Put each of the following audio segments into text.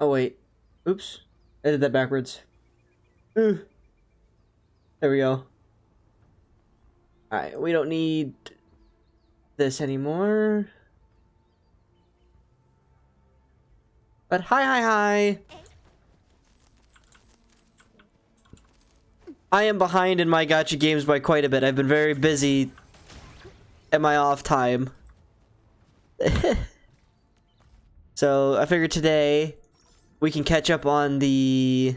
Oh wait. Oops. I did that backwards. Ooh. There we go. Alright, we don't need this anymore. But hi. I am behind in my gacha games by quite a bit. I've been very busy at my off time. So I figured today we can catch up on the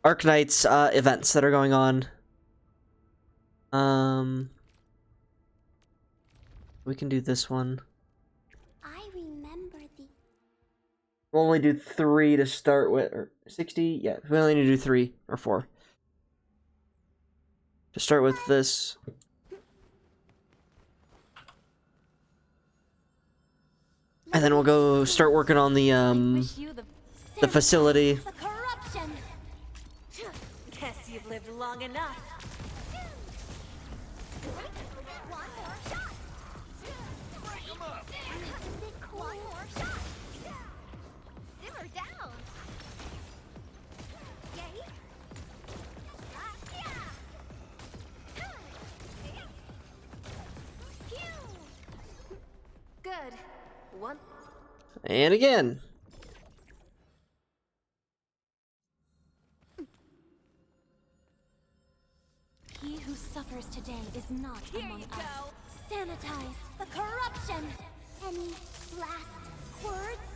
Arknights events that are going on. We can do this one. I remember the. We'll only do 3 to start with, or 60. Yeah, we only need to do 3 or 4 to start with this. And then we'll go start working on the facility. The corruption. Guess you've lived long enough. One more shot. One more shot. Simmer down. Yay. Good. One. And again. He who suffers today is not Here among you us. go. Sanitize the corruption. Any last words?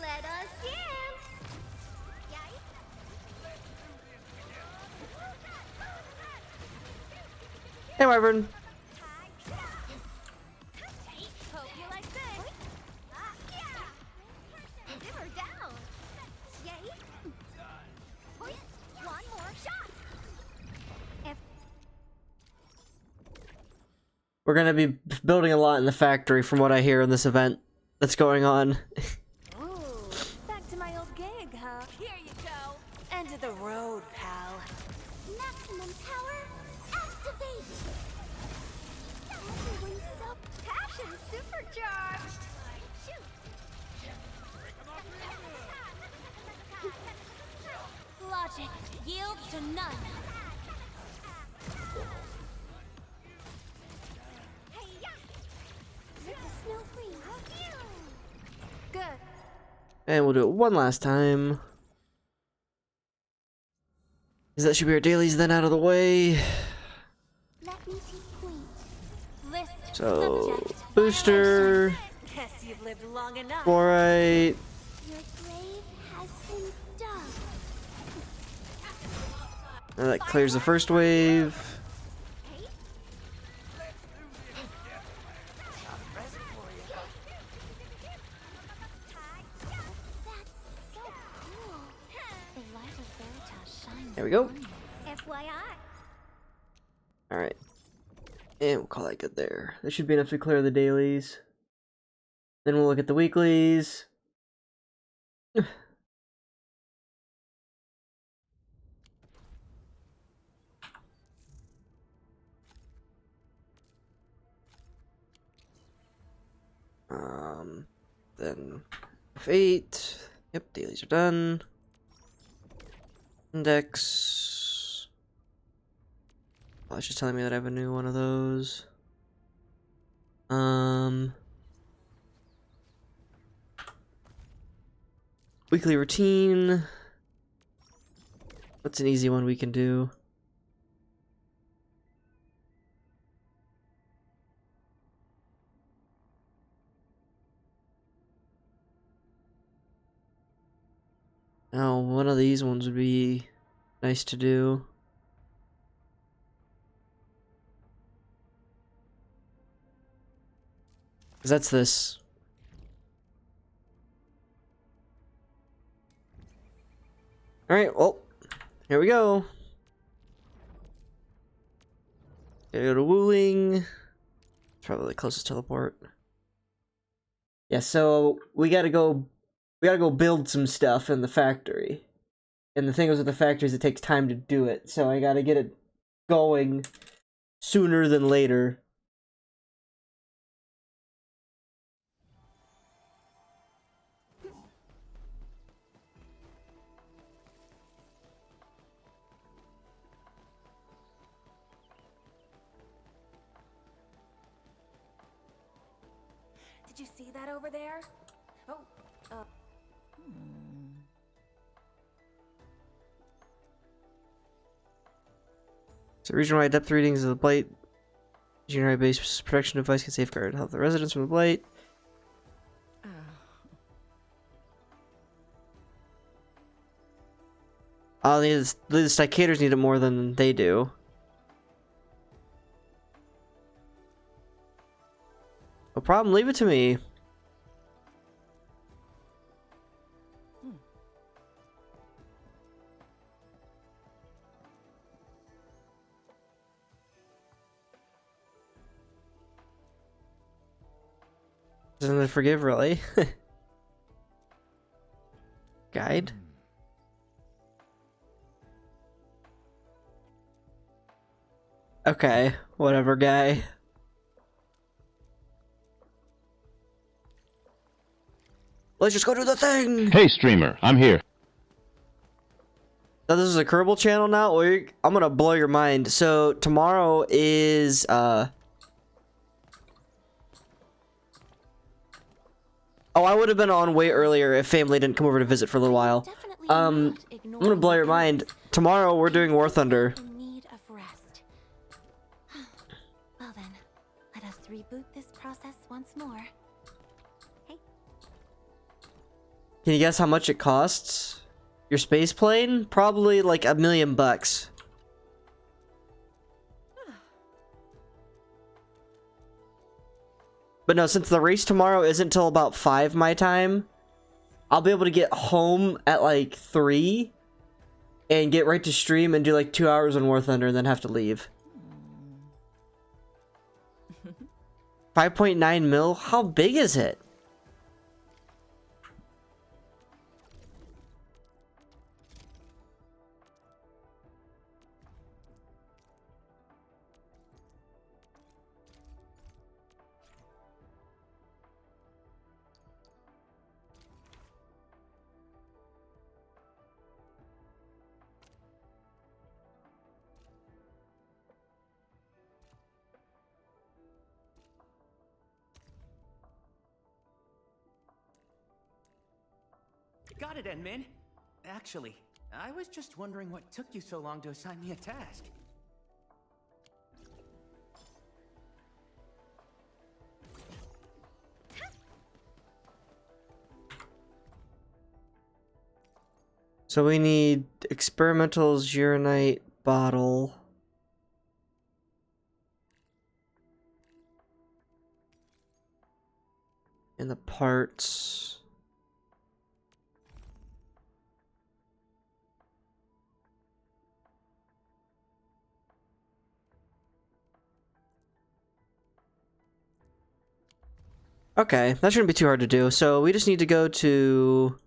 Let us dance. Hey, Wyvern. Hope you like this. Simmer down. Yay. One more shot. If We're gonna be building a lot in the factory from what I hear in this event that's going on. Ooh, back to my old gig, huh? Here you go. End of the road, pal. maximum power, activate. Everyone's so passion supercharged. Shoot. Logic yields to none. Make the snow free. Good. And we'll do it one last time. 'Cause that should be our dailies then out of the way. Let me take point. List So, subject. booster, Guess you've lived long enough. fluorite. Your grave has been dug. And that clears the first wave. That's so cool. The light of Veritas shines. There we go. FYI. Alright. And we'll call that good there. That should be enough to clear the dailies. Then we'll look at the weeklies. Then F8. Yep, dailies are done. Index. Oh, it's just telling me that I have a new one of those. Weekly routine. What's an easy one we can do? Oh, one of these ones would be nice to do. Because that's this. Alright, well, here we go. Gotta go to Wooling. It's probably the closest teleport. Yeah, so we gotta go build some stuff in the factory. And the thing is with the factory is it takes time to do it, so I gotta get it going sooner than later. Did you see that over there? Oh, So region-wide depth readings of the blight. Generator-based protection device can safeguard health of the residents from the blight. Oh, the Sticators need it more than they do. No problem, leave it to me. Doesn't it forgive, really? Guide? Okay, whatever, guy. Let's just go do the thing! Hey, streamer, I'm here. So this is a Kerbal channel now? Well, I'm gonna blow your mind. So, tomorrow is, Oh, I would have been on way earlier if family didn't come over to visit for a little while. definitely I'm not ignoring gonna blow your the mind. guys. Tomorrow, we're doing War Thunder. In need of rest. Well then, let us reboot this process once more. Hey, Can you guess how much it costs? Your space plane? Probably like $1 million. But no, since the race tomorrow isn't till about 5 my time, I'll be able to get home at like 3 and get right to stream and do like 2 hours on War Thunder and then have to leave. 5.9 mil? How big is it? Got it, Enmin. Actually, I was just wondering what took you so long to assign me a task. So we need experimental Uranite bottle. And the parts. Okay, that shouldn't be too hard to do. So we just need to go to...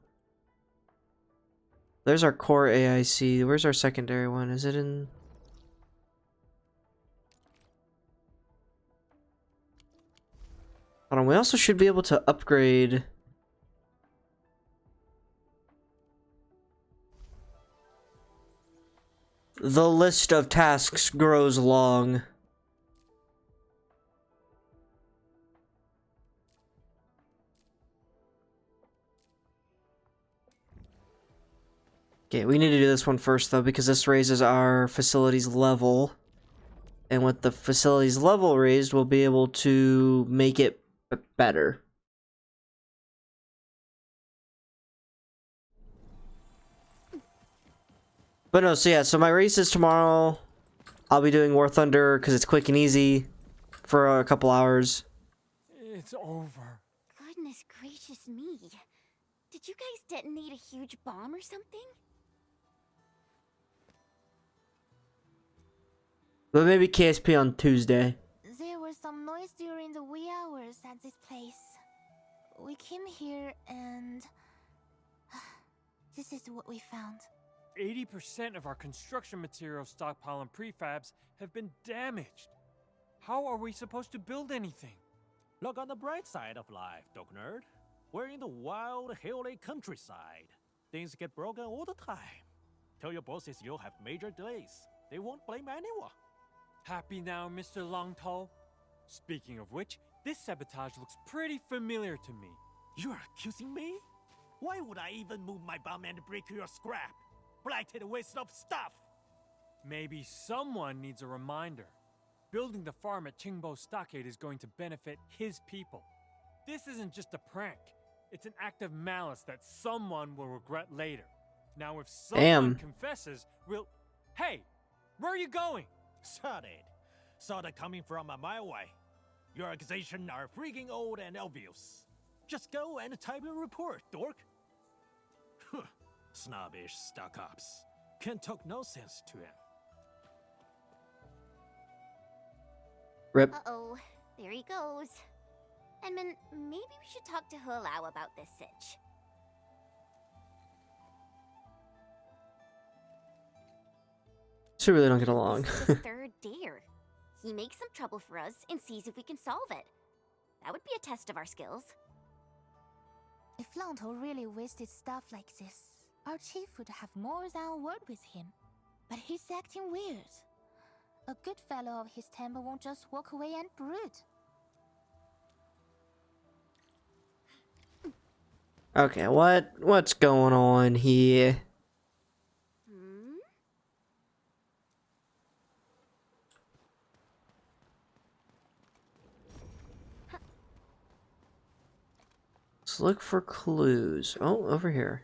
There's our core AIC. Where's our secondary one? Is it in... Hold on, we also should be able to upgrade... The list of tasks grows long. Okay, we need to do this one first, though, because this raises our facilities level. And with the facilities level raised, we'll be able to make it better. But no, so yeah, so my race is tomorrow. I'll be doing War Thunder, because it's quick and easy for a couple hours. It's over. Goodness gracious me. Did you guys detonate a huge bomb or something? But maybe KSP on Tuesday. There was some noise during the wee hours at this place. We came here and... this is what we found. 80% of our construction material stockpile and prefabs have been damaged. How are we supposed to build anything? Look on the bright side of life, Dog Nerd. We're in the wild, hilly countryside. Things get broken all the time. Tell your bosses you'll have major delays. They won't blame anyone. Happy now, Mr. Longtall? Speaking of which, This sabotage looks pretty familiar to me. You're accusing me? Why would I even move my bomb and break your scrap? Blighted waste of stuff! Maybe someone needs a reminder. Building the farm at Qingbo Stockade is going to benefit his people. This isn't just a prank. It's an act of malice that someone will regret later. Now, if someone confesses, we'll... Hey! Where are you going? Shut it. Saw that coming from a mile away. Your accusations are freaking old and obvious. Just go and type your report, dork. Snobbish stuck-ups. Can't talk no sense to him. Rip. Uh-oh, there he goes. Edmund, maybe we should talk to Hulao about this sitch. So really don't get along. This is the third dare. He makes some trouble for us and sees if we can solve it. That would be a test of our skills. If Lanto really wasted stuff like this, our chief would have more than a word with him. But he's acting weird. A good fellow of his temper won't just walk away and brood. Okay, what's going on here? Let's look for clues. Oh, over here.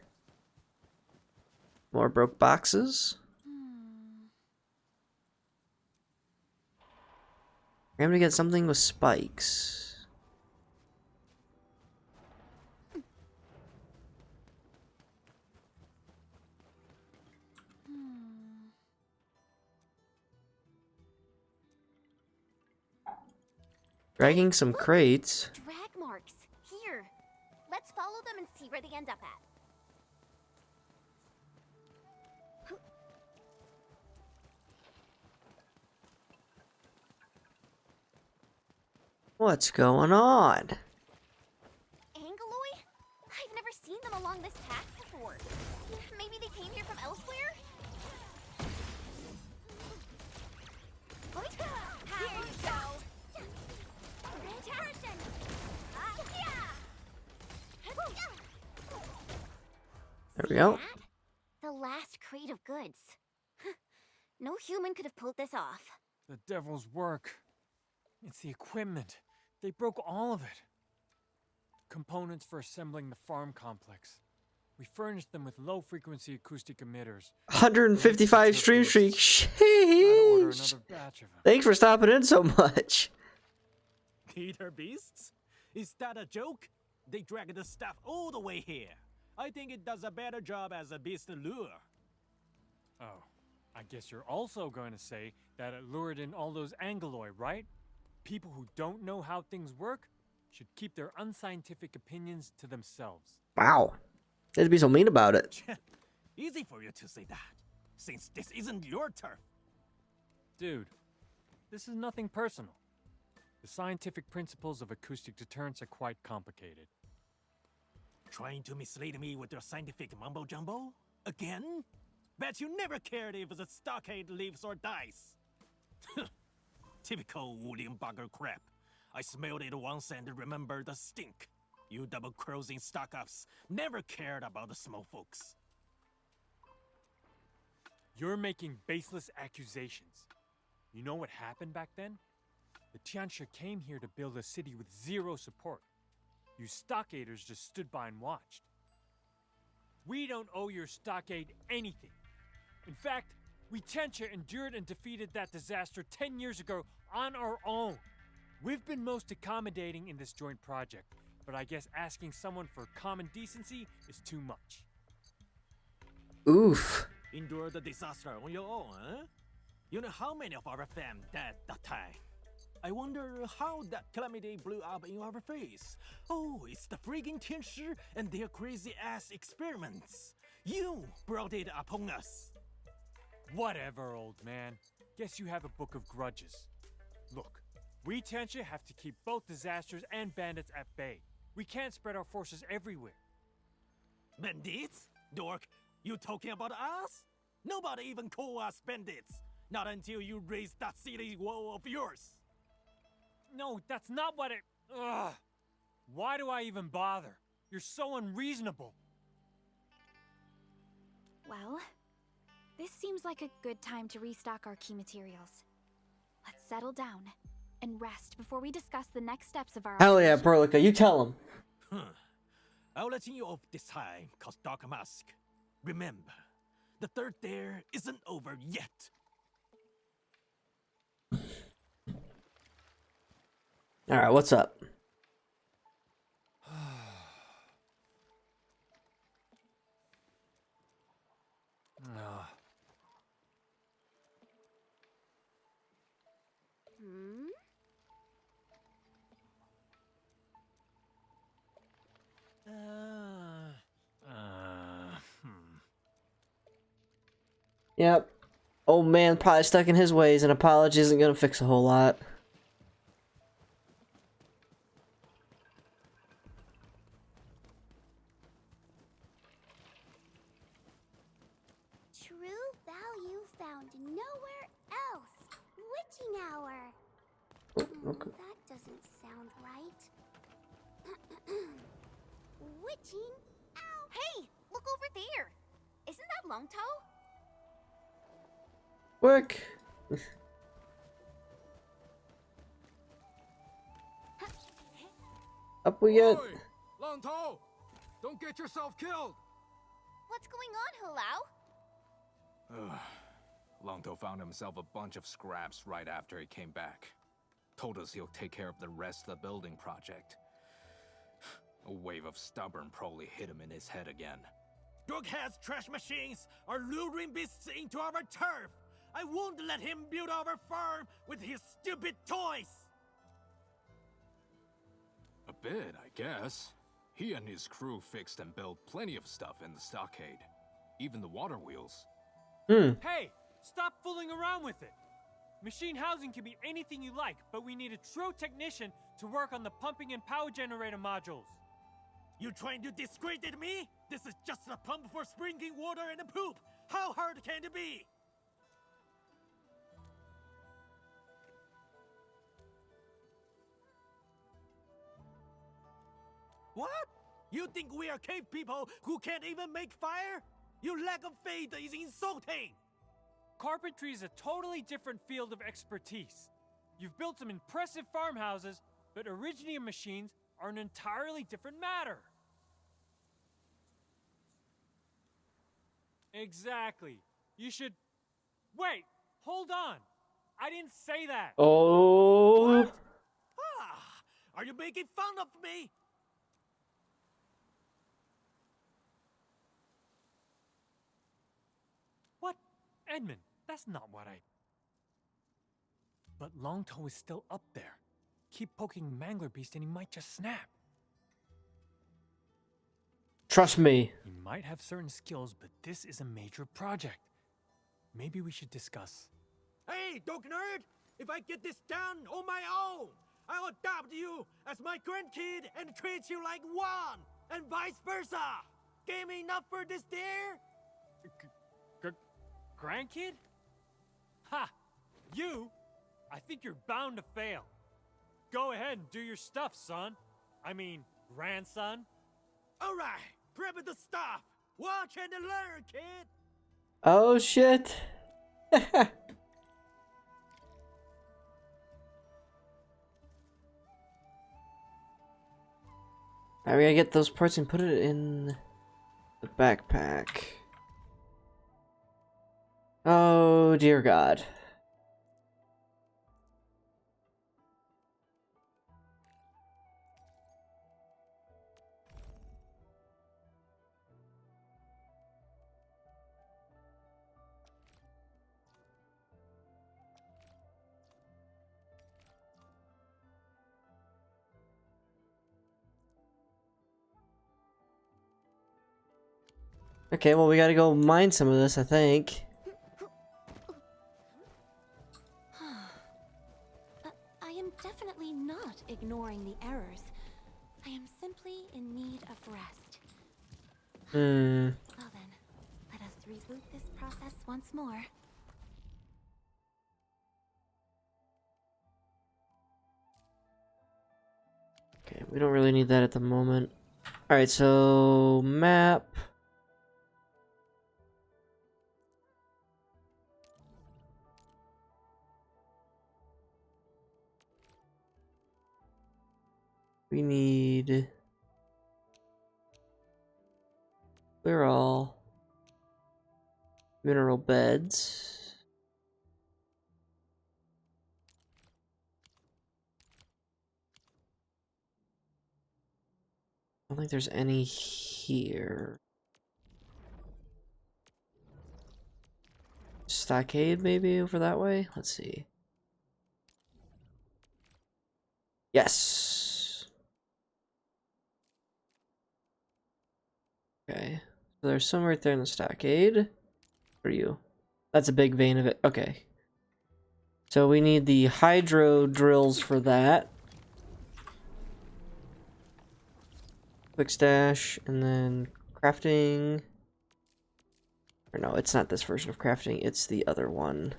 More broke boxes. I'm gonna get something with spikes. Dragging some crates. Drag marks. Here. Let's follow them and see where they end up at. What's going on? Angaloy? I've never seen them along this path before. Maybe they came here from elsewhere? Here you go. Harrison! There we go. That? The last crate of goods. No human could have pulled this off. The devil's work. It's the equipment. They broke all of it. Components for assembling the farm complex. We furnished them with low-frequency acoustic emitters. 155 stream streak. Order Sheesh. another batch of them. Thanks for stopping in so much. Peter Beasts? Is that a joke? They dragged the stuff all the way here. I think it does a better job as a beast lure. Oh, I guess you're also going to say that it lured in all those Angaloy, right? People who don't know how things work should keep their unscientific opinions to themselves. Wow. They'd be so mean about it. Easy for you to say that, since this isn't your turf. Dude, this is nothing personal. The scientific principles of acoustic deterrence are quite complicated. Trying to mislead me with your scientific mumbo-jumbo? Again? Bet you never cared if the stockade lives or dies. Typical William Bugger crap. I smelled it once and remember the stink. You double-crossing stock-ups never cared about the small folks. You're making baseless accusations. You know what happened back then? The Tianxia came here to build a city with zero support. You stockaders just stood by and watched. We don't owe your stockade anything. In fact, we Tianxia endured and defeated that disaster 10 years ago on our own. We've been most accommodating in this joint project, but I guess asking someone for common decency is too much. Oof. Endure the disaster on your own, huh? You know how many of our fam died that time? I wonder how that calamity blew up in our face. Oh, it's the friggin' Tianshi and their crazy-ass experiments. You brought it upon us. Whatever, old man. Guess you have a book of grudges. Look, we Tianxia have to keep both disasters and bandits at bay. We can't spread our forces everywhere. Bandits? Dork, you talking about us? Nobody even call us bandits. Not until you raise that silly wall of yours. No, that's not what it... Ugh! Why do I even bother? You're so unreasonable. Well, this seems like a good time to restock our key materials. Let's settle down and rest before we discuss the next steps of our Hell yeah, operation. Perlica, you tell him. I'll let you off this time, cause Dark Mask. Remember, the third dare isn't over yet. Alright, what's up? Hmm? Yep. Old man probably stuck in his ways, and apology isn't gonna fix a whole lot. True value found nowhere else. Witching hour. Okay. That doesn't sound right. Witching hour. Hey, look over there. Isn't that Long Toe? Work. Up we get. Long Toe, don't get yourself killed. What's going on, Hulao? Long Toe found himself a bunch of scraps right after he came back. Told us he'll take care of the rest of the building project. A wave of stubborn probably hit him in his head again. Drughead's trash machines are luring beasts into our turf. I won't let him build our farm with his stupid toys. A bit, I guess. He and his crew fixed and built plenty of stuff in the stockade. Even the water wheels. Hey, stop fooling around with it. Machine housing can be anything you like, but we need a true technician to work on the pumping and power generator modules. You trying to discredit me? This is just a pump for sprinkling water and a poop. How hard can it be? What? You think we are cave people who can't even make fire? Your lack of faith is insulting! Carpentry is a totally different field of expertise. You've built some impressive farmhouses, but Originium machines are an entirely different matter. Exactly. You should... Wait, hold on. I didn't say that. Oh. Ah, are you making fun of me? What? Edmund, that's not what I... But Longtoe is still up there. Keep poking Mangler Beast and he might just snap. Trust me. He might have certain skills, but this is a major project. Maybe we should discuss. Hey, dog nerd! If I get this done on my own, I'll adopt you as my grandkid and treat you like one, and vice versa. Game enough for this dare? Grandkid? Ha! You? I think you're bound to fail. Go ahead and do your stuff, son. I mean, grandson. All right, prep the stuff. Watch and learn, kid. Oh shit. Alright, we gotta get those parts and put it in the backpack. Oh dear God. Okay, well we gotta go mine some of this, I think. I am definitely not ignoring the errors. I am simply in need of rest. Well then, let us reboot this process once more. Okay, we don't really need that at the moment. Alright, so map. We need... We're all mineral beds. I don't think there's any here. Stockade maybe over that way? Let's see. Yes. Okay. So there's some right there in the stockade. For you. That's a big vein of it. Okay. So we need the hydro drills for that. Quick stash, and then crafting. Or no, it's not this version of crafting, it's the other one.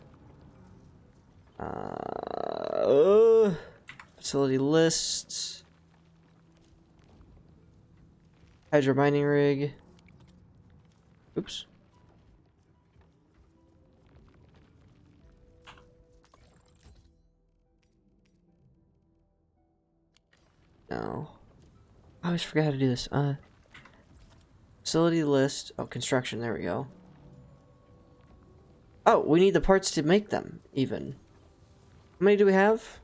Facility lists. Hydro mining rig. Oops. No. I always forget how to do this. Facility list. Oh, construction. There we go. Oh, we need the parts to make them, even. How many do we have?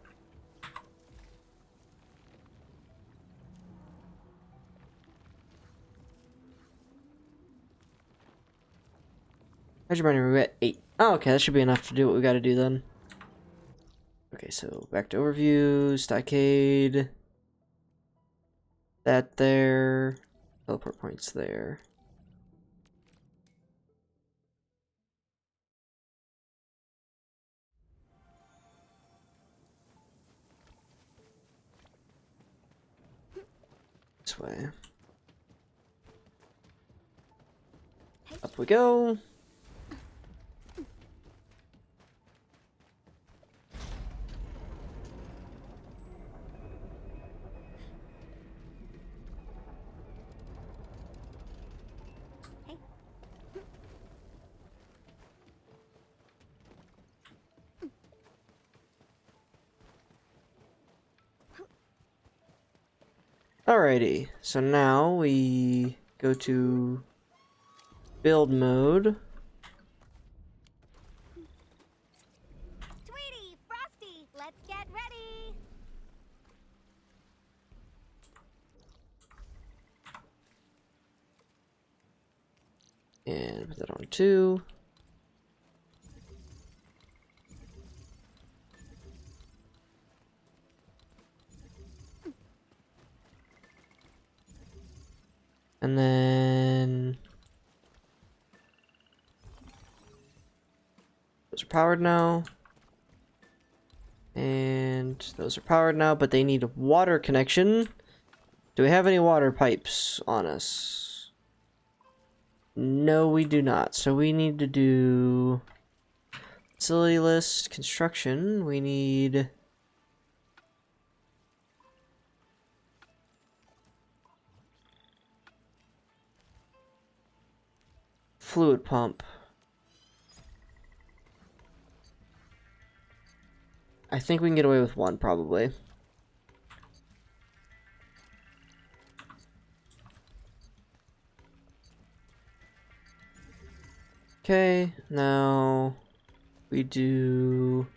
How's your money? We're at 8. Oh, okay, that should be enough to do what we gotta do then. Okay, so back to overview, stockade. That there. Teleport points there. This way. Up we go. Alrighty, so now we go to build mode. Tweety, Frosty, let's get ready. And put that on 2. And then those are powered now. And those are powered now, but they need a water connection. Do we have any water pipes on us? No, we do not. So we need to do facility list, construction. We need fluid pump. I think we can get away with 1, probably. Okay, now we do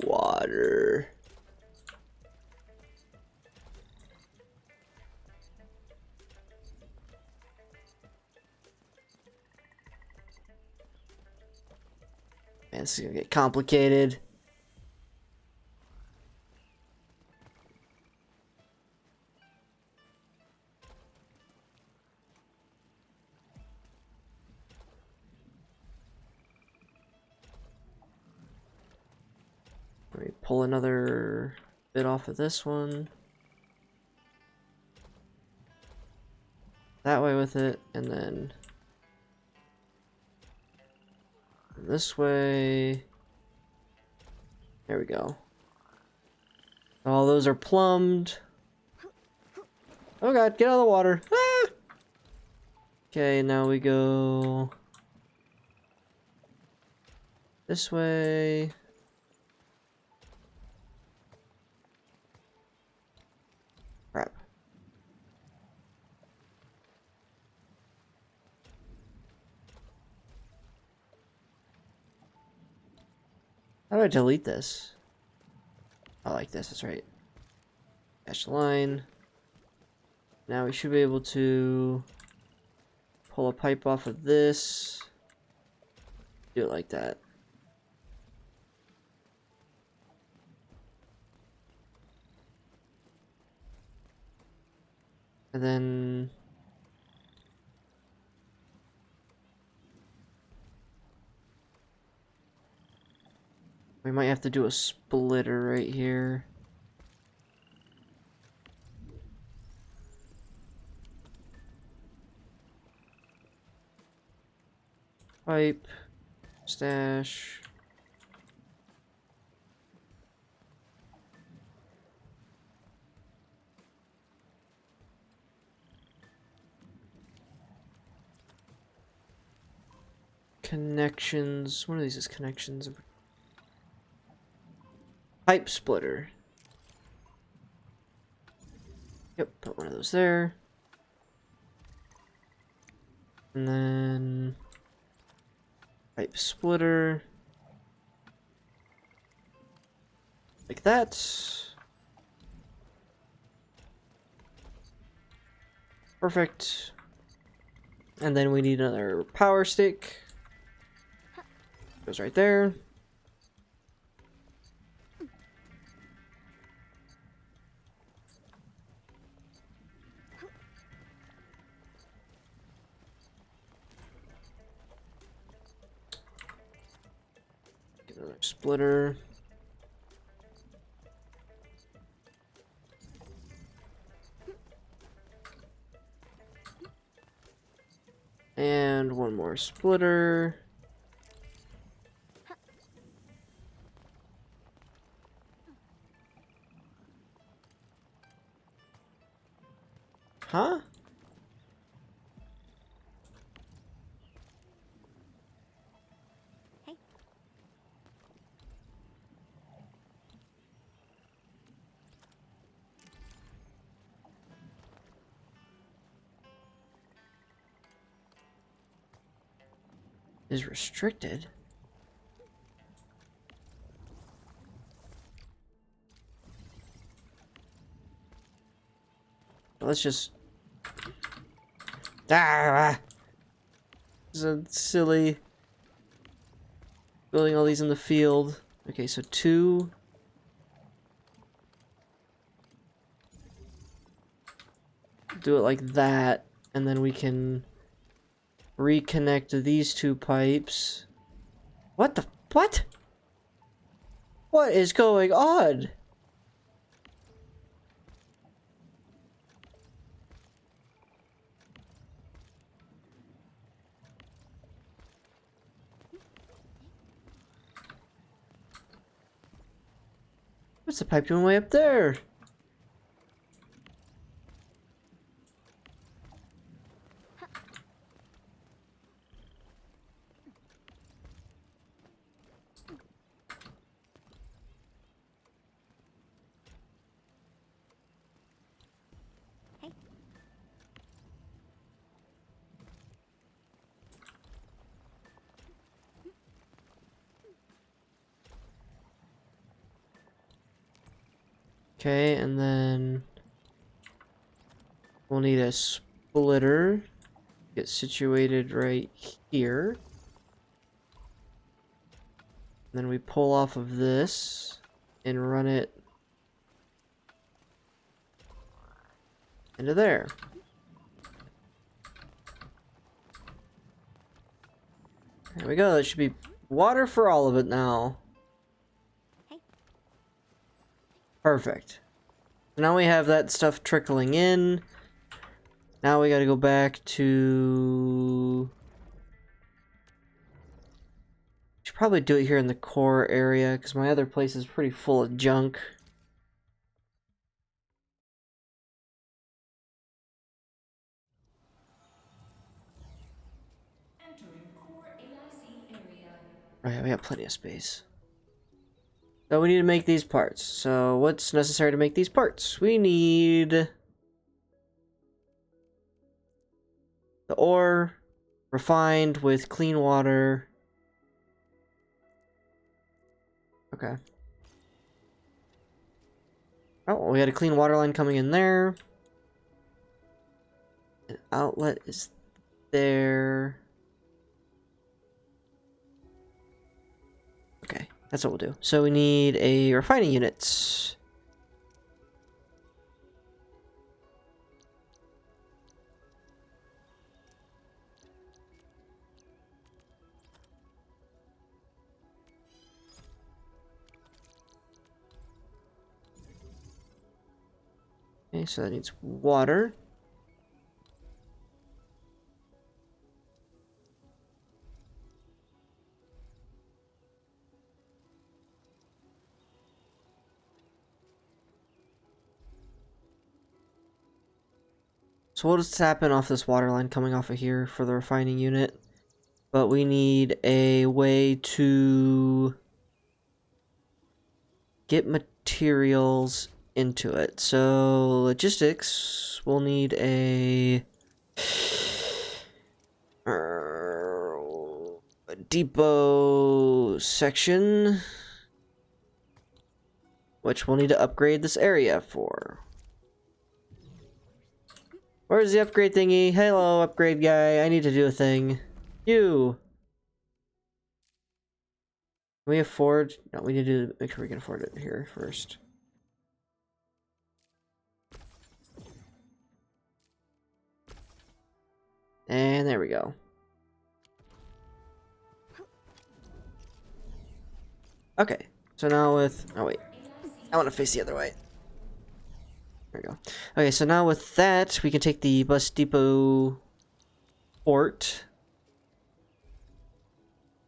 water. Man, this is gonna get complicated. Let me pull another bit off of this one. That way with it, and then This way. There we go. All those are plumbed. Oh god, get out of the water. Ah! Okay, now we go this way. Crap. How do I delete this? I like this, that's right. Dash the line. Now we should be able to pull a pipe off of this. Do it like that. And then we might have to do a splitter right here. Pipe, stash. Connections. One of these is connections. Pipe splitter. Yep, put one of those there. And then pipe splitter. Like that. Perfect. And then we need another power stick. Goes right there. Get another splitter. And one more splitter. Huh? Hey. Is restricted. Let's just. Ah! This is silly. Building all these in the field. Okay, so 2. Do it like that, and then we can reconnect these 2 pipes. What the what? What is going on? What's the pipe doing way up there? Okay, and then we'll need a splitter. Get situated right here. And then we pull off of this and run it into there. There we go. That should be water for all of it now. Perfect. So now we have that stuff trickling in. Now we gotta go back to probably do it here in the core area, because my other place is pretty full of junk. Oh yeah, we have plenty of space. So we need to make these parts. So what's necessary to make these parts? We need the ore refined with clean water. Okay. Oh, well, we had a clean water line coming in there. An outlet is there. Okay, that's what we'll do. So we need a refining unit. Okay, so that needs water. So we'll just tap in off this water line coming off of here for the refining unit. But we need a way to get materials into it. So logistics, we'll need a depot section, which we'll need to upgrade this area for. Where's the upgrade thingy? Hello, upgrade guy. I need to do a thing. You. Can we afford? No, we need to make sure we can afford it here first. And there we go. Okay, so now with... Oh, wait. I want to face the other way. There we go. Okay, so now with that, we can take the bus depot port.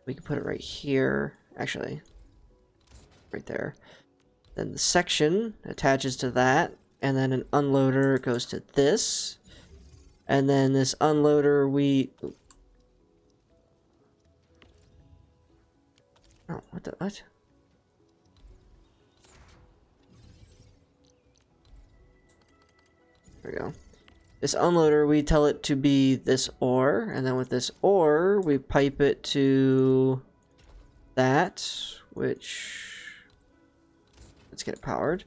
We can put it right here. Actually, right there. Then the section attaches to that. And then an unloader goes to this. And then this unloader, Oh, what the... What? There we go. This unloader, we tell it to be this ore, and then with this ore, we pipe it to that, which... Let's get it powered.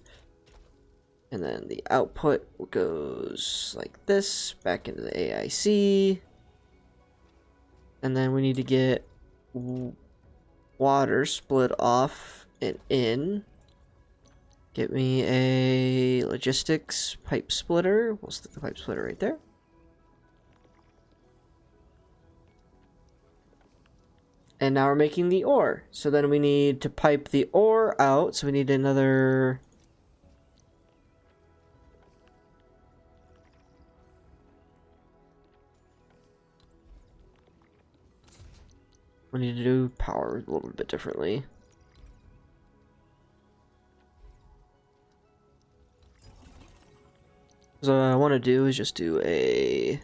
And then the output goes like this, back into the AIC. And then we need to get water split off and in. Get me a logistics pipe splitter. We'll stick the pipe splitter right there. And now we're making the ore. So then we need to pipe the ore out. So we need another... We need to do power a little bit differently. So what I want to do is just do a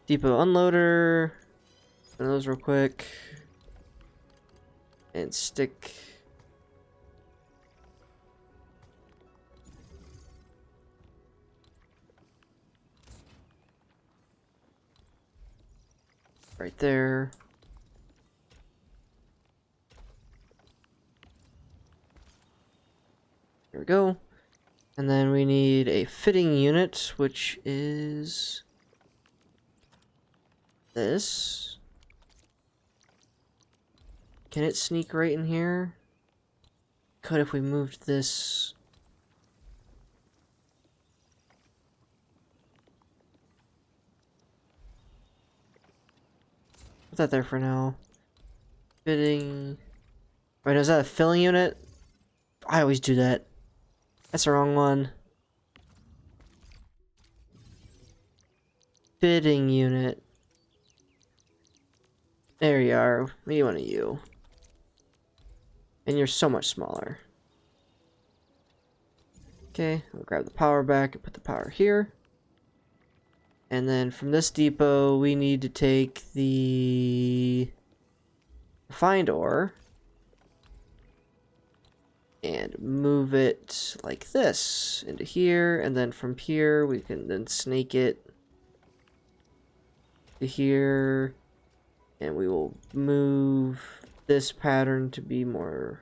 depot unloader. One of those real quick. And stick... right there. There we go. And then we need a fitting unit, which is this. Can it sneak right in here? Could if we moved this. Put that there for now. Fitting. Wait, is that a filling unit? I always do that. That's the wrong one. Fitting unit. There you are. What do you want to you? And you're so much smaller. Okay, we'll grab the power back and put the power here. And then from this depot, we need to take the refined ore and move it like this into here. And then from here, we can then snake it to here. And we will move this pattern to be more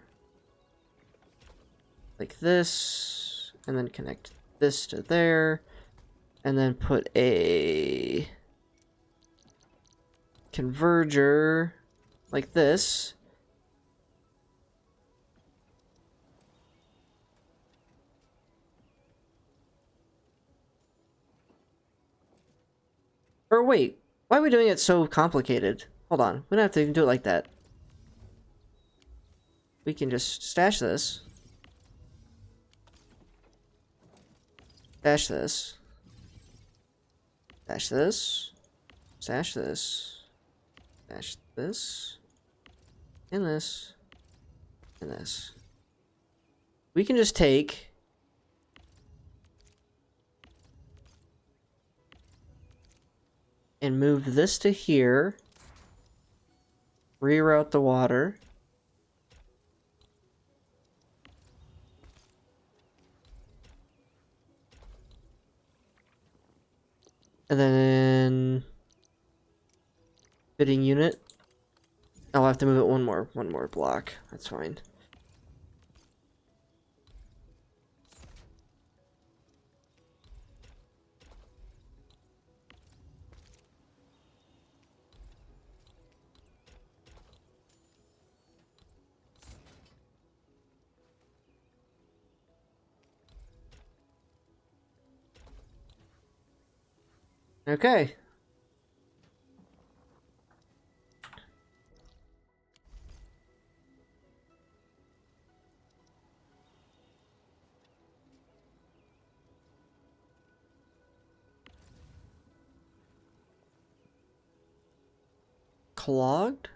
like this. And then connect this to there. And then put a converger like this. Or wait, why are we doing it so complicated? Hold on, we don't have to even do it like that. We can just stash this. Stash this. Stash this. Stash this. Stash this. And this. And this. We can just take and move this to here. Reroute the water. And then fitting unit. I'll have to move it one more block. That's fine. Okay. Clogged?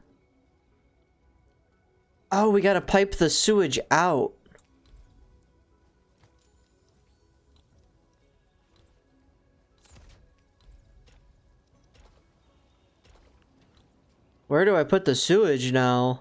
Oh, we gotta pipe the sewage out. Where do I put the sewage now?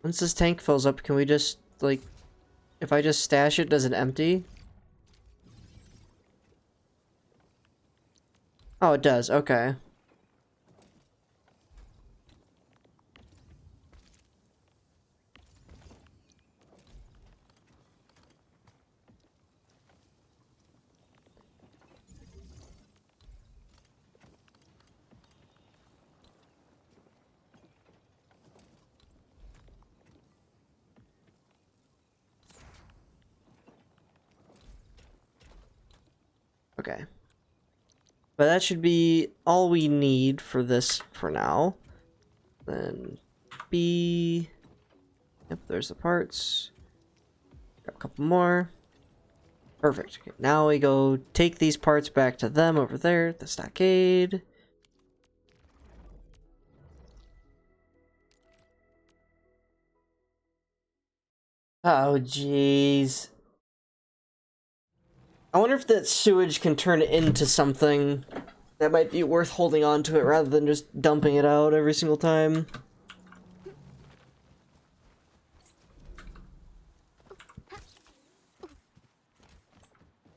Once this tank fills up, can we just, like, if I just stash it, does it empty? Oh, it does, okay. Okay. But that should be all we need for this for now. Then B. Yep, there's the parts. Got a couple more. Perfect. Okay, now we go take these parts back to them over there at the stockade. Oh, jeez. I wonder if that sewage can turn it into something that might be worth holding on to it rather than just dumping it out every single time.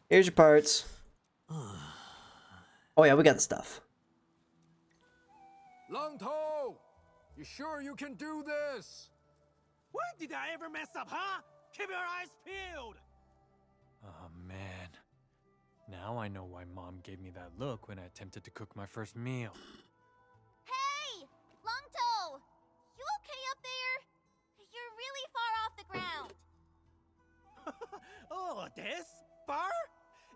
Here's your parts. Oh yeah, we got the stuff. Long Toe! You sure you can do this? When did I ever mess up, huh? Keep your eyes peeled! Oh man. Now I know why Mom gave me that look when I attempted to cook my first meal. Hey! Longtoe! You okay up there? You're really far off the ground. Oh, this? Far?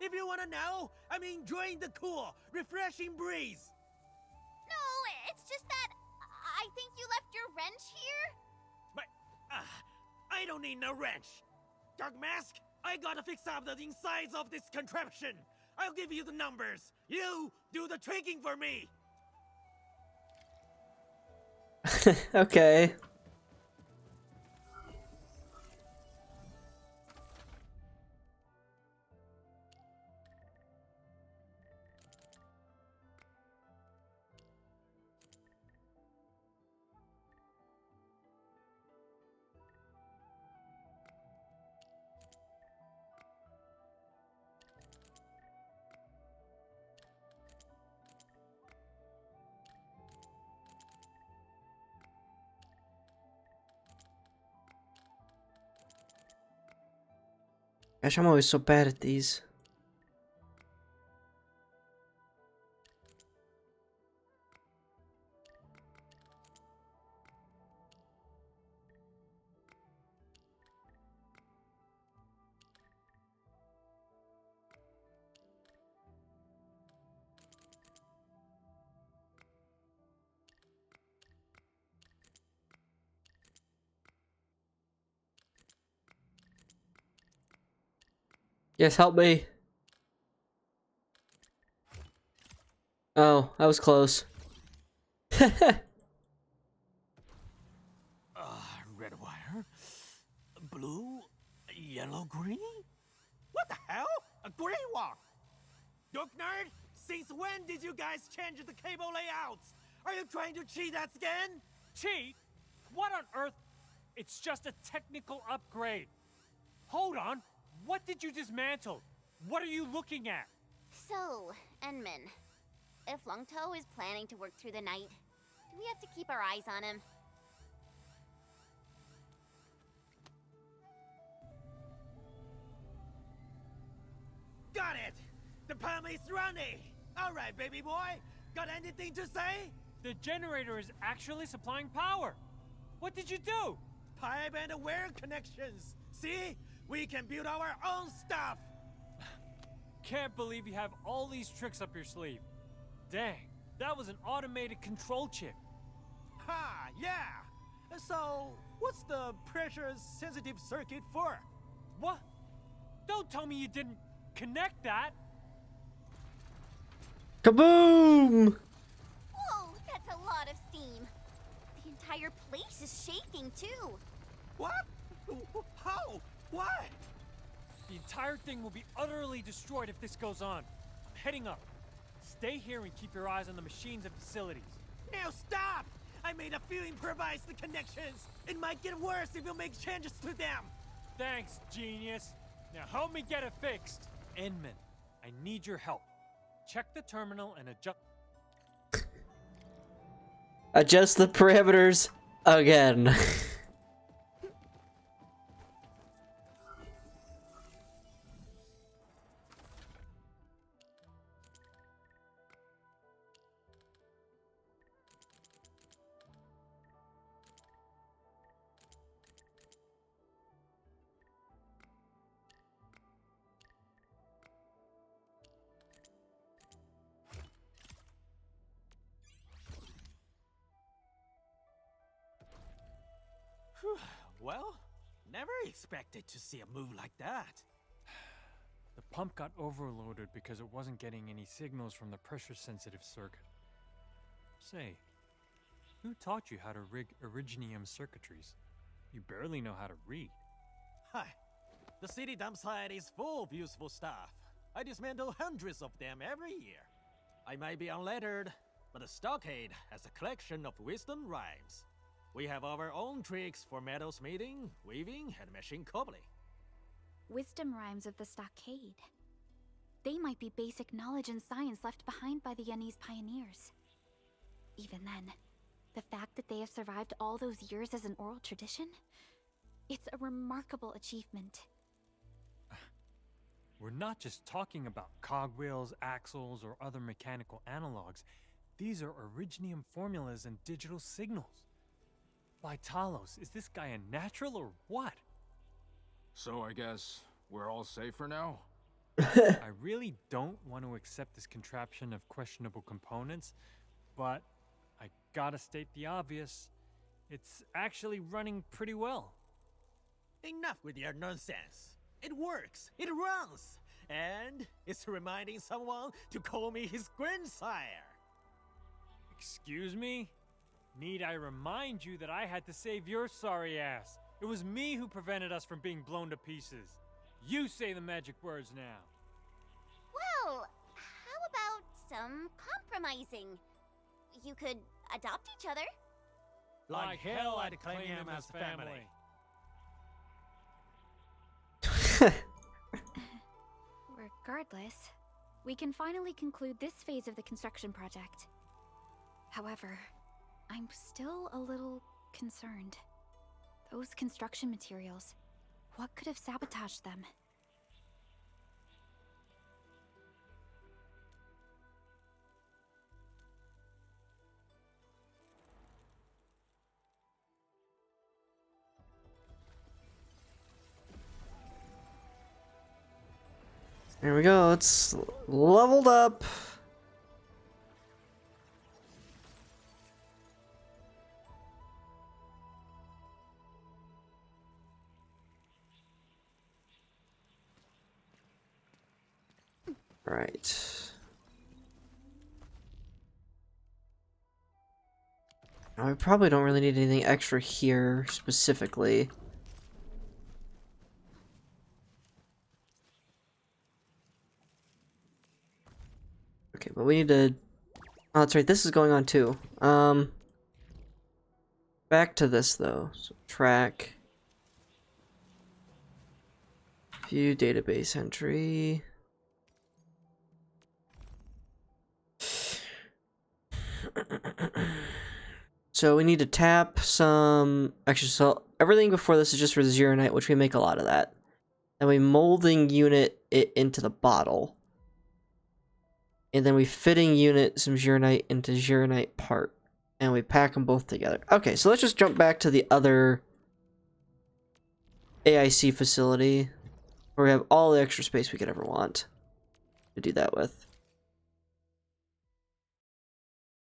If you wanna know, I'm enjoying the cool, refreshing breeze. No, it's just that I think you left your wrench here. But, I don't need no wrench. Dark Mask, I gotta fix up the insides of this contraption. I'll give you the numbers. You do the tricking for me. Okay. Gosh, I'm always so bad at these. Yes, help me. Oh, that was close. Red wire, blue, yellow, green? What the hell? A green one? Duck Nerd, since when did you guys change the cable layouts? Are you trying to cheat us again? Cheat? What on earth? It's just a technical upgrade. Hold on. What did you dismantle? What are you looking at? So, Enman, if Longtoe is planning to work through the night, do we have to keep our eyes on him? Got it! The pump is running! Alright, baby boy, got anything to say? The generator is actually supplying power. What did you do? Pipe and wire connections. See? We can build our own stuff! Can't believe you have all these tricks up your sleeve. Dang, that was an automated control chip. Ha, yeah! So, what's the pressure-sensitive circuit for? What? Don't tell me you didn't connect that. Kaboom! Whoa, that's a lot of steam. The entire place is shaking, too. What? How? Why? The entire thing will be utterly destroyed if this goes on. I'm heading up. Stay here and keep your eyes on the machines and facilities. Now stop! I made a few improvised connections. It might get worse if you make changes to them. Thanks, genius. Now help me get it fixed. Enman, I need your help. Check the terminal and Adjust the parameters again. Well, never expected to see a move like that. The pump got overloaded because it wasn't getting any signals from the pressure-sensitive circuit. Say, who taught you how to rig Originium circuitries? You barely know how to read. Hi. The city dump site is full of useful stuff. I dismantle hundreds of them every year. I might be unlettered, but the stockade has a collection of wisdom rhymes. We have our own tricks for metal smithing, weaving, and machine cobbling. Wisdom rhymes of the stockade. They might be basic knowledge and science left behind by the Yenese pioneers. Even then, the fact that they have survived all those years as an oral tradition, it's a remarkable achievement. we're not just talking about cogwheels, axles, or other mechanical analogs. These are originium formulas and digital signals. By Talos, is this guy a natural or what? So I guess we're all safe for now? I really don't want to accept this contraption of questionable components, but I gotta state the obvious. It's actually running pretty well. Enough with your nonsense. It works. It runs. And it's reminding someone to call me his grandsire. Excuse me? Need I remind you that I had to save your sorry ass? It was me who prevented us from being blown to pieces. You say the magic words now. Well, how about some compromising? You could adopt each other. Like hell, I'd claim him as family. Regardless, we can finally conclude this phase of the construction project. However, I'm still a little concerned. Those construction materials, what could have sabotaged them? There we go, it's leveled up. Right. Now, we probably don't really need anything extra here specifically. Okay, but we need to... Oh, that's right, this is going on too. Back to this though. So track. View database entry. So we need to tap some... Actually, so everything before this is just for the Zeronite, which we make a lot of that. And we molding unit it into the bottle. And then we fitting unit some Zeronite into Zeronite part. And we pack them both together. Okay, so let's just jump back to the other AIC facility. Where we have all the extra space we could ever want to do that with.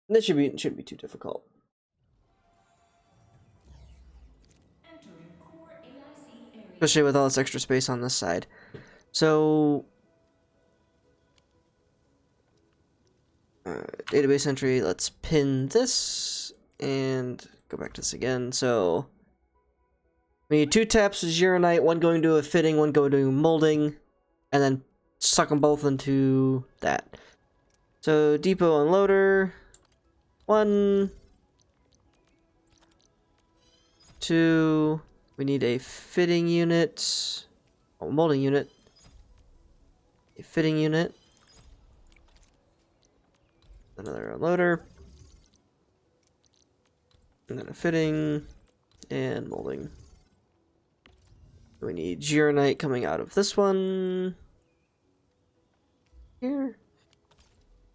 And this shouldn't be too difficult. Especially with all this extra space on this side. So... database entry, let's pin this, and go back to this again. So, we need 2 taps of Zeronite, one going to a fitting, one going to molding, and then suck them both into that. So, depot unloader, 1, 2, we need a fitting unit, molding unit, a fitting unit, another unloader, and then a fitting, and molding. We need Zeronite coming out of this one, here,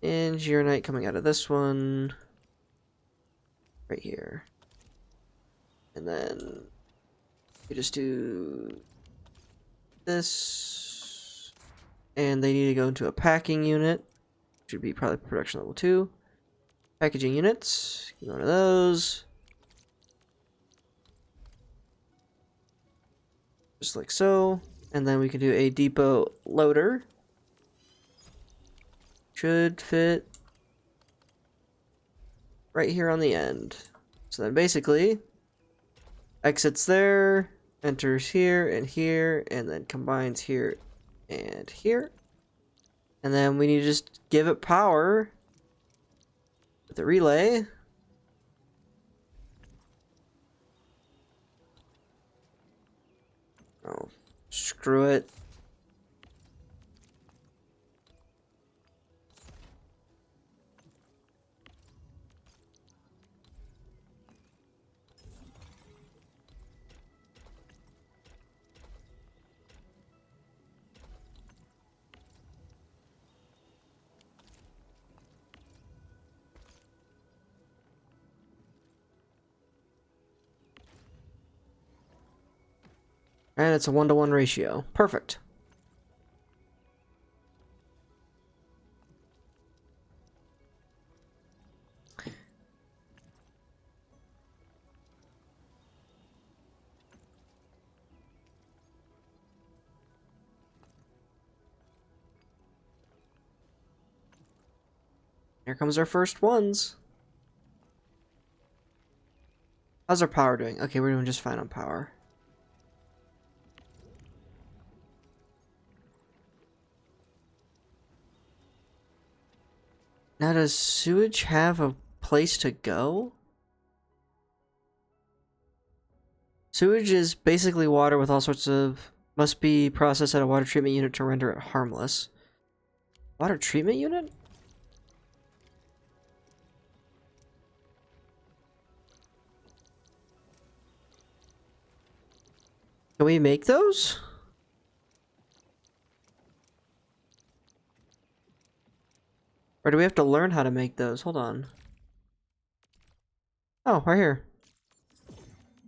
and Zeronite coming out of this one, right here. And then we just do this, and they need to go into a packing unit. Should be probably production level 2. Packaging units. Get one of those. Just like so. And then we can do a depot loader. Should fit right here on the end. So then basically, exits there, enters here, and then combines here and here. And then we need to just give it power with the relay. Oh, screw it. And it's a 1-to-1 ratio. Perfect. Here comes our first ones. How's our power doing? Okay, we're doing just fine on power. Now, does sewage have a place to go? Sewage is basically water with all sorts of... must be processed at a water treatment unit to render it harmless. Water treatment unit? Can we make those? Or do we have to learn how to make those? Hold on. Oh, right here.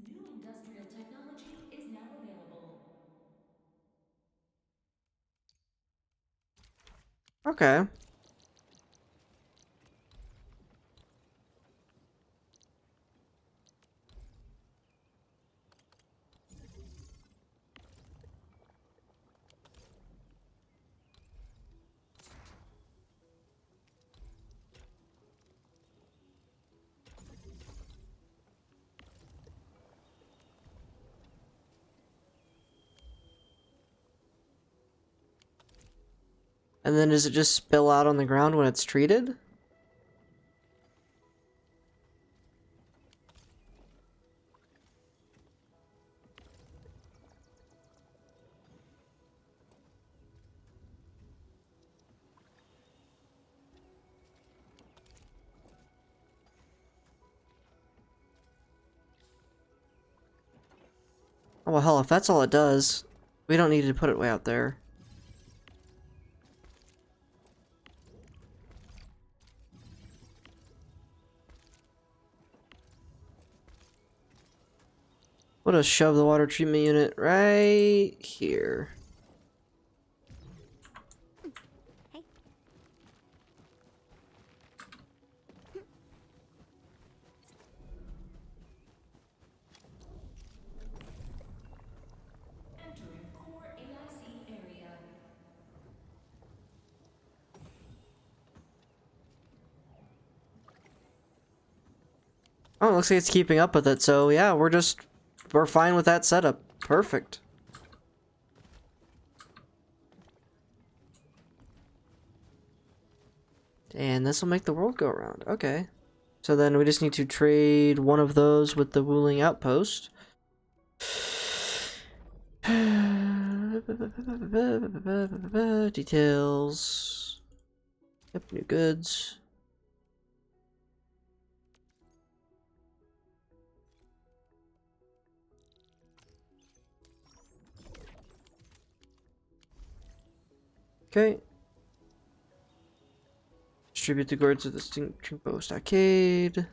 New industrial technology is now available. Okay. And then does it just spill out on the ground when it's treated? Oh, well, hell, if that's all it does, we don't need to put it way out there. We'll just shove the water treatment unit right here. Entering core AIC area. Oh, it looks like it's keeping up with it, so yeah, we're fine with that setup. Perfect. And this will make the world go around. Okay. So then we just need to trade one of those with the Wuling Outpost. Details. Yep, new goods. Okay. Distribute the goods of the Steamboat Stockade.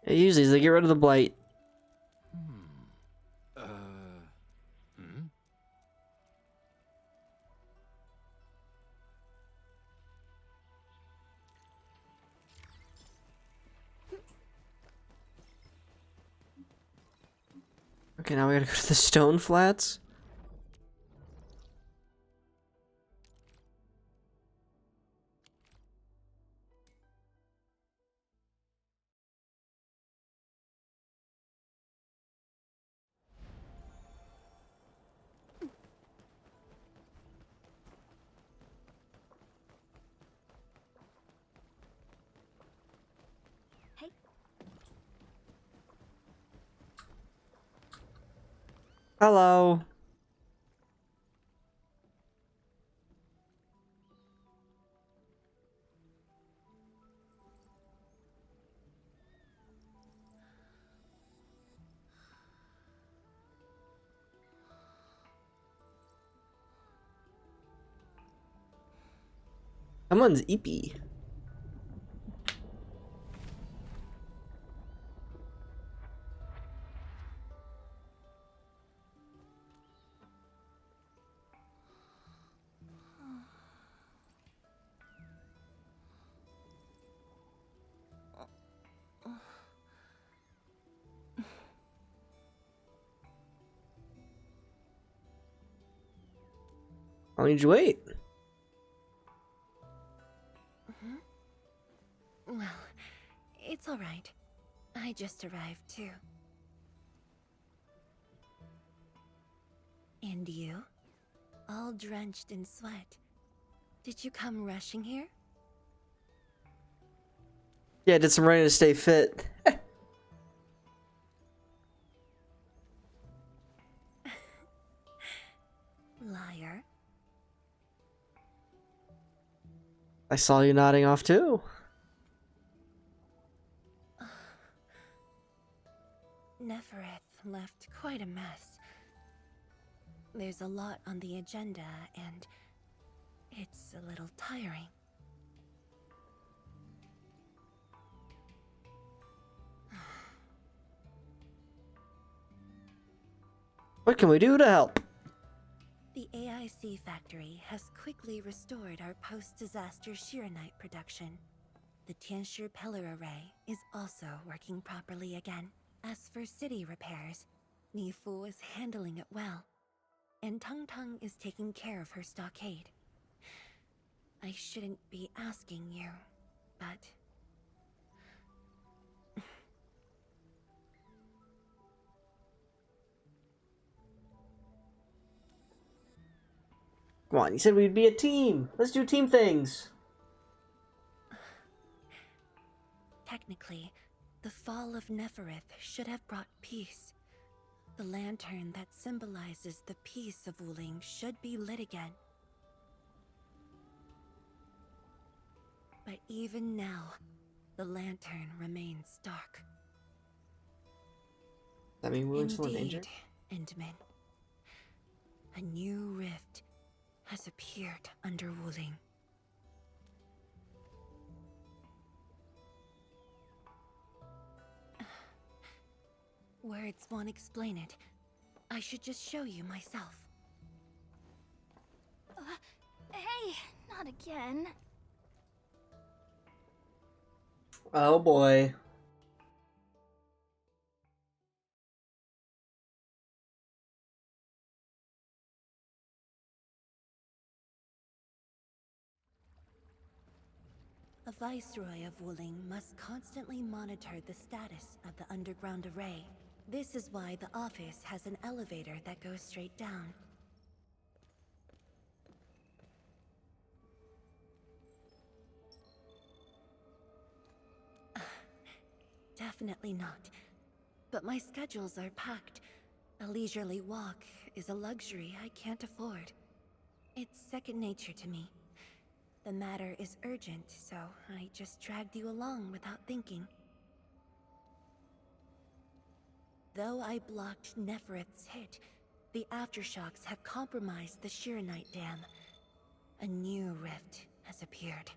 Yeah, usually they get rid of the blight. Okay, now we gotta go to the stone flats. Hey. Hello. Someone's eepy. How long did you wait? Well, it's all right. I just arrived too. And you? All drenched in sweat. Did you come rushing here? Yeah, did some running to stay fit. Liar. I saw you nodding off too. Nefereth left quite a mess. There's a lot on the agenda, and it's a little tiring. What can we do to help? The AIC factory has quickly restored our post-disaster Shiranite production. The Tianshi pillar array is also working properly again. As for city repairs, Nifu is handling it well, and Tung Tung is taking care of her stockade. I shouldn't be asking you, but... Come on, you said we'd be a team. Let's do team things. Technically, the fall of Nefereth should have brought peace. The lantern that symbolizes the peace of Wuling should be lit again. But even now, the lantern remains dark. I mean, Wuling's still in danger? Indeed, Endman. A new rift has appeared under Wuling. Words won't explain it. I should just show you myself. Hey, not again. Oh boy. A viceroy of Wuling must constantly monitor the status of the underground array. This is why the office has an elevator that goes straight down. Definitely not. But my schedules are packed. A leisurely walk is a luxury I can't afford. It's second nature to me. The matter is urgent, so I just dragged you along without thinking. Though I blocked Nefereth's hit, the aftershocks have compromised the Shiranite dam. A new rift has appeared.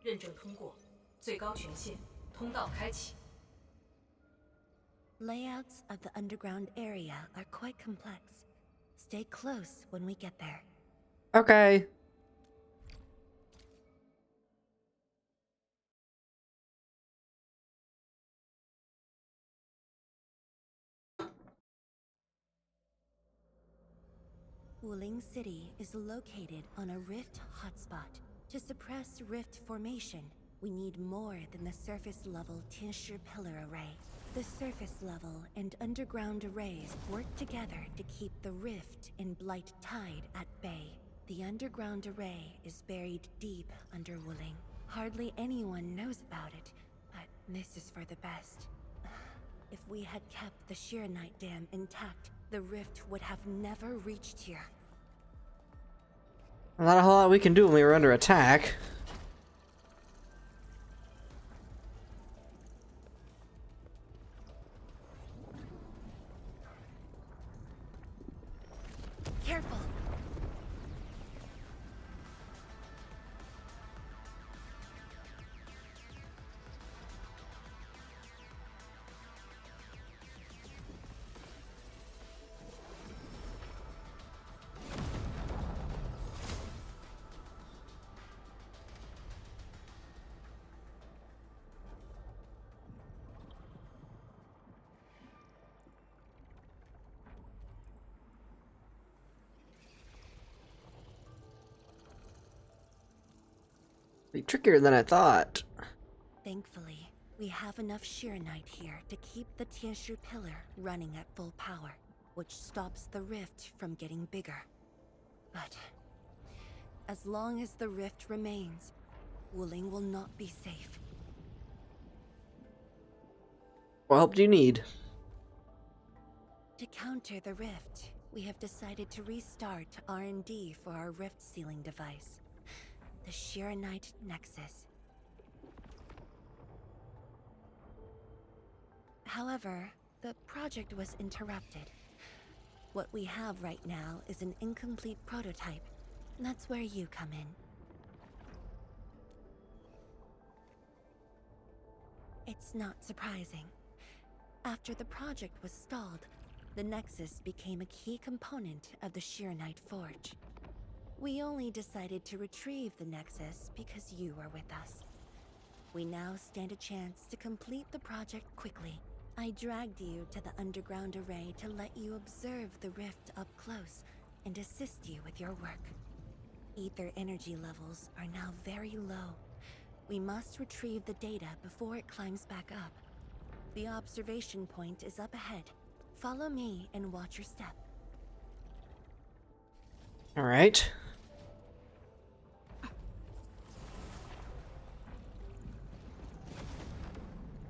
认证通过，最高权限，通道开启。 Layouts of the underground area are quite complex. Stay close when we get there. Okay. Wuling City is located on a rift hotspot. To suppress rift formation, we need more than the surface-level Tianshi pillar array. The surface-level and underground arrays work together to keep the rift in Blight Tide at bay. The underground array is buried deep under Wuling. Hardly anyone knows about it, but this is for the best. If we had kept the Shiranite dam intact, the rift would have never reached here. Not a whole lot we can do when we were under attack. Careful! Be trickier than I thought. Thankfully, we have enough Shiranite here to keep the Tianshu pillar running at full power, which stops the rift from getting bigger. But as long as the rift remains, Wuling will not be safe. What help do you need? To counter the rift, we have decided to restart R&D for our rift sealing device, the Shiranite Nexus. However, the project was interrupted. What we have right now is an incomplete prototype. That's where you come in. It's not surprising. After the project was stalled, the Nexus became a key component of the Shiranite Forge. We only decided to retrieve the Nexus because you were with us. We now stand a chance to complete the project quickly. I dragged you to the underground array to let you observe the rift up close and assist you with your work. Ether energy levels are now very low. We must retrieve the data before it climbs back up. The observation point is up ahead. Follow me and watch your step. All right.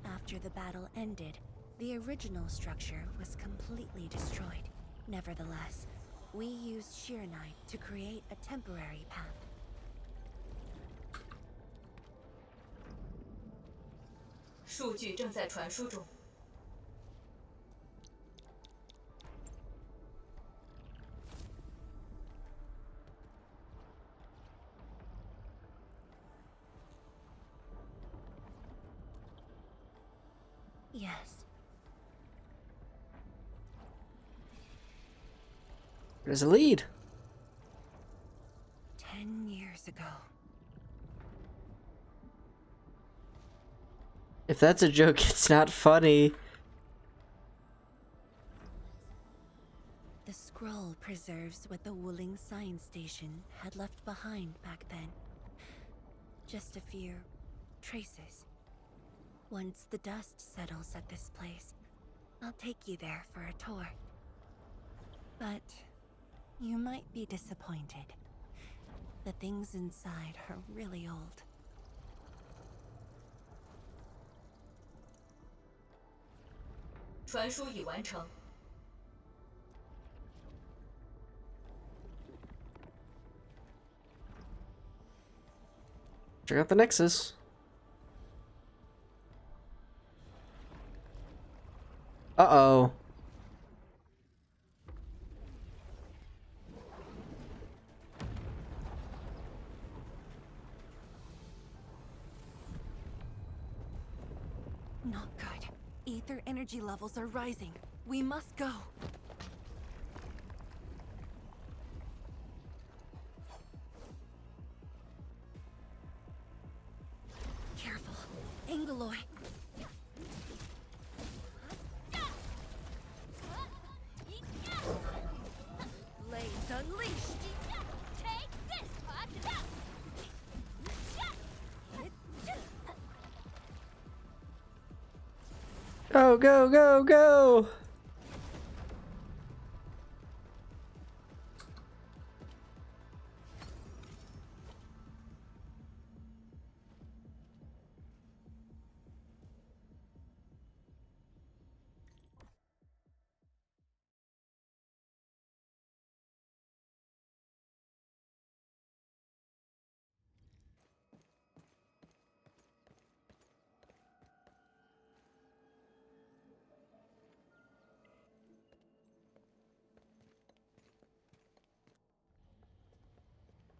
After the battle ended, the original structure was completely destroyed. Nevertheless, we used Shiranite to create a temporary path. "数据正在传输中。" Yes. There's a lead. 10 years ago. If that's a joke, it's not funny. The scroll preserves what the Wuling Science Station had left behind back then. Just a few traces. Once the dust settles at this place, I'll take you there for a tour. But you might be disappointed. The things inside are really old. "传输已完成。" Check out the Nexus. Uh-oh. Not good. Ether energy levels are rising. We must go. Careful. Angeloy. Blades unleashed. Take this, bud! Go, go, go, go!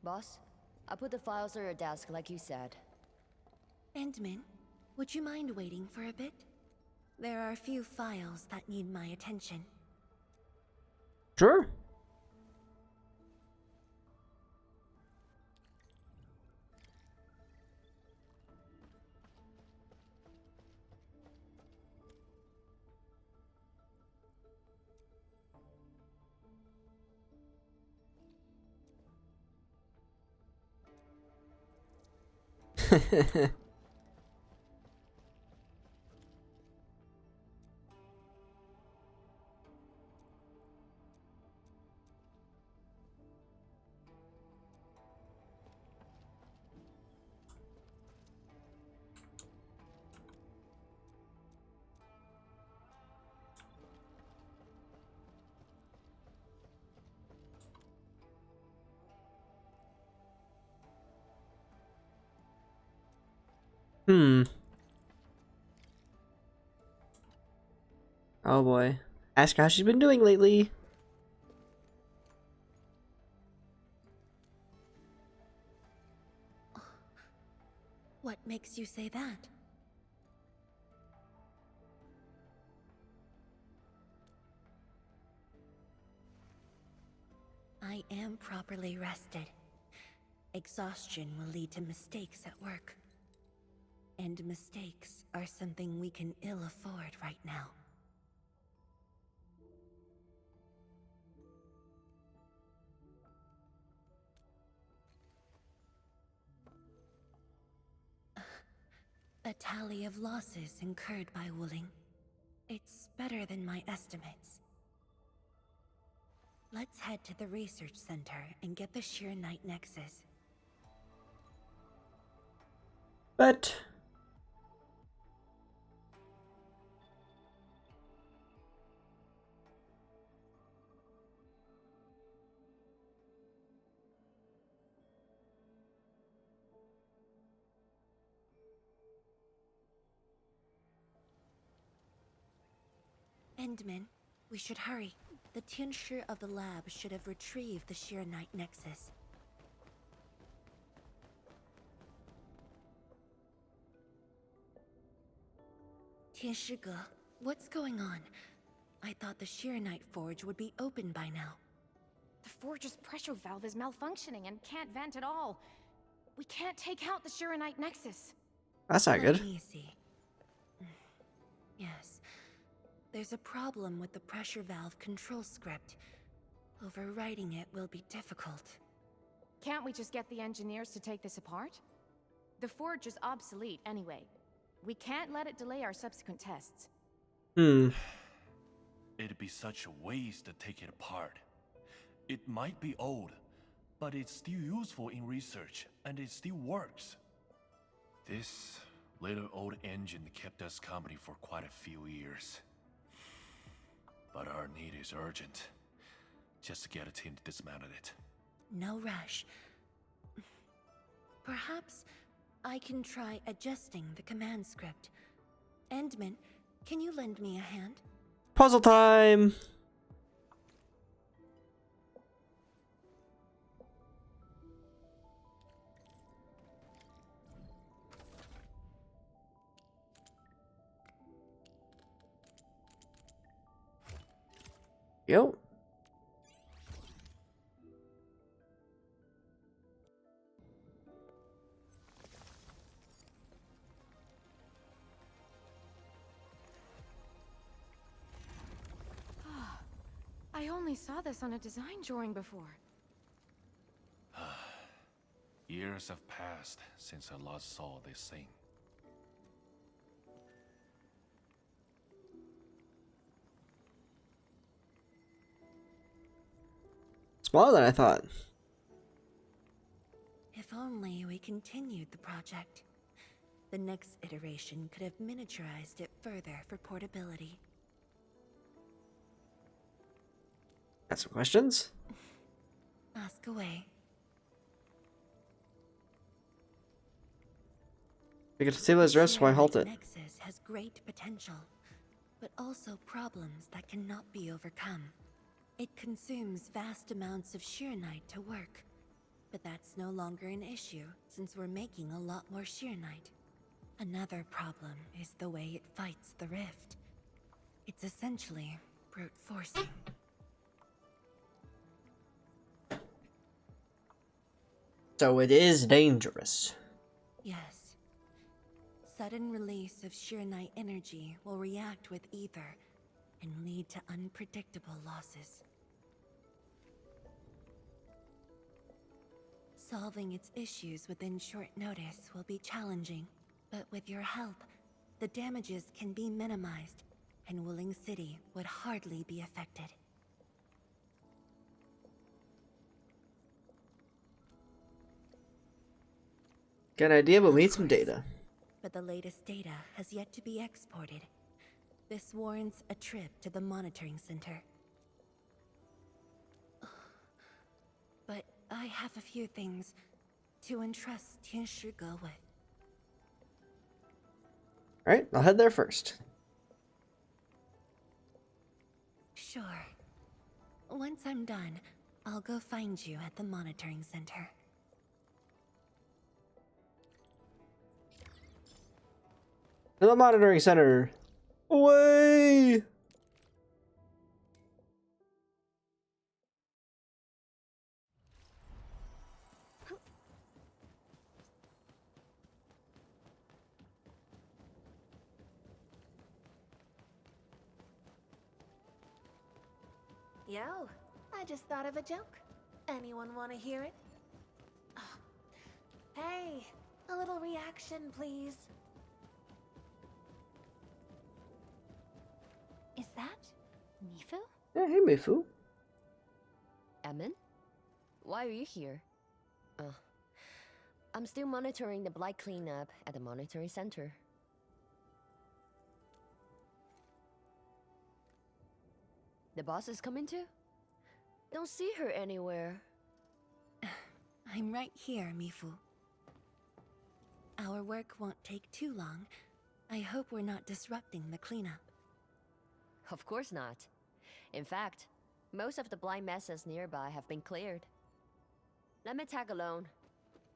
Boss, I put the files on your desk like you said. Endman, would you mind waiting for a bit? There are a few files that need my attention. Sure. Hmm. Oh boy. Ask her how she's been doing lately. What makes you say that? I am properly rested. Exhaustion will lead to mistakes at work. And mistakes are something we can ill afford right now. A tally of losses incurred by Wuling. It's better than my estimates. Let's head to the research center and get the Sheer Night Nexus. But Endman, we should hurry. The Tianshi of the lab should have retrieved the Sheer Night Nexus. Tianshi, what's going on? I thought the Sheer Night Forge would be open by now. The forge's pressure valve is malfunctioning and can't vent at all. We can't take out the Shiranite Nexus. that's not good. Let me see. Yes. There's a problem with the pressure valve control script. Overwriting it will be difficult. Can't we just get the engineers to take this apart? The forge is obsolete anyway. We can't let it delay our subsequent tests. Hmm. It'd be such a waste to take it apart. It might be old, but it's still useful in research, and it still works. This little old engine kept us company for quite a few years. But our need is urgent. Just to get a team to dismantle it. No rush. Perhaps I can try adjusting the command script. Endman, can you lend me a hand? Puzzle time! Yo. I only saw this on a design drawing before. Years have passed since I last saw this thing. Smaller than I thought. If only we continued the project. The next iteration could have miniaturized it further for portability. Got some questions? Ask away. We can stabilize the rest while I halt it. Nexus has great potential, but also problems that cannot be overcome. It consumes vast amounts of Shiranite to work, but that's no longer an issue since we're making a lot more Shiranite. Another problem is the way it fights the rift. It's essentially brute forcing. So it is dangerous. Yes. Sudden release of Shiranite energy will react with ether and lead to unpredictable losses. Solving its issues within short notice will be challenging, but with your help, the damages can be minimized, and Wuling City would hardly be affected. Got an idea, but we need Of some course, data. But the latest data has yet to be exported. This warrants a trip to the monitoring center. But I have a few things to entrust Tianshi Ge with. Alright, I'll head there first. Sure. Once I'm done, I'll go find you at the monitoring center. To the monitoring center. Away! Yo, I just thought of a joke. Anyone want to hear it? Oh. Hey, a little reaction, please. Is that Mifu? Yeah, hey, Mifu. Emin? Why are you here? I'm still monitoring the blight cleanup at the monitoring center. The boss is coming too? Don't see her anywhere. I'm right here, Mifu. Our work won't take too long. I hope we're not disrupting the cleanup. Of course not. In fact, most of the blind messes nearby have been cleared. Let me tag along.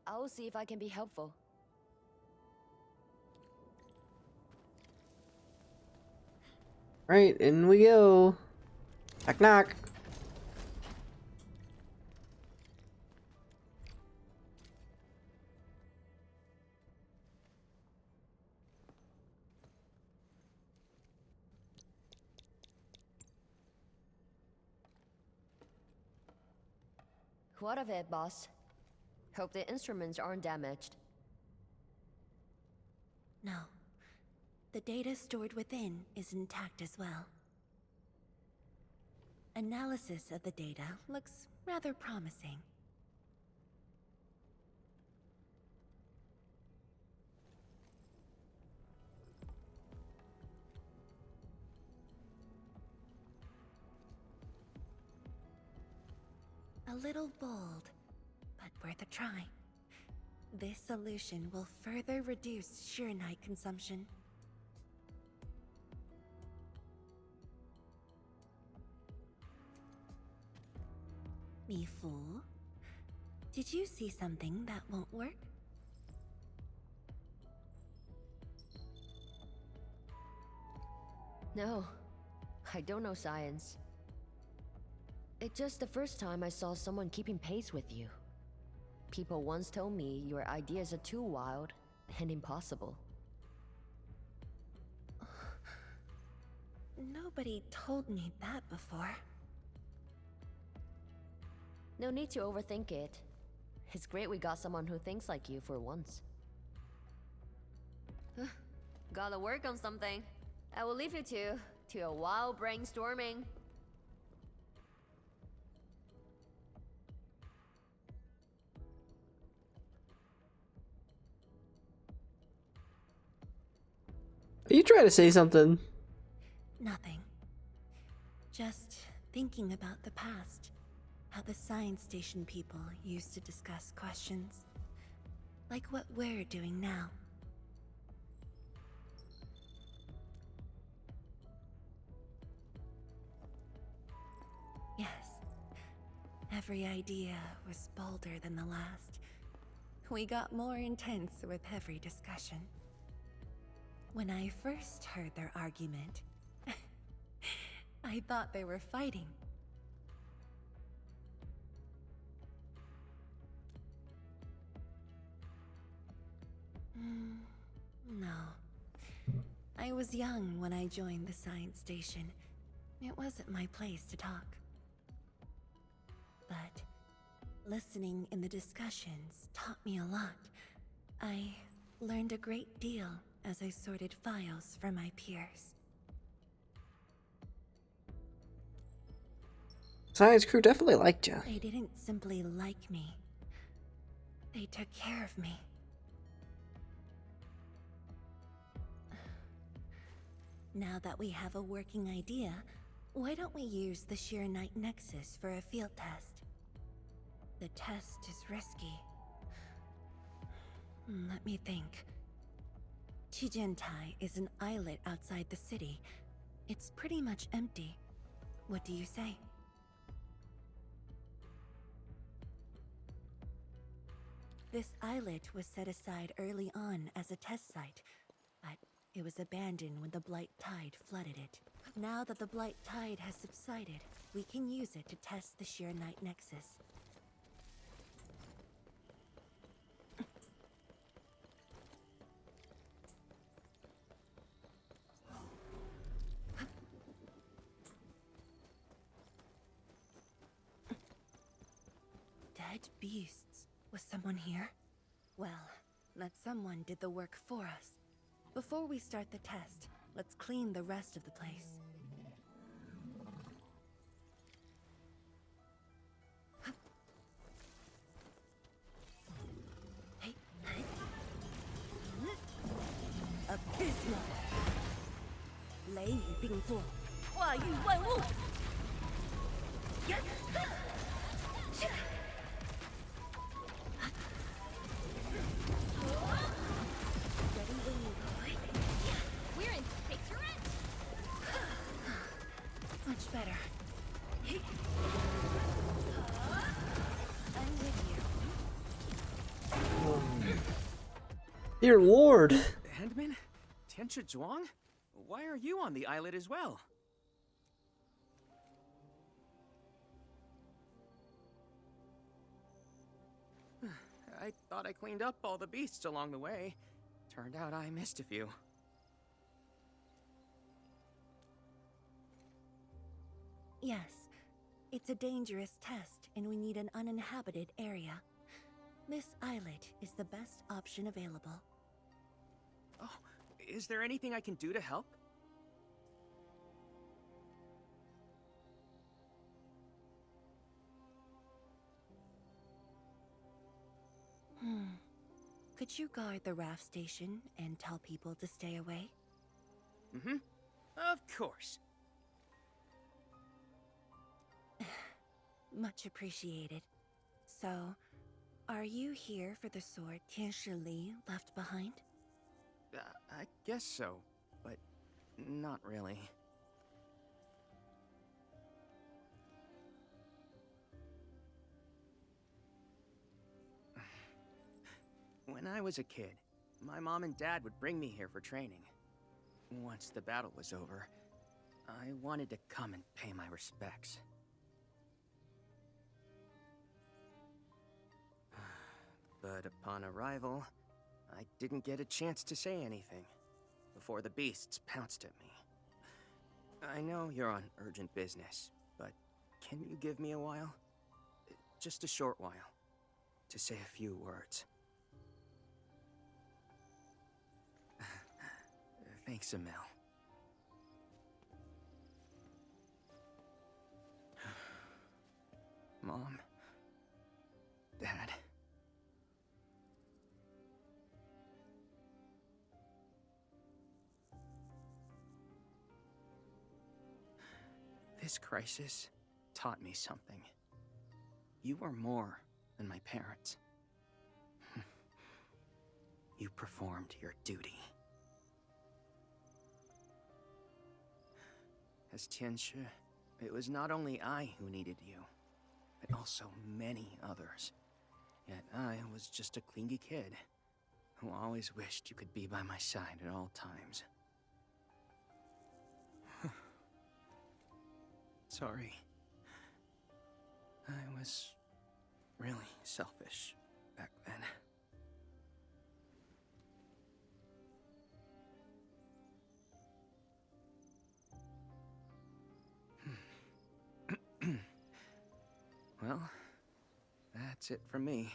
I'll see if I can be helpful. Right, in we go. Knock knock. What of it, boss? Hope the instruments aren't damaged. No. The data stored within is intact as well. Analysis of the data looks rather promising. A little bold, but worth a try. This solution will further reduce sheer night consumption. Mifu, did you see something that won't work? No, I don't know science. It's just the first time I saw someone keeping pace with you. People once told me your ideas are too wild and impossible. Nobody told me that before. No need to overthink it. It's great we got someone who thinks like you for once. Gotta work on something. I will leave you to a wild brainstorming. Are you trying to say something? Nothing. Just thinking about the past. How the science station people used to discuss questions. Like what we're doing now. Yes. Every idea was bolder than the last. We got more intense with every discussion. When I first heard their argument, I thought they were fighting. No. I was young when I joined the science station. It wasn't my place to talk. But Listening in the discussions taught me a lot. I learned a great deal as I sorted files for my peers. Science crew definitely liked you. They didn't simply like me. They took care of me. Now that we have a working idea, why don't we use the Sheer Night Nexus for a field test? The test is risky. Let me think. Chijentai is an islet outside the city. It's pretty much empty. What do you say? This islet was set aside early on as a test site, but it was abandoned when the Blight Tide flooded it. Now that the Blight Tide has subsided, we can use it to test the Sheer Night Nexus. Dead beasts. Was someone here? Well, that someone did the work for us. Before we start the test, let's clean the rest of the place. Abysmal. 雷雨并作，化育万物。We're in picture-it! Much better. I'm with you. Dear Lord. Handman? Tianchi Zhuang? Why are you on the islet as well? I thought I cleaned up all the beasts along the way. Turned out I missed a few. Yes, it's a dangerous test, and we need an uninhabited area. This islet is the best option available. Oh, is there anything I can do to help? Could you guard the raft station and tell people to stay away? Mm-hmm. Of course. Much appreciated. So, are you here for the sword Tianshi Li left behind? I guess so, but not really. When I was a kid, my mom and dad would bring me here for training. Once the battle was over, I wanted to come and pay my respects. But upon arrival, I didn't get a chance to say anything before the beasts pounced at me. I know you're on urgent business, but can you give me a while? Just a short while, to say a few words. Thanks, Emil. Mom, Dad. This crisis taught me something. You are more than my parents. You performed your duty. As Tianshi, it was not only I who needed you, but also many others. Yet I was just a clingy kid who always wished you could be by my side at all times. Sorry. I was really selfish back then. Well, that That's it from me.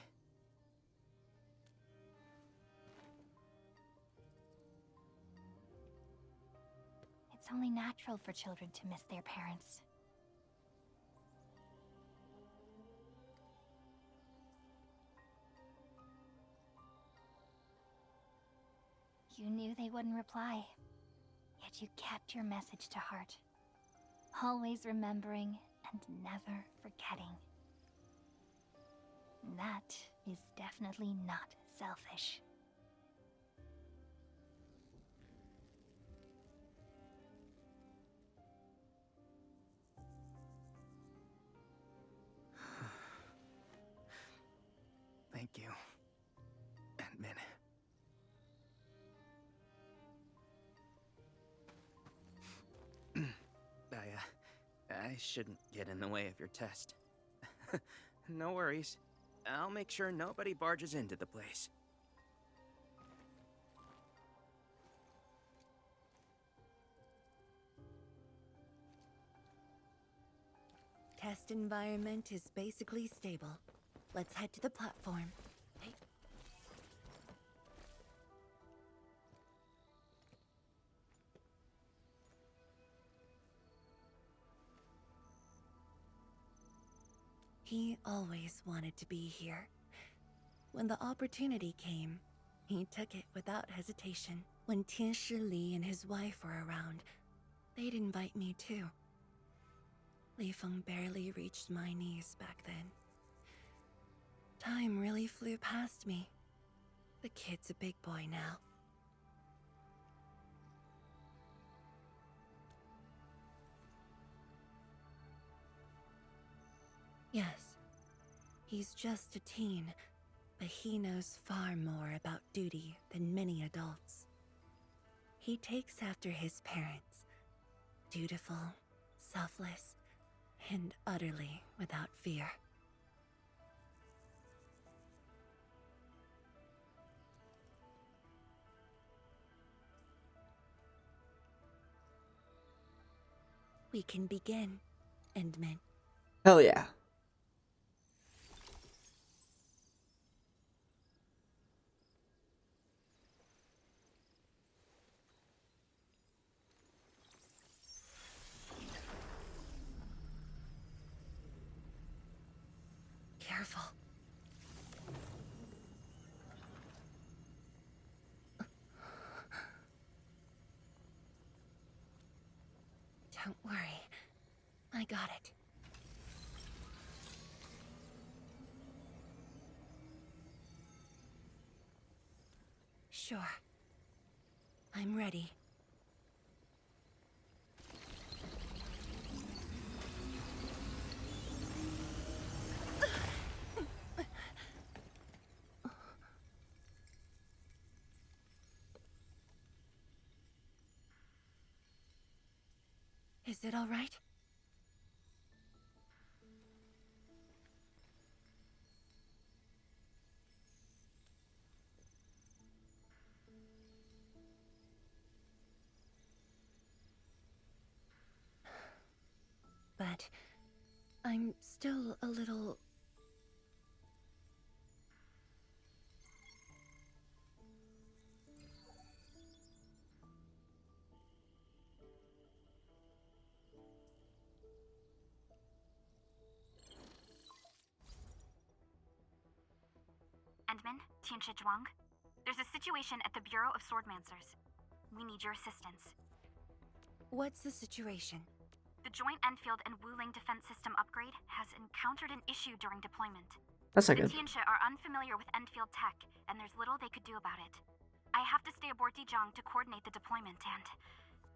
It's only natural for children to miss their parents. You knew they wouldn't reply, yet you kept your message to heart. Always remembering and never forgetting. That is definitely not selfish. Thank you, Ant-Man. I shouldn't get in the way of your test. No worries. I'll make sure nobody barges into the place. Test environment is basically stable. Let's head to the platform. Hey. He always wanted to be here. When the opportunity came, he took it without hesitation. When Tianshi Li and his wife were around, they'd invite me too. Li Feng barely reached my knees back then. Time really flew past me. The kid's a big boy now. Yes, he's just a teen, but he knows far more about duty than many adults. He takes after his parents, dutiful, selfless, and utterly without fear. We can begin, Endman. Hell yeah. Careful. Don't worry. I got it. Sure. I'm ready. Is it all right? But I'm still a little... Endman, Tianshi Zhuang. There's a situation at the Bureau of Swordmancers. We need your assistance. What's the situation? The Joint Enfield and Wuling defense system upgrade has encountered an issue during deployment. That's not The good. Tianshi are unfamiliar with Enfield tech, and there's little they could do about it. I have to stay aboard Dijiang to coordinate the deployment and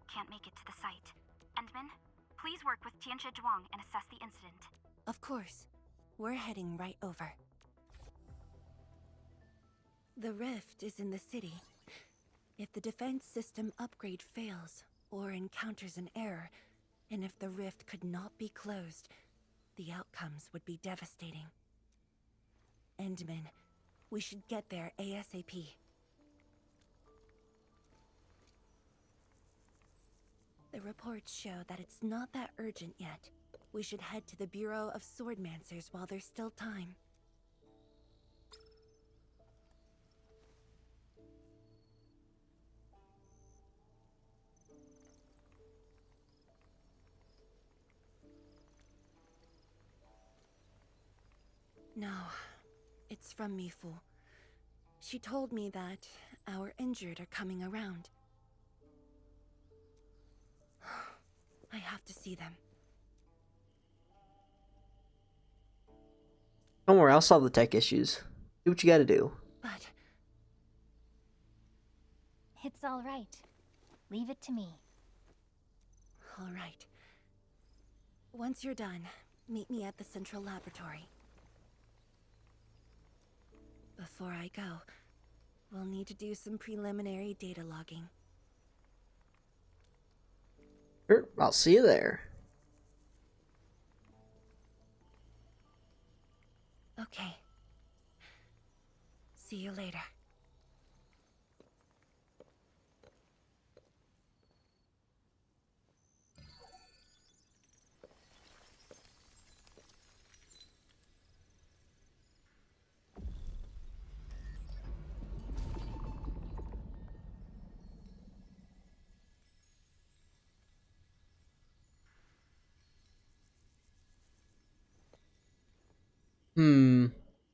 can't make it to the site. Endman, please work with Tianshi Zhuang and assess the incident. Of course. We're heading right over. The rift is in the city. If the defense system upgrade fails, or encounters an error, and if the rift could not be closed, the outcomes would be devastating. Endman, we should get there ASAP. The reports show that it's not that urgent yet. We should head to the Bureau of Swordmancers while there's still time. No, it's from Mifu. She told me that our injured are coming around. I have to see them. Don't worry, I'll solve the tech issues. Do what you gotta do. But It's all right. Leave it to me. all right. Once you're done, meet me at the central laboratory. Before I go, we'll need to do some preliminary data logging. Sure, I'll see you there. Okay. See you later.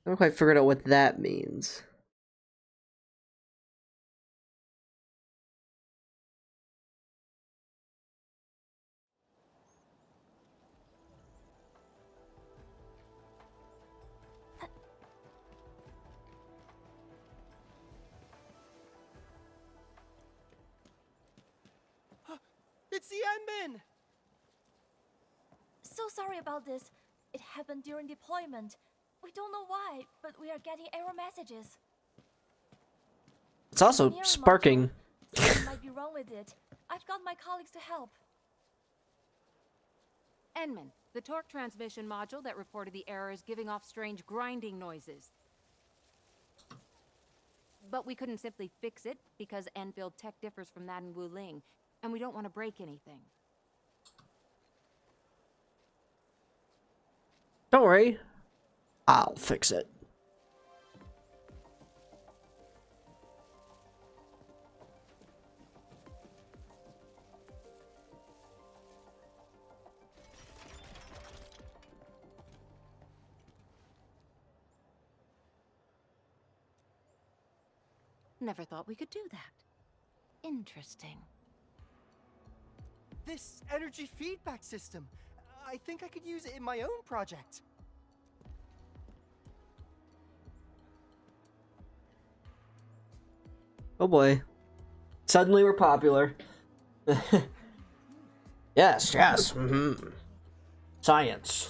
I haven't quite figured out what that means. It's the admin! So sorry about this. It happened during deployment. We don't know why, but we are getting error messages. It's also Mirror sparking. module. Something might be wrong with it. I've got my colleagues to help. Enman, the torque transmission module that reported the error is giving off strange grinding noises. But we couldn't simply fix it because Enfield tech differs from that in Wuling, and we don't want to break anything. Don't worry. I'll fix it. Never thought we could do that. Interesting. This energy feedback system. I think I could use it in my own project. Oh boy. Suddenly we're popular. Yes, yes. Science.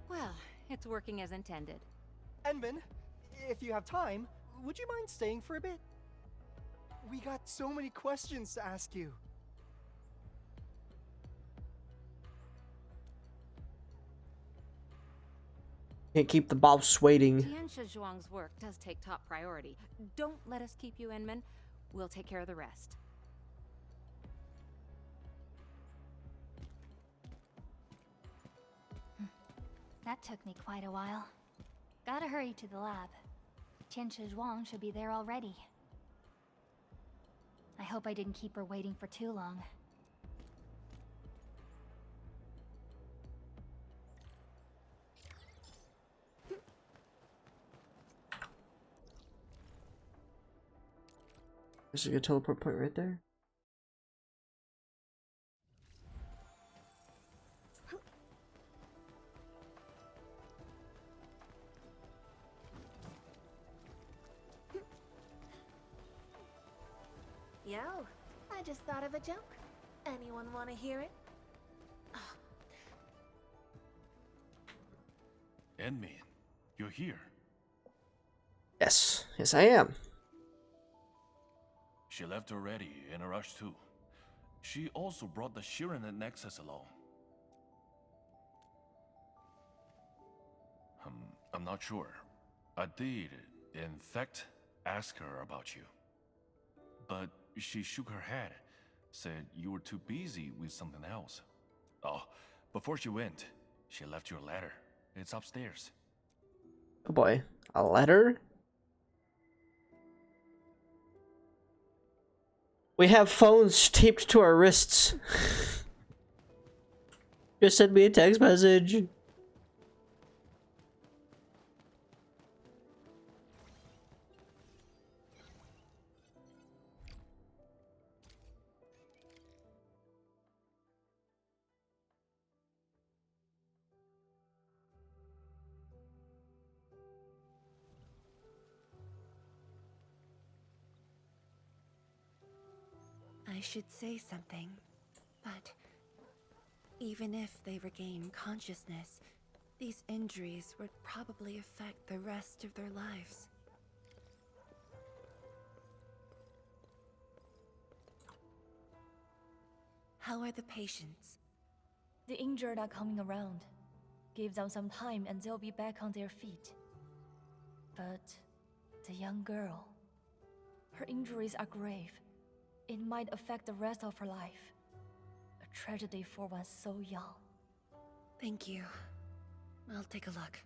Well, it's working as intended. Enman, if you have time, would you mind staying for a bit? We got so many questions to ask you. Can't keep the boss waiting. Tianxia Zhuang's work does take top priority. Don't let us keep you, Enman. We'll take care of the rest. That took me quite a while. Gotta hurry to the lab. Tianxia Zhuang should be there already. I hope I didn't keep her waiting for too long. There's a good teleport point right there. Yo, I just thought of a joke. Anyone want to hear it? Enman, you're here. Yes, yes I am. She left already, in a rush too. She also brought the Shiren and Nexus along. I'm not sure. I did, in fact, ask her about you. But she shook her head, said you were too busy with something else. Oh, before she went, she left your letter. It's upstairs. Oh boy, a letter? We have phones taped to our wrists. Just send me a text message. I should say something, but even if they regain consciousness, these injuries would probably affect the rest of their lives. How are the patients? The injured are coming around. Give them some time and they'll be back on their feet. But the young girl, her injuries are grave. It might affect the rest of her life. A tragedy for one so young. Thank you. I'll take a look.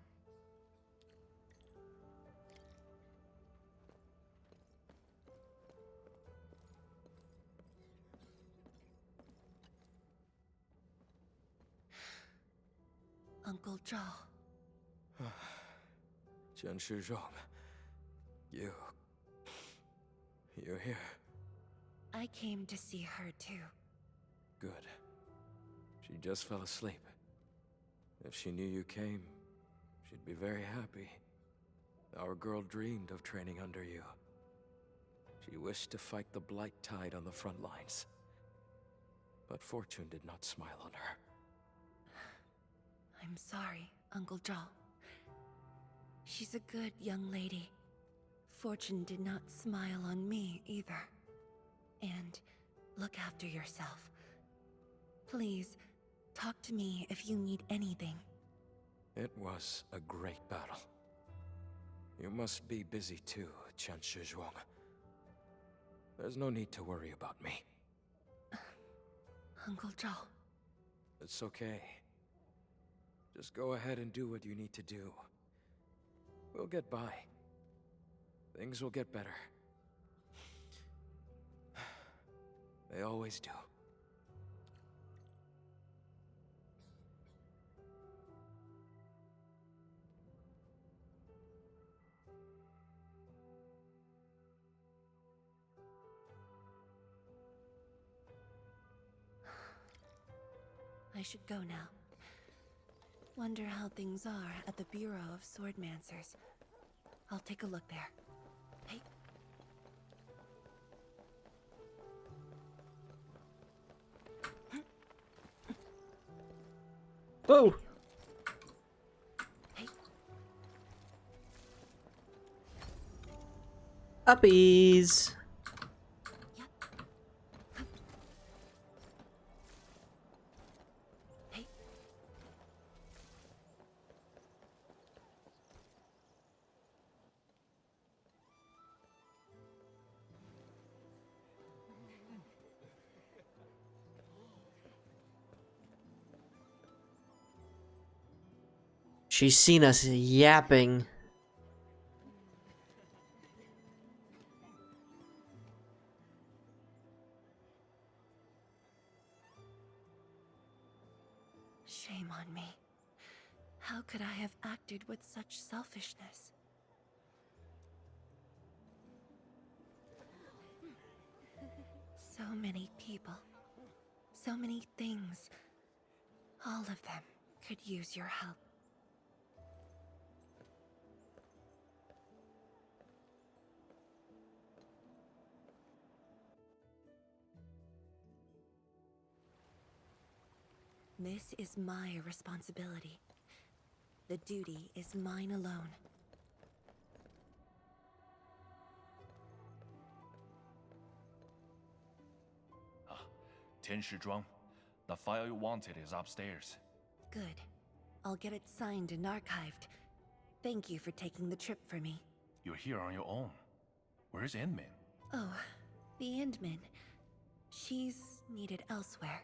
Uncle Zhao. Chen Shizhong, you're here. I came to see her too. Good. She just fell asleep. If she knew you came, she'd be very happy. Our girl dreamed of training under you. She wished to fight the blight tide on the front lines. But fortune did not smile on her. I'm sorry, Uncle Zhao. She's a good young lady. Fortune did not smile on me either. And look after yourself. Please, talk to me if you need anything. It was a great battle. You must be busy too, Chen Shizhuang. There's no need to worry about me. Uncle Zhao. It's okay. Just go ahead and do what you need to do. We'll get by. Things will get better. They always do. I should go now. Wonder how things are at the Bureau of Swordmancers. I'll take a look there. Hey. Oh! Hey. Uppies! Hey. She's seen us yapping. Shame on me. How could I have acted with such selfishness? So many people. So many things. All of them could use your help. This is my responsibility. The duty is mine alone. Tian Shizhuang, the file you wanted is upstairs. Good. I'll get it signed and archived. Thank you for taking the trip for me. You're here on your own. Where's Inmin? Oh, the Endman. She's needed elsewhere.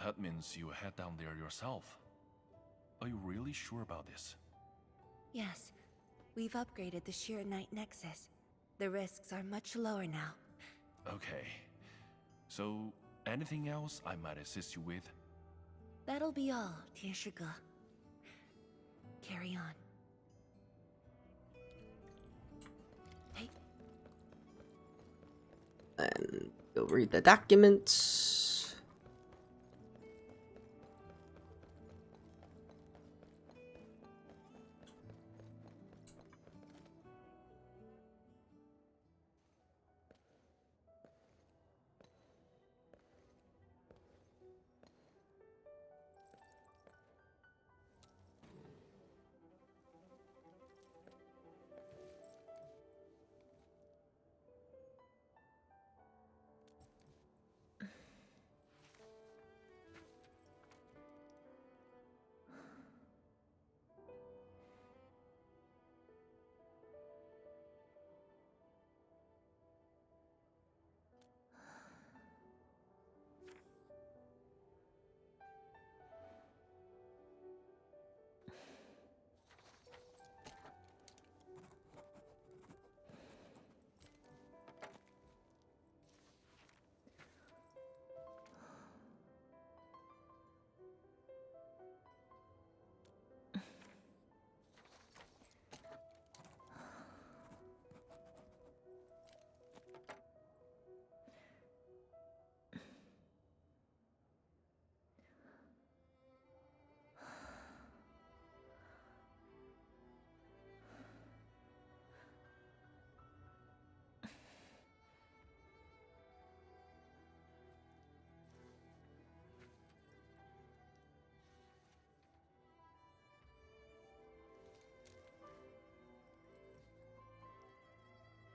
That means you head down there yourself. Are you really sure about this? Yes. We've upgraded the Sheer Night Nexus. The risks are much lower now. Okay. So, anything else I might assist you with? That'll be all, 天使哥. Carry on. Hey. And go read the documents.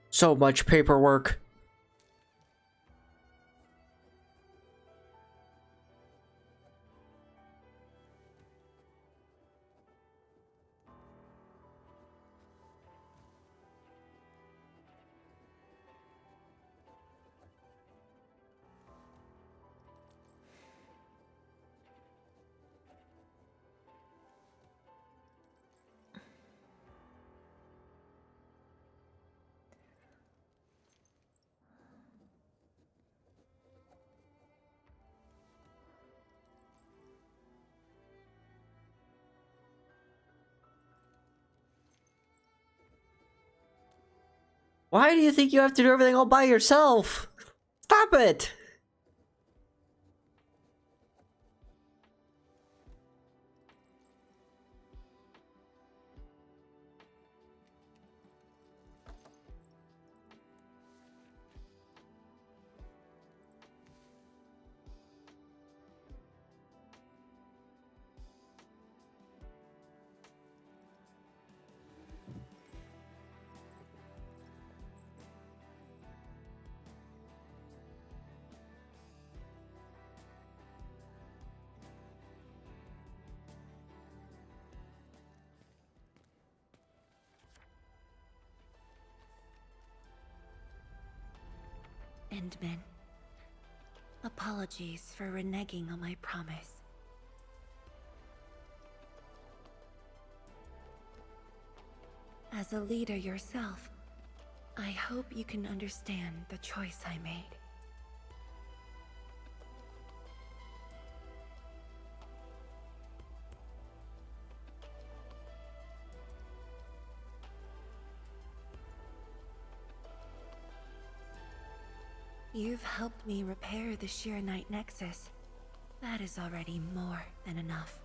So much paperwork. Why do you think you have to do everything all by yourself? Stop it! Endman. Apologies for reneging on my promise. As a leader yourself, I hope you can understand the choice I made. You've helped me repair the Shiranite Nexus. That is already more than enough.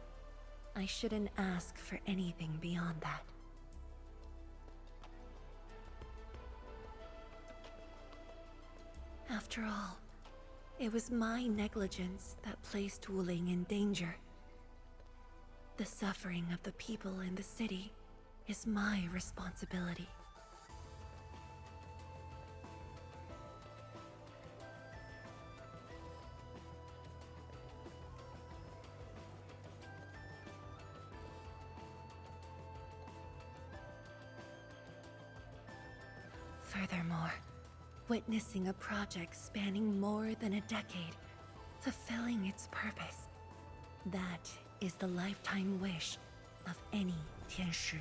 I shouldn't ask for anything beyond that. After all, it was my negligence that placed Wuling in danger. The suffering of the people in the city is my responsibility. Furthermore, witnessing a project spanning more than a decade, fulfilling its purpose, that is the lifetime wish of any 天使.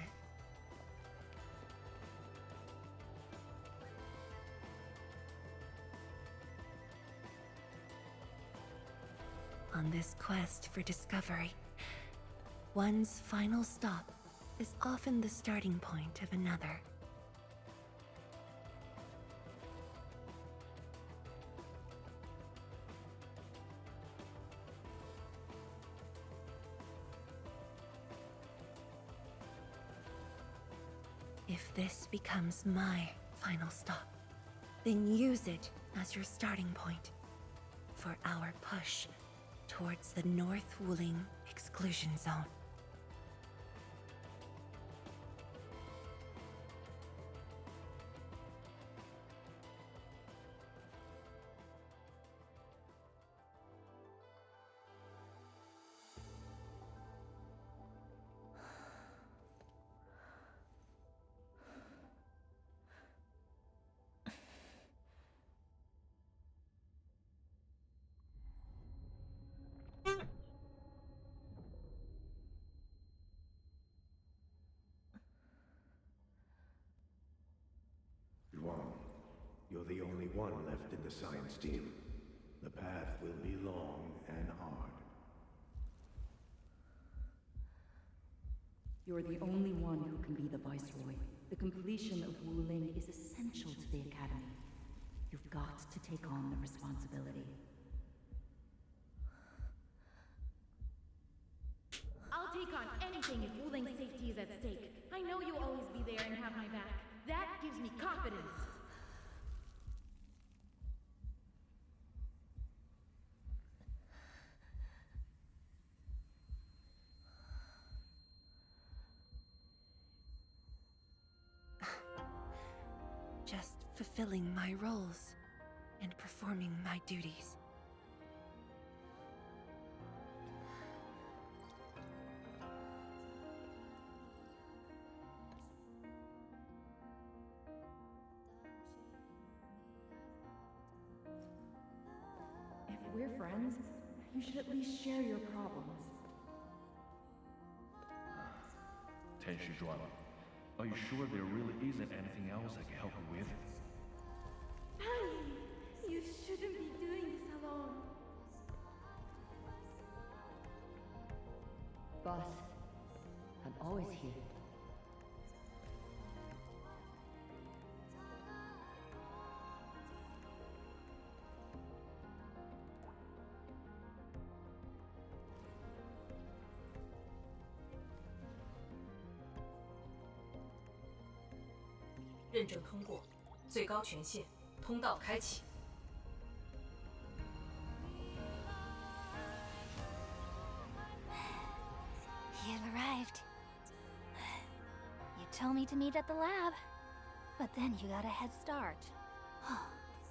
on this quest for discovery. One's final stop is often the starting point of another. If this becomes my final stop, then use it as your starting point for our push towards the North Wuling exclusion zone. Yuan, you're the only one left in the science team. The path will be long and hard. You're the only one who can be the Viceroy. The completion of Wuling is essential to the Academy. You've got to take on the responsibility. I'll take on anything if Wuling's safety is at stake. I know you'll always be there and have my back. That gives me confidence. Just fulfilling my roles and performing my duties. If we're friends, you should at least share your problems. Tenshi Zhuan, are you sure there really isn't anything else I can help you with? Honey, you shouldn't be doing this alone. Boss, I'm always here.认证通过，最高权限，通道开启。You've arrived. You told me to meet at the lab, but then you got a head start.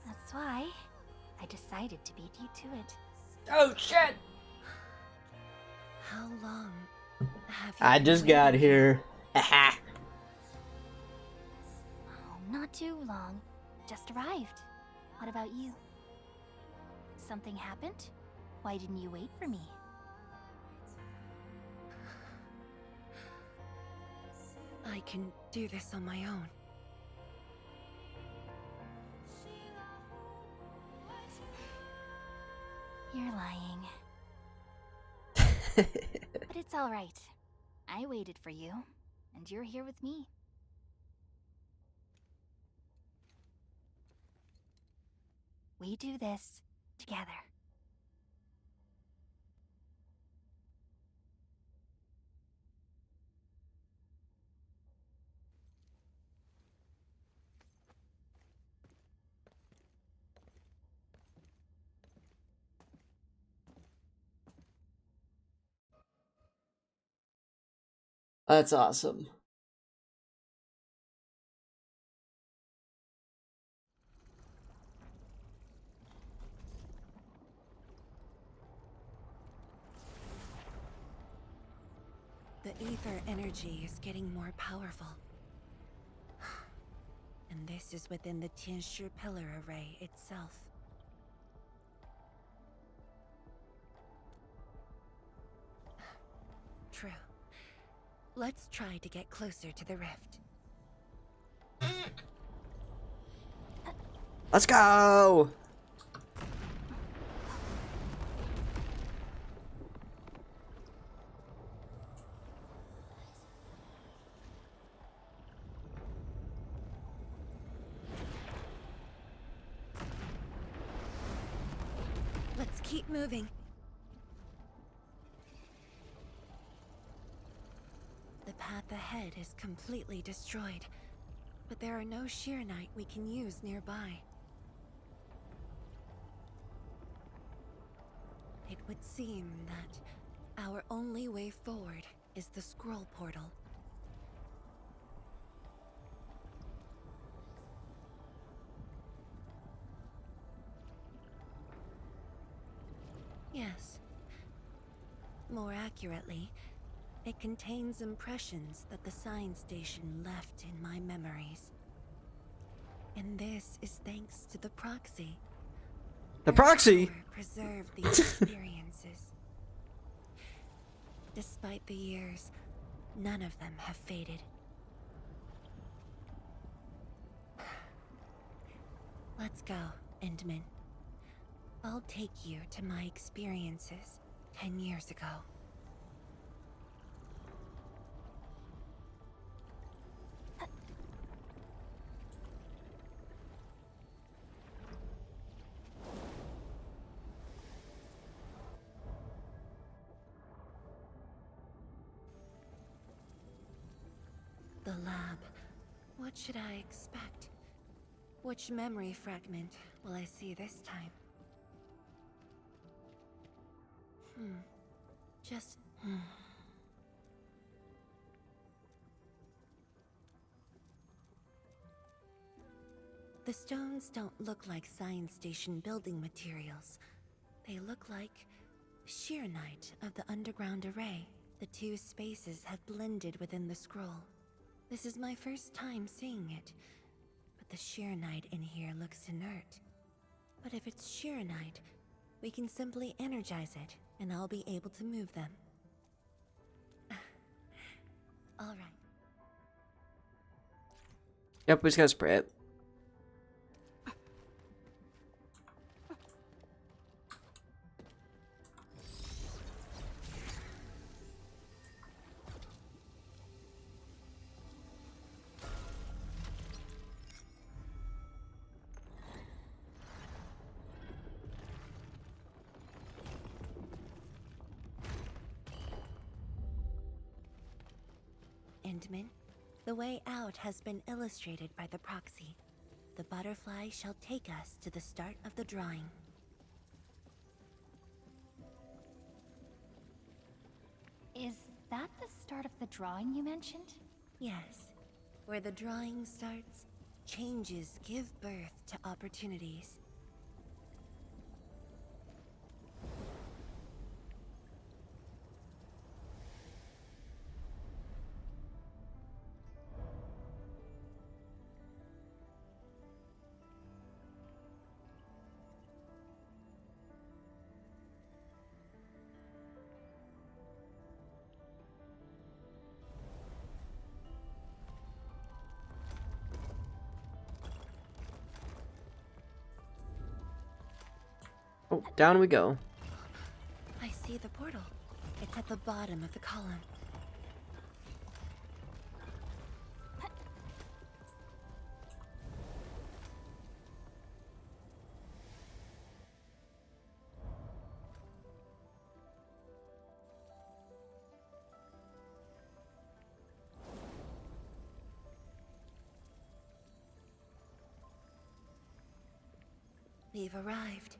That's why I decided to beat you to it. Oh shit! How long have you I been just got waiting? here. Haha. Oh, not too long. Just arrived. What about you? Something happened? Why didn't you wait for me? I can do this on my own. You're lying. But it's all right. I waited for you, and you're here with me. We do this together. That's awesome. The ether energy is getting more powerful. And this is within the Tianshi pillar array itself. True. Let's try to get closer to the rift. Let's go! keep moving. The path ahead is completely destroyed, but there are no sheernite we can use nearby. It would seem that our only way forward is the scroll portal. Yes. More accurately, it contains impressions that the science station left in my memories. And this is thanks to the proxy. The proxy? Preserved these experiences. Despite the years, none of them have faded. Let's go, Endman. I'll take you to my experiences 10 years ago. The lab. What should I expect? Which memory fragment will I see this time? Just... The stones don't look like science station building materials. They look like sheernite of the underground array. The two spaces have blended within the scroll. This is my first time seeing it, but the sheernite in here looks inert. But if it's sheernite, we can simply energize it, and I'll be able to move them. All right. Yep, we just gotta spray it. Endman, the way out has been illustrated by the proxy. The butterfly shall take us to the start of the drawing. Is that the start of the drawing you mentioned? Yes. Where the drawing starts, changes give birth to opportunities. Oh, down we go. I see the portal. It's at the bottom of the column. We've arrived.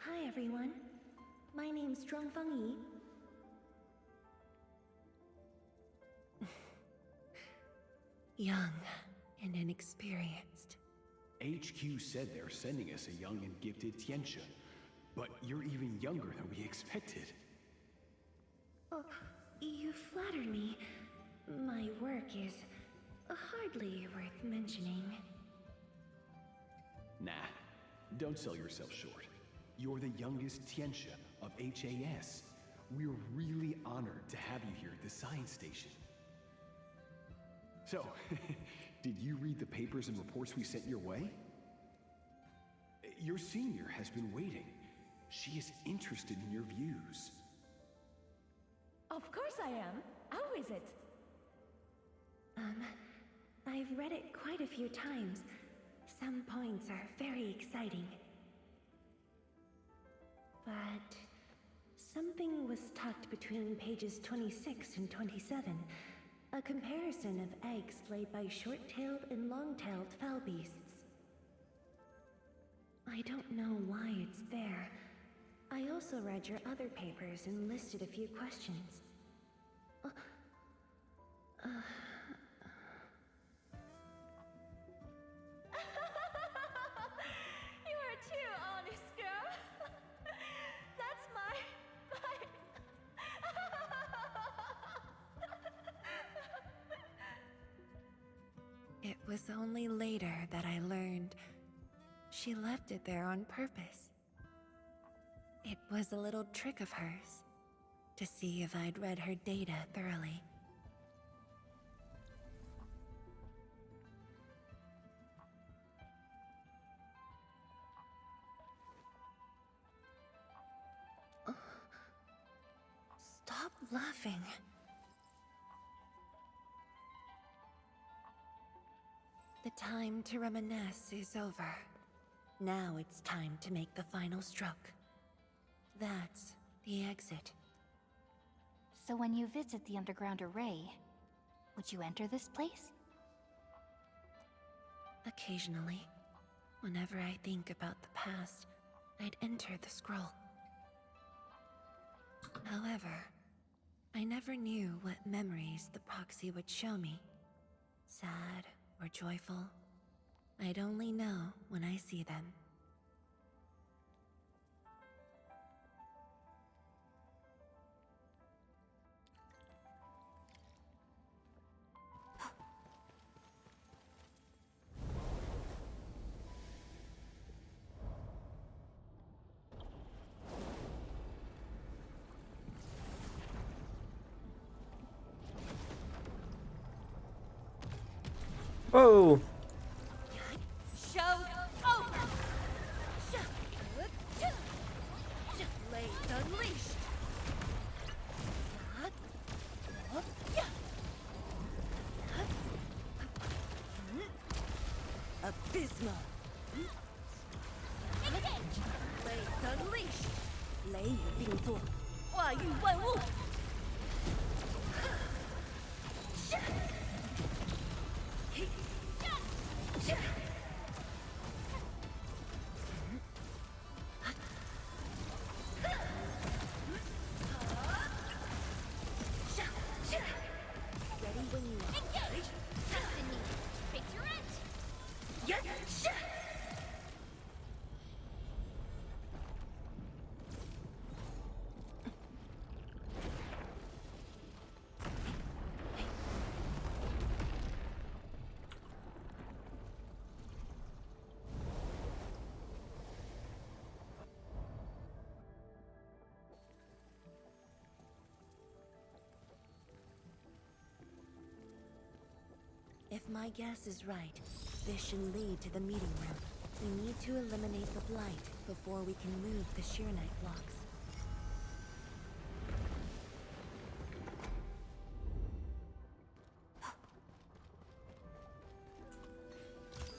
Hi everyone. My name's Zhuangfeng Yi. Young and inexperienced. HQ said they're sending us a young and gifted Tianxia, but you're even younger than we expected. Oh, you flatter me. My work is hardly worth mentioning. Nah, don't sell yourself short. You're the youngest Tianxia of HAS. We're really honored to have you here at the science station. So, did you read the papers and reports we sent your way? Your senior has been waiting. She is interested in your views. Of course I am. How is it? I've read it quite a few times. Some points are very exciting. But something was tucked between pages 26 and 27. A comparison of eggs laid by short-tailed and long-tailed fowl beasts. I don't know why it's there. I also read your other papers and listed a few questions. You are too honest, girl. That's my... It was only later that I learned she left it there on purpose. It was a little trick of hers, to see if I'd read her data thoroughly. Stop laughing. The time to reminisce is over. Now it's time to make the final stroke. That's the exit. So when you visit the underground array, would you enter this place? Occasionally, whenever I think about the past, I'd enter the scroll. However, I never knew what memories the proxy would show me. Sad or joyful, I'd only know when I see them. Whoa! Show over! Blades unleashed! Abysmal! Blades unleashed! 雷雨并作，化育万物。Ready when you are. Engage! Destiny! Face your end! Yes! If my guess is right, this should lead to the meeting room. We need to eliminate the blight before we can move the Sheernite blocks.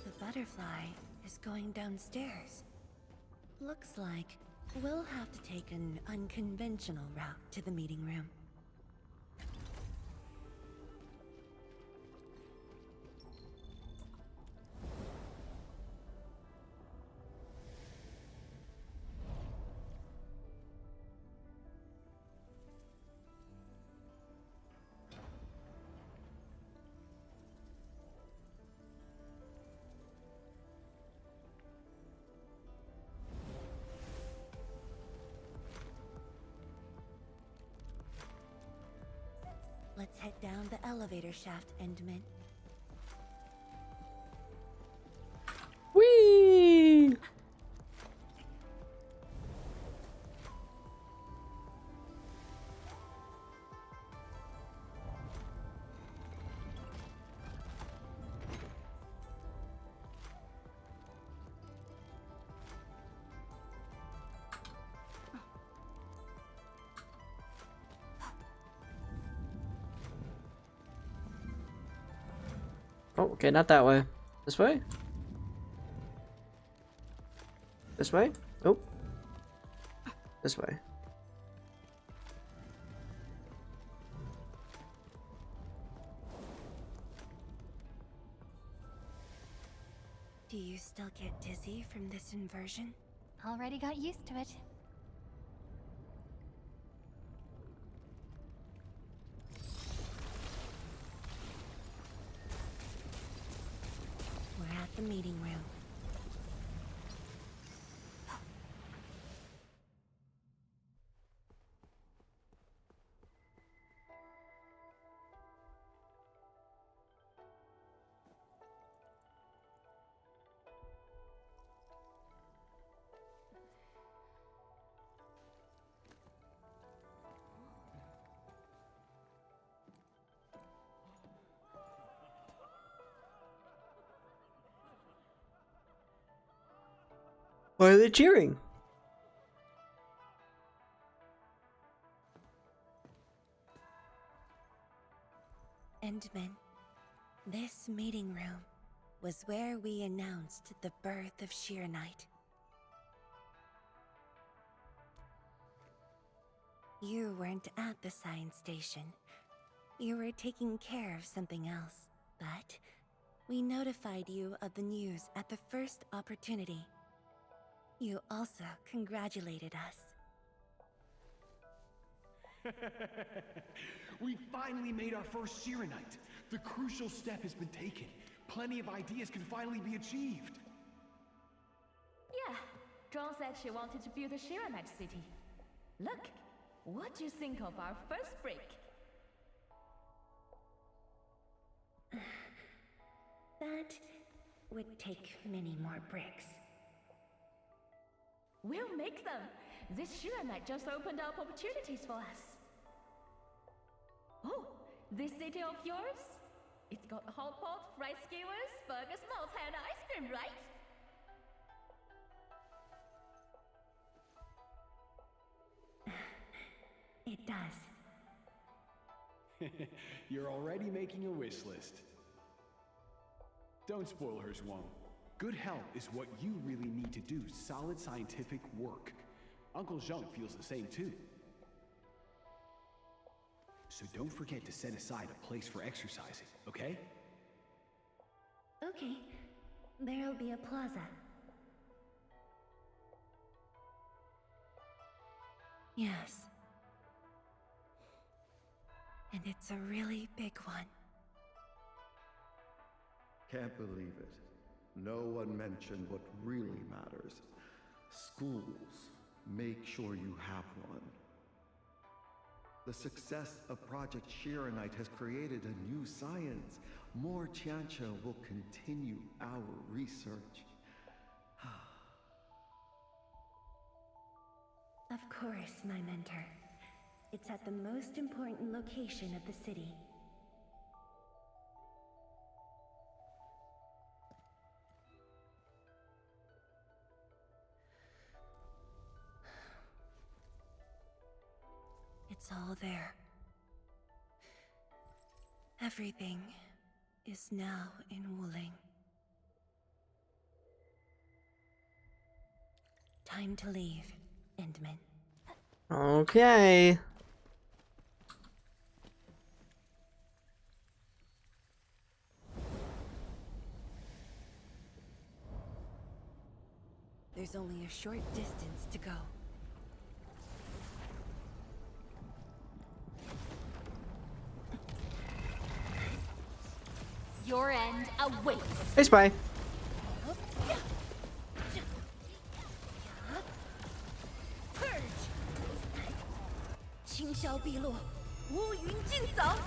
The butterfly is going downstairs. Looks like we'll have to take an unconventional route to the meeting room. Let's head down the elevator shaft, Endman. Whee! Oh, okay, not that way. This way? This way? Oh. This way. Do you still get dizzy from this inversion? Already got used to it. We're at the meeting room. Why are they cheering? Endman, this meeting room was where we announced the birth of Sheer Knight. You weren't at the science station. You were taking care of something else, but we notified you of the news at the first opportunity. You also congratulated us. We finally made our first Shirenite. The crucial step has been taken. Plenty of ideas can finally be achieved. Yeah, Dawn said she wanted to build a Shirenite city. Look, what do you think of our first break? That would take many more bricks. We'll make them! This Shirenite just opened up opportunities for us. Oh, this city of yours? It's got a hot pot, fried skewers, burgers, malts, and ice cream, right? It does. You're already making a wish list. Don't spoil her, Zhuang. Good health is what you really need to do solid scientific work. Uncle Zheng feels the same too. So don't forget to set aside a place for exercising, okay? Okay, there'll be a plaza. Yes. And it's a really big one. Can't believe it. No one mentioned what really matters. Schools. Make sure you have one. The success of Project Shirenite has created a new science. More Tiancha will continue our research. Of course, my mentor. It's at the most important location of the city. It's all there. Everything is now in Wuling. Time to leave, Endman. Okay. There's only a short distance to go. Your end awaits. Hey, Spy. 清霄碧落，乌云尽扫。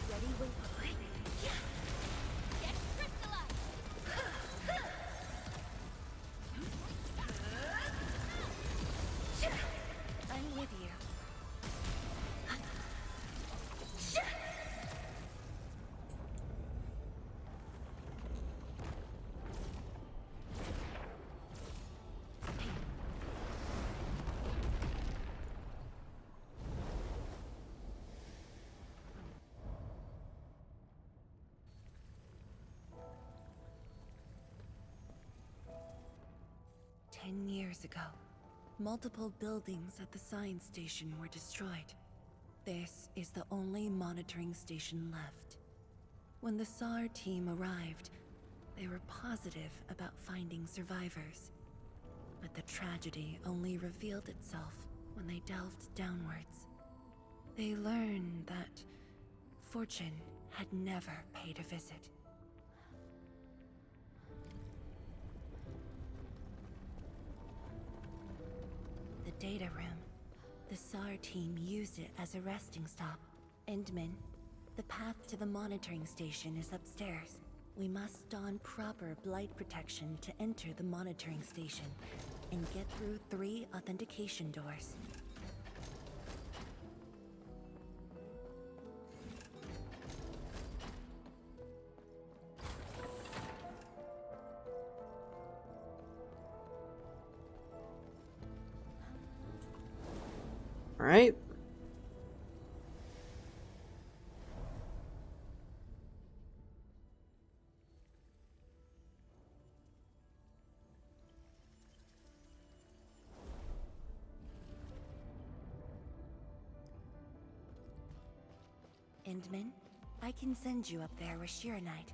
Ready, wait, wait. Get crystallized. I'm with you. years ago, multiple buildings at the science station were destroyed. This is the only monitoring station left. When the SAR team arrived, they were positive about finding survivors. But the tragedy only revealed itself when they delved downwards. They learned that fortune had never paid a visit. The data room. The SAR team used it as a resting stop. Endman, the path to the monitoring station is upstairs. We must don proper blight protection to enter the monitoring station and get through 3 authentication doors. All right. Endman, I can send you up there with Shiranite.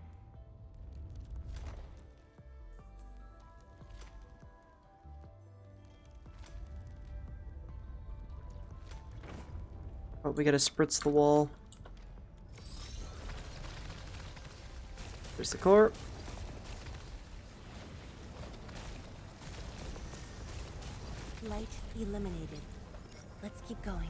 Oh, we gotta spritz the wall. There's the core. Light eliminated. Let's keep going.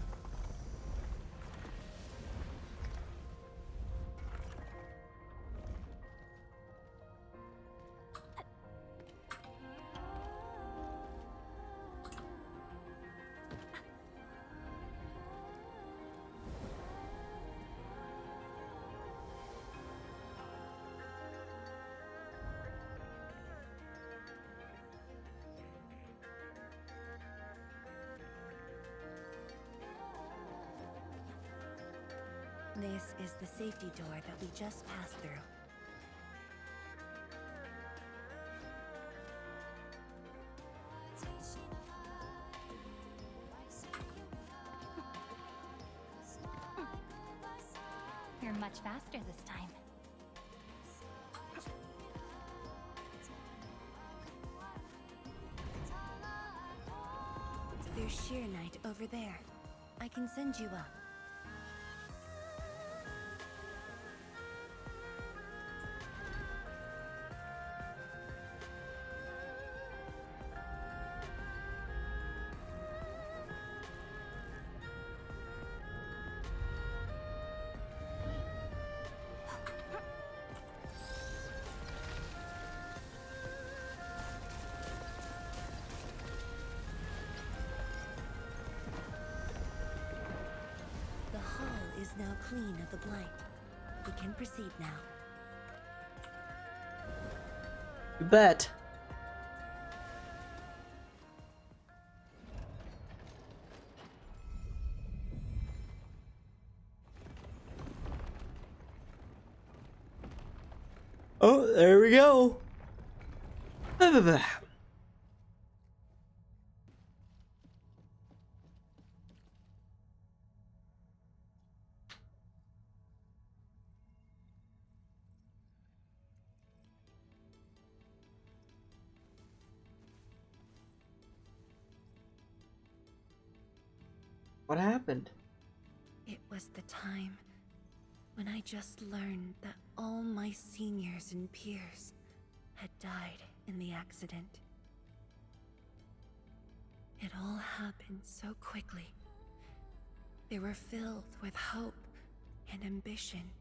This is the safety door that we just passed through. You're much faster this time. There's Shiranite over there. I can send you up. Is now clean of the blight. We can proceed now. You bet. Oh, there we go. What happened? It was the time when I just learned that all my seniors and peers had died in the accident. It all happened so quickly. They were filled with hope and ambition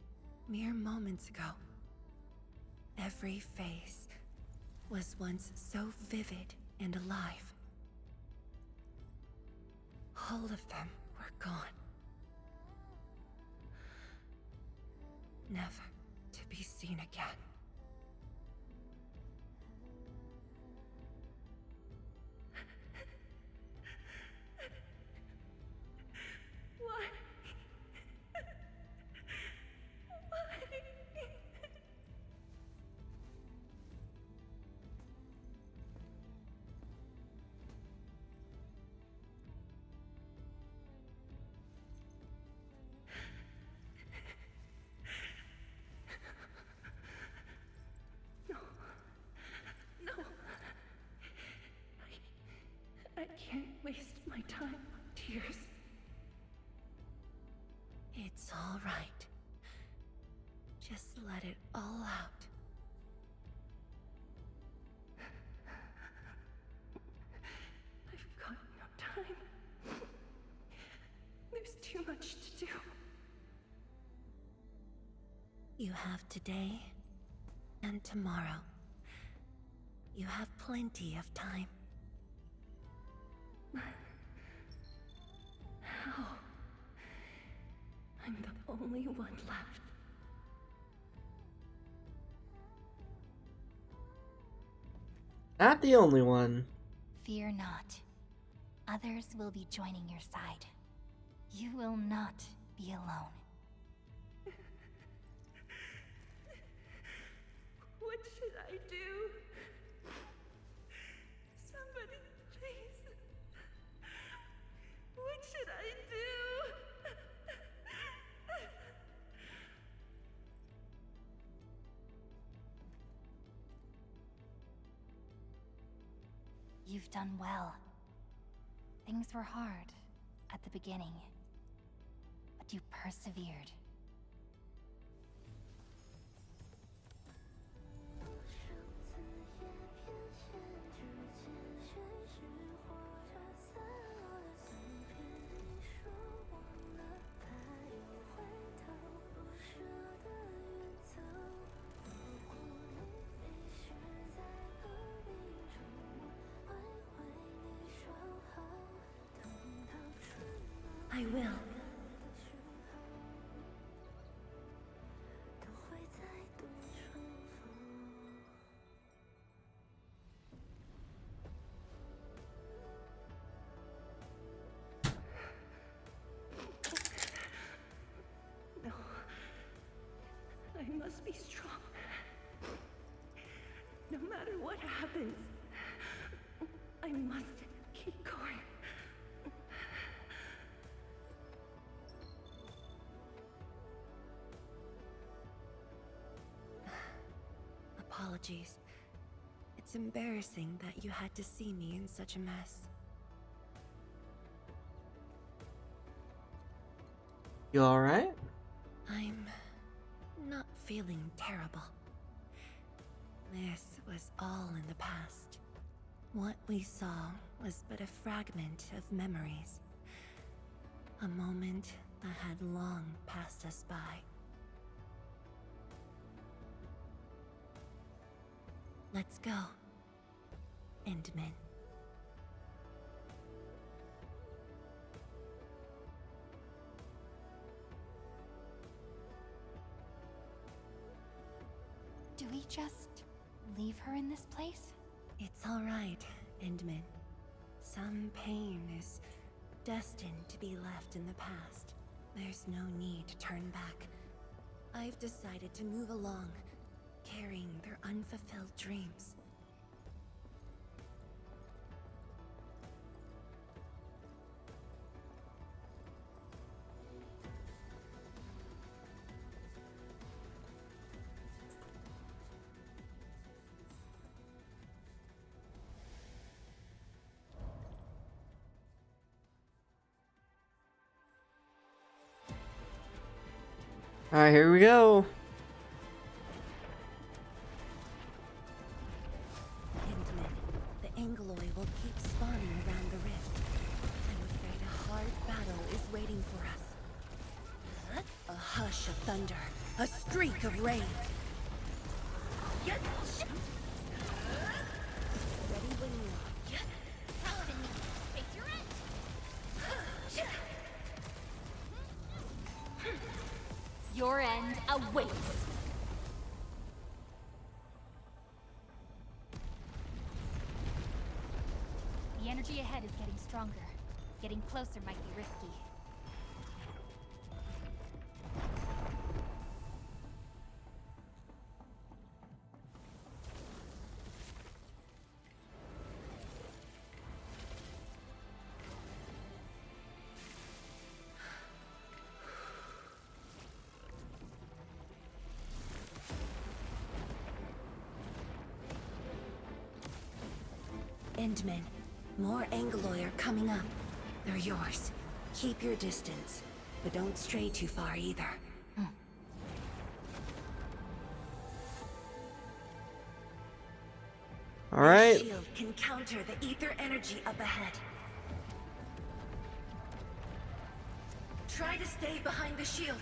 mere moments ago. Every face was once so vivid and alive. All of them were gone. Never to be seen again. Why? tears. It's all right. Just let it all out. I've got no time. There's too much to do. You have today and tomorrow. You have plenty of time. How? I'm the only one left. Not the only one. Fear not. Others will be joining your side. You will not be alone. What should I do? Somebody, please. What should I do? You've done well. Things were hard at the beginning, but you persevered. I will. No. I must be strong. No matter what happens, I must keep going. Apologies. It's embarrassing that you had to see me in such a mess. You alright? I'm not feeling terrible. This was all in the past. What we saw was but a fragment of memories. A moment that had long passed us by. Let's go, Endman. Do we just leave her in this place? It's all right, Endman. Some pain is destined to be left in the past. There's no need to turn back. I've decided to move along, carrying their unfulfilled dreams. Alright, here we go. Endman, the Angloy will keep spawning around the rift. I'm afraid a hard battle is waiting for us. A hush of thunder, a streak of rain. Ready when you are. Your end awaits. The energy ahead is getting stronger. Getting closer might be risky. Endman, more Angloy are coming up. They're yours. Keep your distance, but don't stray too far either. All right. This shield can counter the ether energy up ahead. Try to stay behind the shield.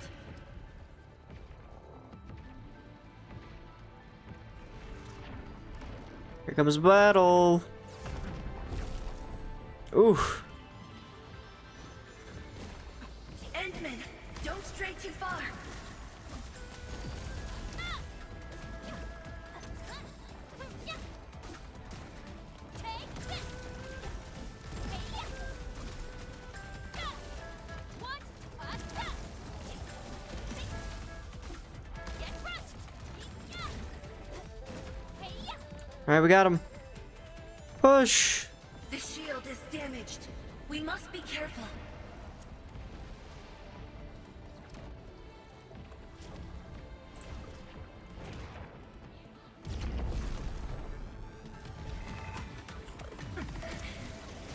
Here comes battle. Oof. Endman, don't stray too far. All right, we got him. Push. The shield is damaged. We must be careful.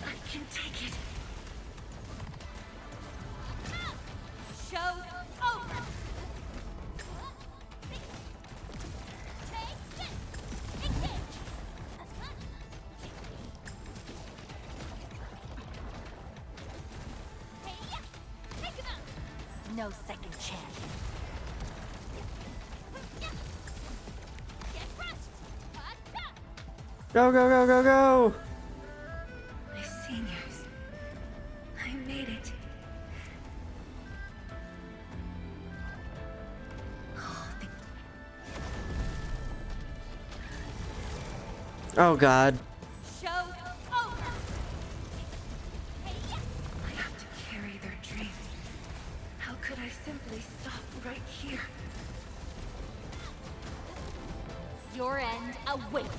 I can take it. Show's over. No second chance. Go, go, go, go, go. My seniors. I made it. Oh, God. Show's over. I have to carry their dreams. How could I simply stop right here? Your end awaits.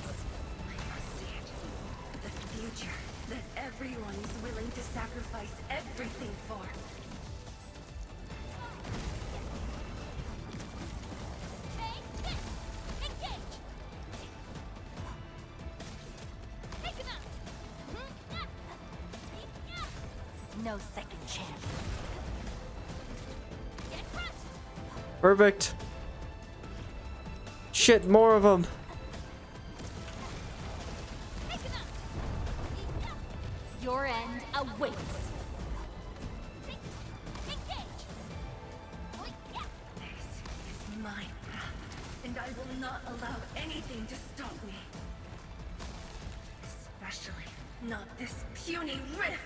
I must see it. The future that everyone is willing to sacrifice everything for. No second chance. Perfect. Shit, more of them. Your end awaits. This is my path, and I will not allow anything to stop me. Especially not this puny rift.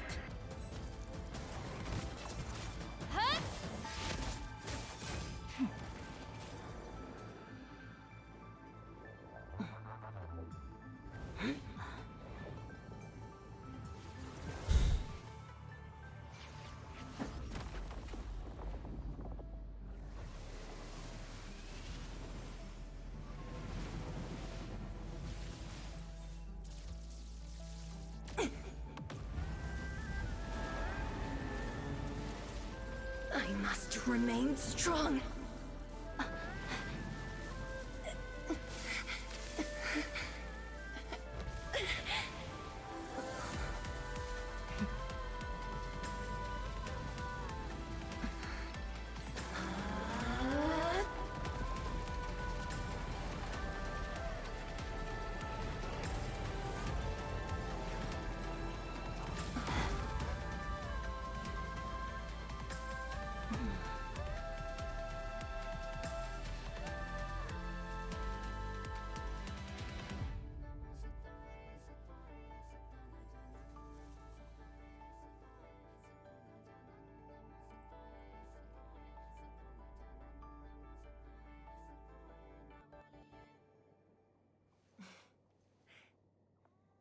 I must remain strong.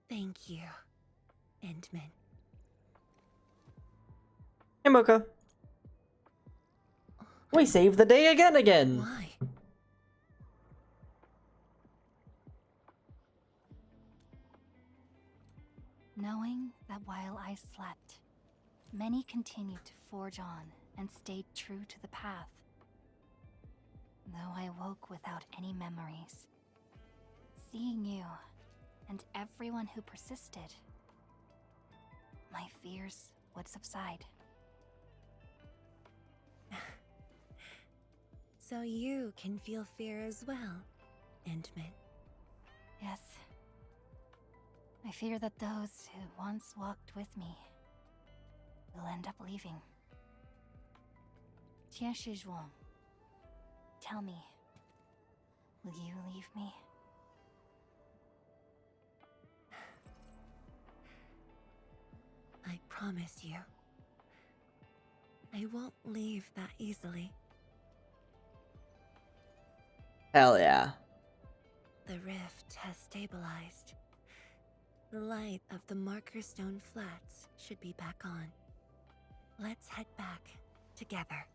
Thank you, Endman. Hey, Mocha. We saved the day again. Why? Knowing that while I slept, many continued to forge on and stayed true to the path. Though I woke without any memories, seeing you and everyone who persisted, my fears would subside. So you can feel fear as well, Endman. Yes. I fear that those who once walked with me will end up leaving. Tianshi Zhuang, tell me, will you leave me? I promise you. I won't leave that easily. Hell yeah. The rift has stabilized. The light of the Marker Stone Flats should be back on. Let's head back together.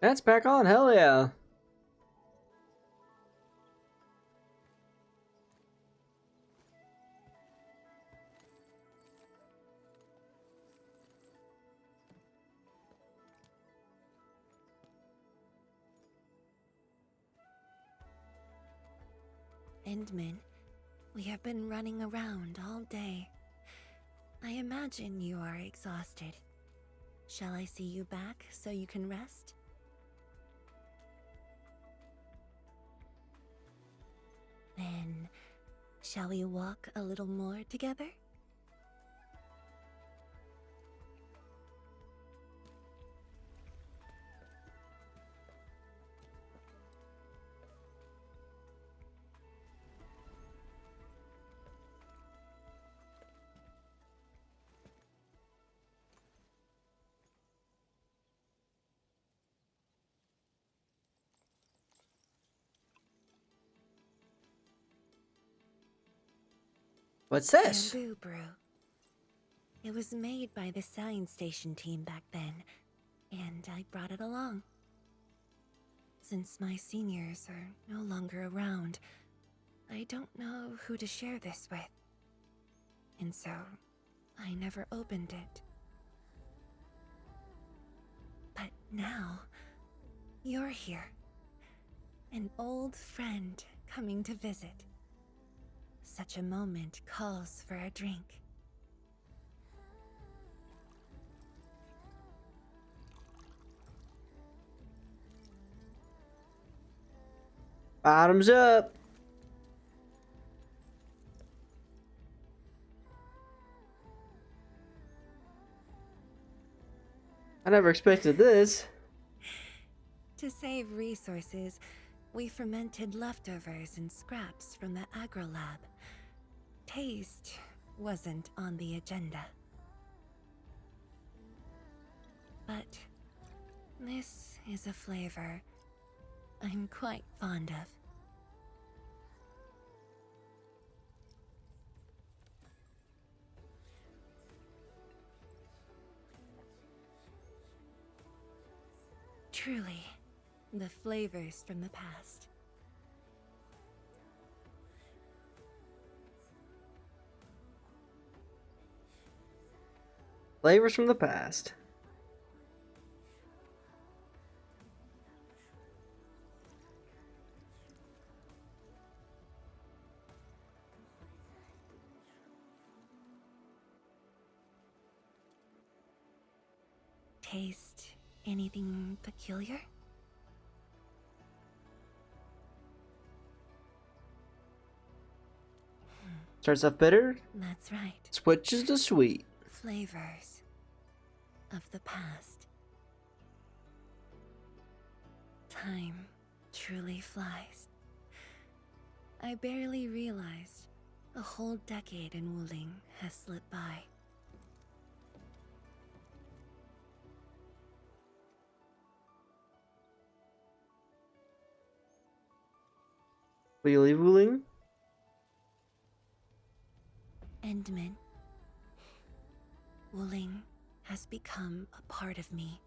That's back on, hell yeah. Endman, we have been running around all day. I imagine you are exhausted. Shall I see you back so you can rest? Then, shall we walk a little more together? What's this? Bamboo brew. It was made by the science station team back then, and I brought it along. Since my seniors are no longer around, I don't know who to share this with. And so, I never opened it. But now, you're here. An old friend coming to visit. Such a moment calls for a drink. Bottoms up. I never expected this. To save resources, we fermented leftovers and scraps from the agro lab. Taste wasn't on the agenda. But this is a flavor I'm quite fond of. Truly, the flavors from the past. Flavors from the past. Taste anything peculiar? Starts off bitter. That's right. Switches to sweet. Flavors of the past. Time truly flies. I barely realized a whole decade in Wuling has slipped by. Will you leave Wuling? Endman. Wuling has become a part of me.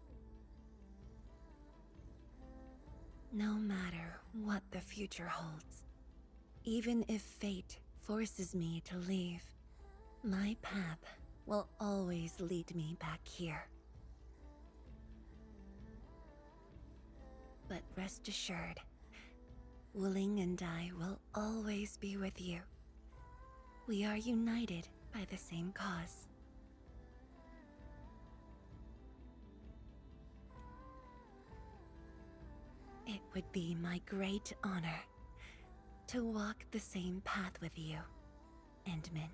No matter what the future holds, Even if fate forces me to leave, my path will always lead me back here. But rest assured, Wuling and I will always be with you. We are united by the same cause. It would be my great honor to walk the same path with you, Endman.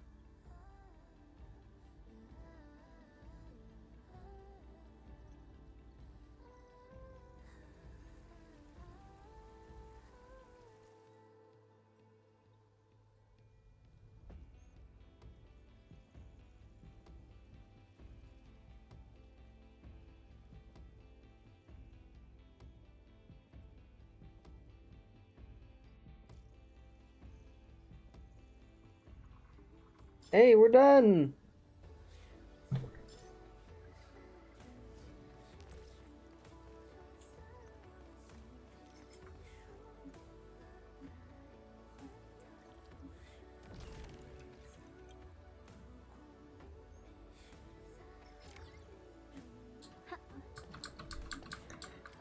Hey, we're done!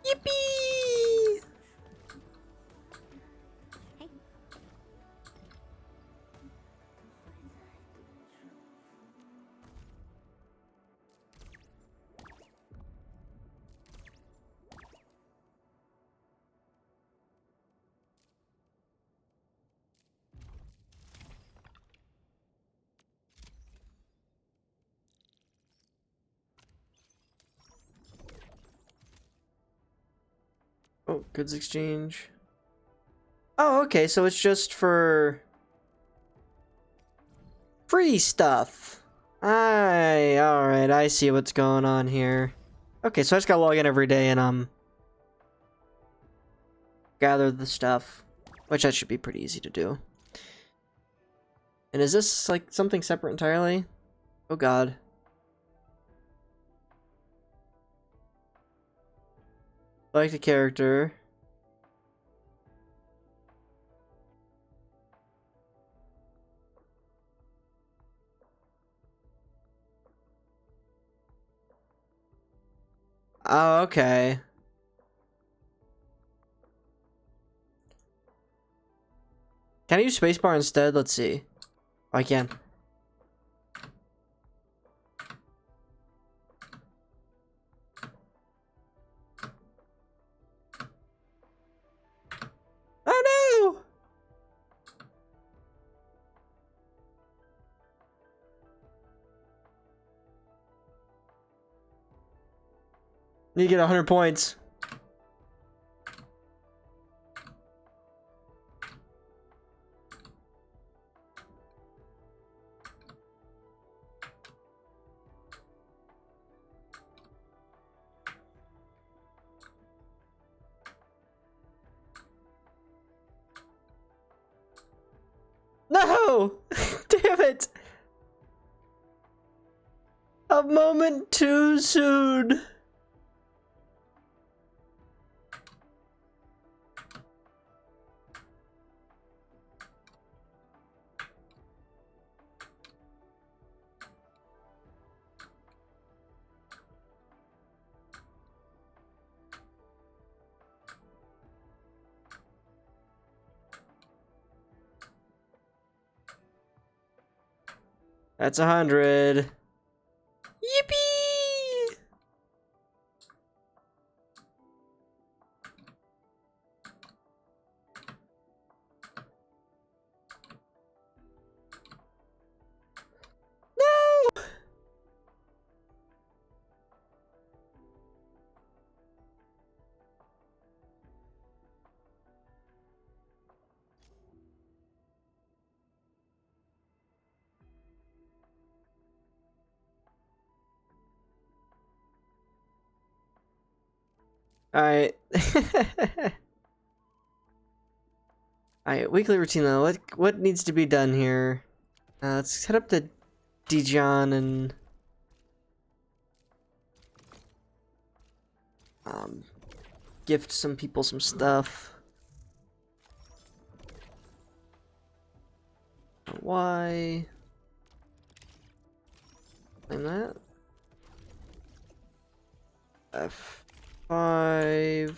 Yippee! Oh, goods exchange. Oh, okay, so it's just for free stuff. Alright, I see what's going on here. Okay, so I just gotta log in every day and, gather the stuff. Which that should be pretty easy to do. And is this, like, something separate entirely? Oh god. Select a character. Oh, okay. Can I use spacebar instead? Let's see. Oh, I can. Oh no! Need to get 100 points. No! Damn it! A moment too soon. That's 100. Yippee! No! Alright. Alright, weekly routine though. What needs to be done here? Let's head up to Dijon and gift some people some stuff. Y. Claim that. F5.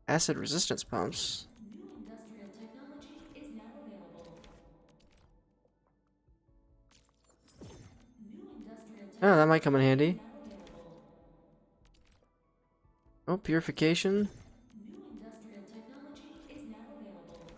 Acid resistance pumps. New industrial technology is now available. New industrial Oh, that might come in technology is handy. now available. Oh, purification. New industrial technology is now available.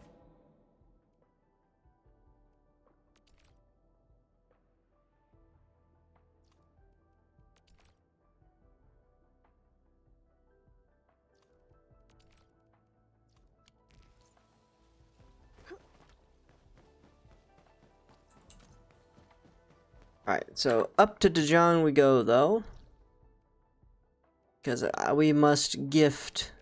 Alright, so up to Dijon we go, though. Because we must gift.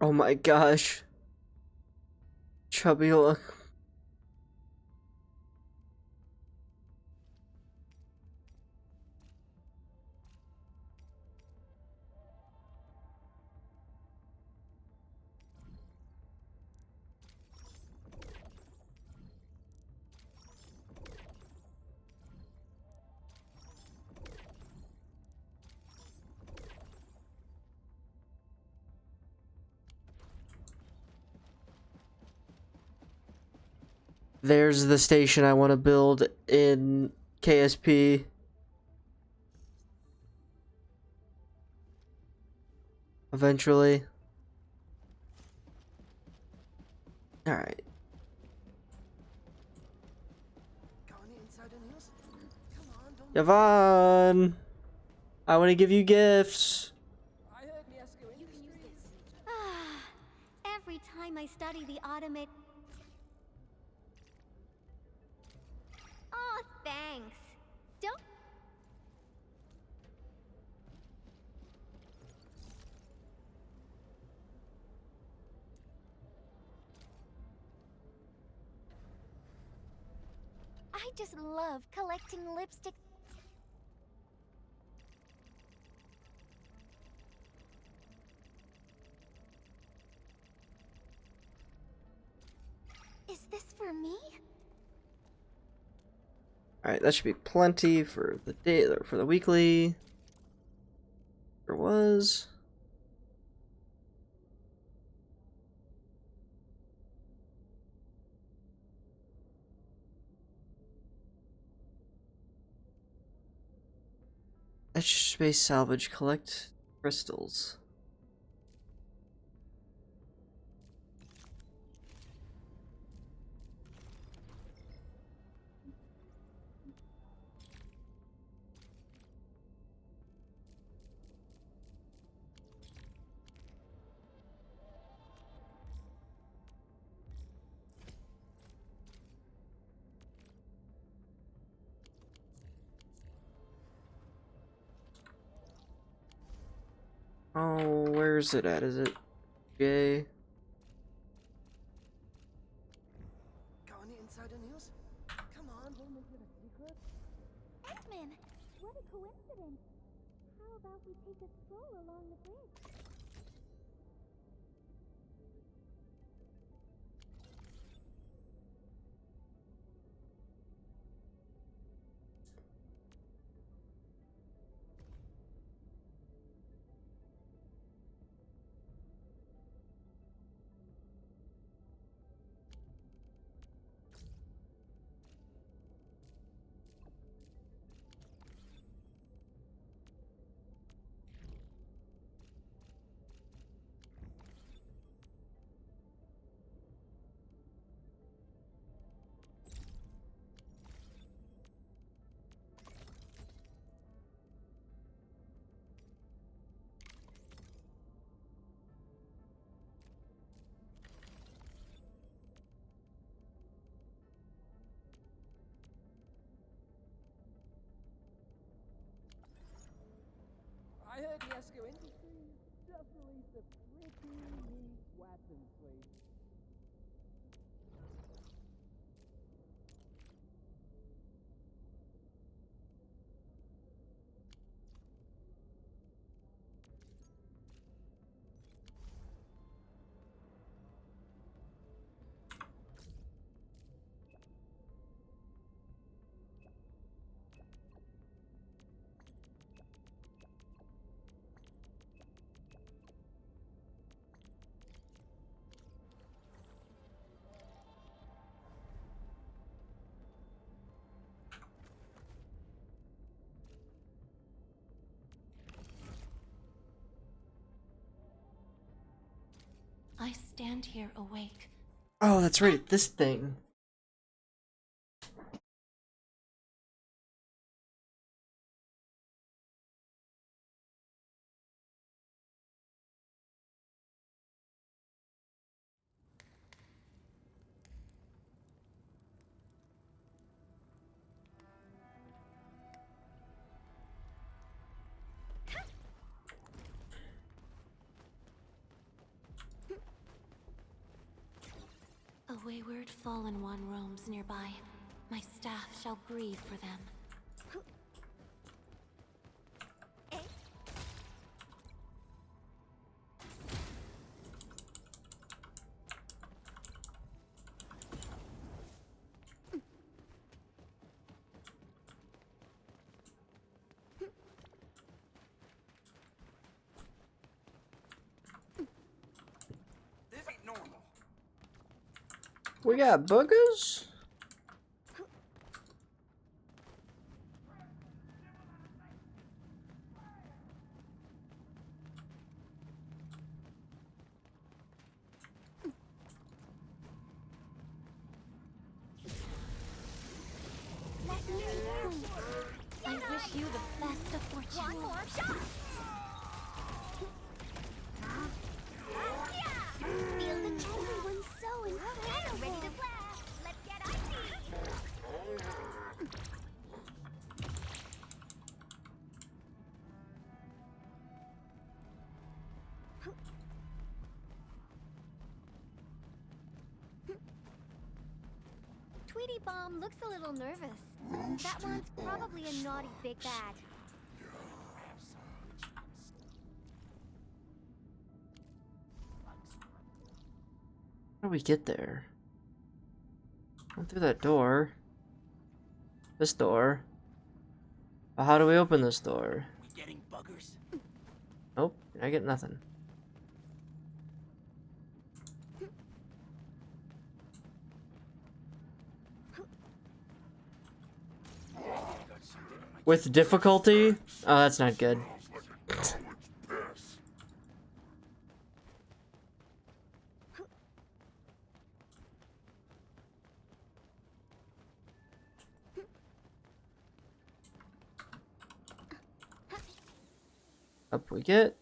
Oh my gosh. Chubby look. There's the station I want to build in KSP. Eventually. Alright. Yvonne! I want to give you gifts. Every time I study the automate... Oh, thanks. Don't... I just love collecting lipstick. Is this for me? Alright, that should be plenty for the day, or for the weekly. There was. Etch space salvage, collect crystals. Oh, where's it at? Is it J? Edmund, what a coincidence. How about we take a stroll along the bridge? the Esco industry is definitely the pretty neat weapons place. I stand here awake. Oh, that's right, this thing. A wayward fallen one roams nearby. My staff shall grieve for them. This ain't normal. We got boogers? I wish you the best of fortune. One more shot! Feel the tender one so incredible! Ready to blast! Let's get icy! Tweety Bomb looks a little nervous. That one's probably a naughty big bad. How do we get there? Went through that door. This door. But how do we open this door? We getting buggers? Nope, I get nothing. With difficulty? Oh, that's not good. Up we get.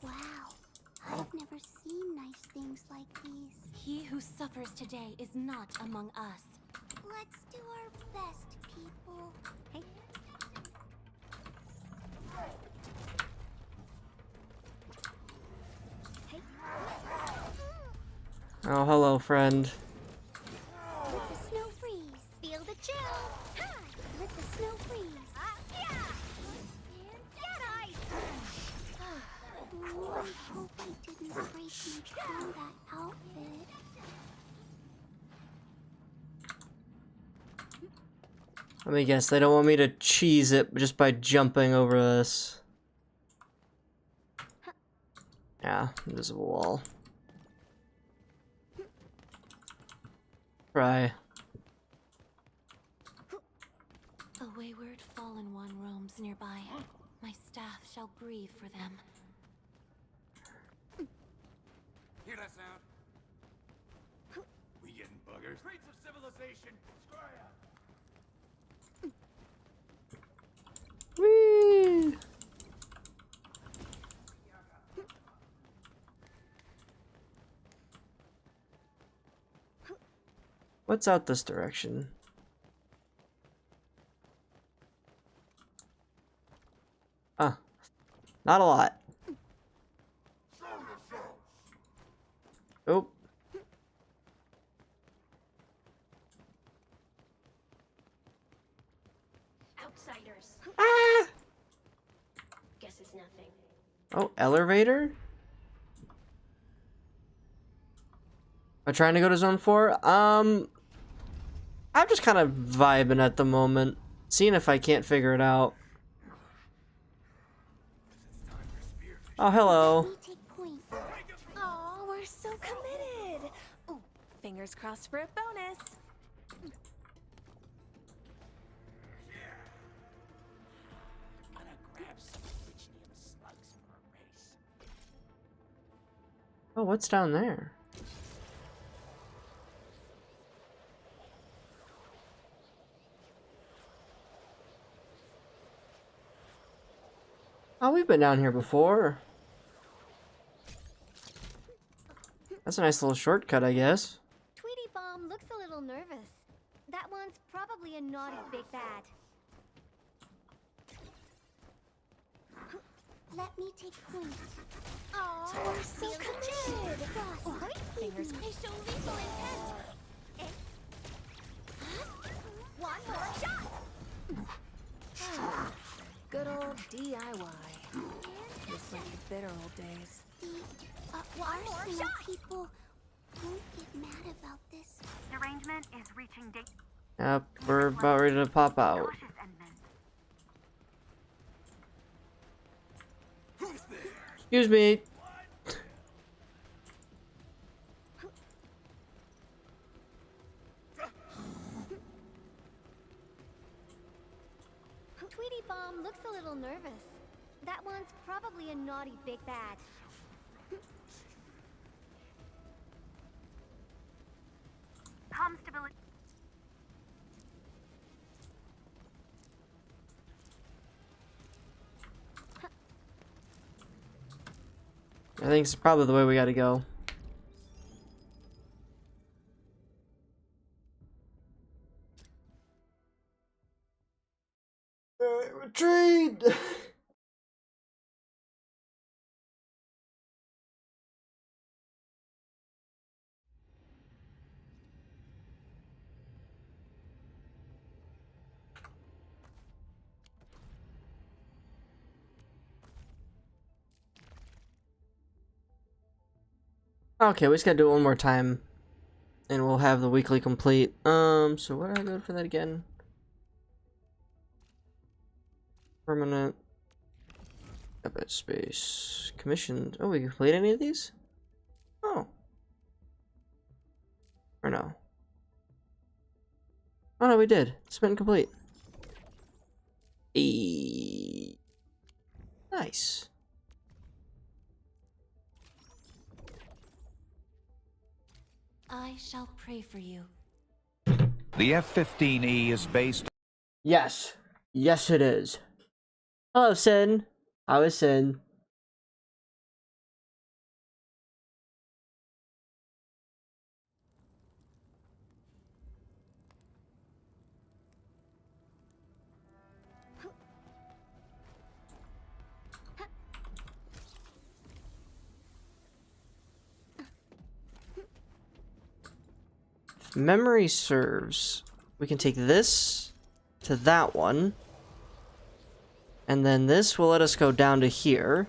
Wow, I've never seen nice things like these. He who suffers today is not among us. Let's do our best, people. Hey. Hey. Oh, hello, friend. Let the snow freeze. Feel the chill. Ha! Let the snow freeze. Yeah! And get ice! I hope I didn't break much from that outfit. Let me guess, they don't want me to cheese it just by jumping over this. Yeah, invisible wall. Try. A wayward fallen one roams nearby. My staff shall grieve for them. Hear that sound? We getting buggers? Streets of civilization, scry up! Whee! What's out this direction? Ah, not a lot. Oh. Outsiders. Ah! Guess it's nothing. Oh, elevator? Am I trying to go to zone 4? I'm just kind of vibing at the moment. Seeing if I can't figure it out. Oh, hello. Oh, we're so committed. Ooh, fingers crossed for a bonus. Oh, what's down there? Oh, we've been down here before. That's a nice little shortcut, I guess. Tweety Bomb looks a little nervous. That one's probably a naughty big bad. Let me take point. Oh, we're so committed. Fingers crossed. So lethal intent. One more shot. Good old DIY. Just like the bitter old days. One more shot. People won't get mad about this. Derangement is reaching date. Yep, we're about ready to pop out. Excuse me. Tweety Bomb looks a little nervous. That one's probably a naughty big bad. Comm stability. I think it's probably the way we gotta go. Retreat! Okay, we just gotta do it one more time. And we'll have the weekly complete. So where do I go for that again? Permanent. Epic space. Commissioned. Oh, we complete any of these? Oh. Or no? Oh no, we did. It's been complete. Nice. I shall pray for you. The F-15E is based... Yes. Yes, it is. Hello, Sin. How is Sin? If memory serves, we can take this to that one. And then this will let us go down to here.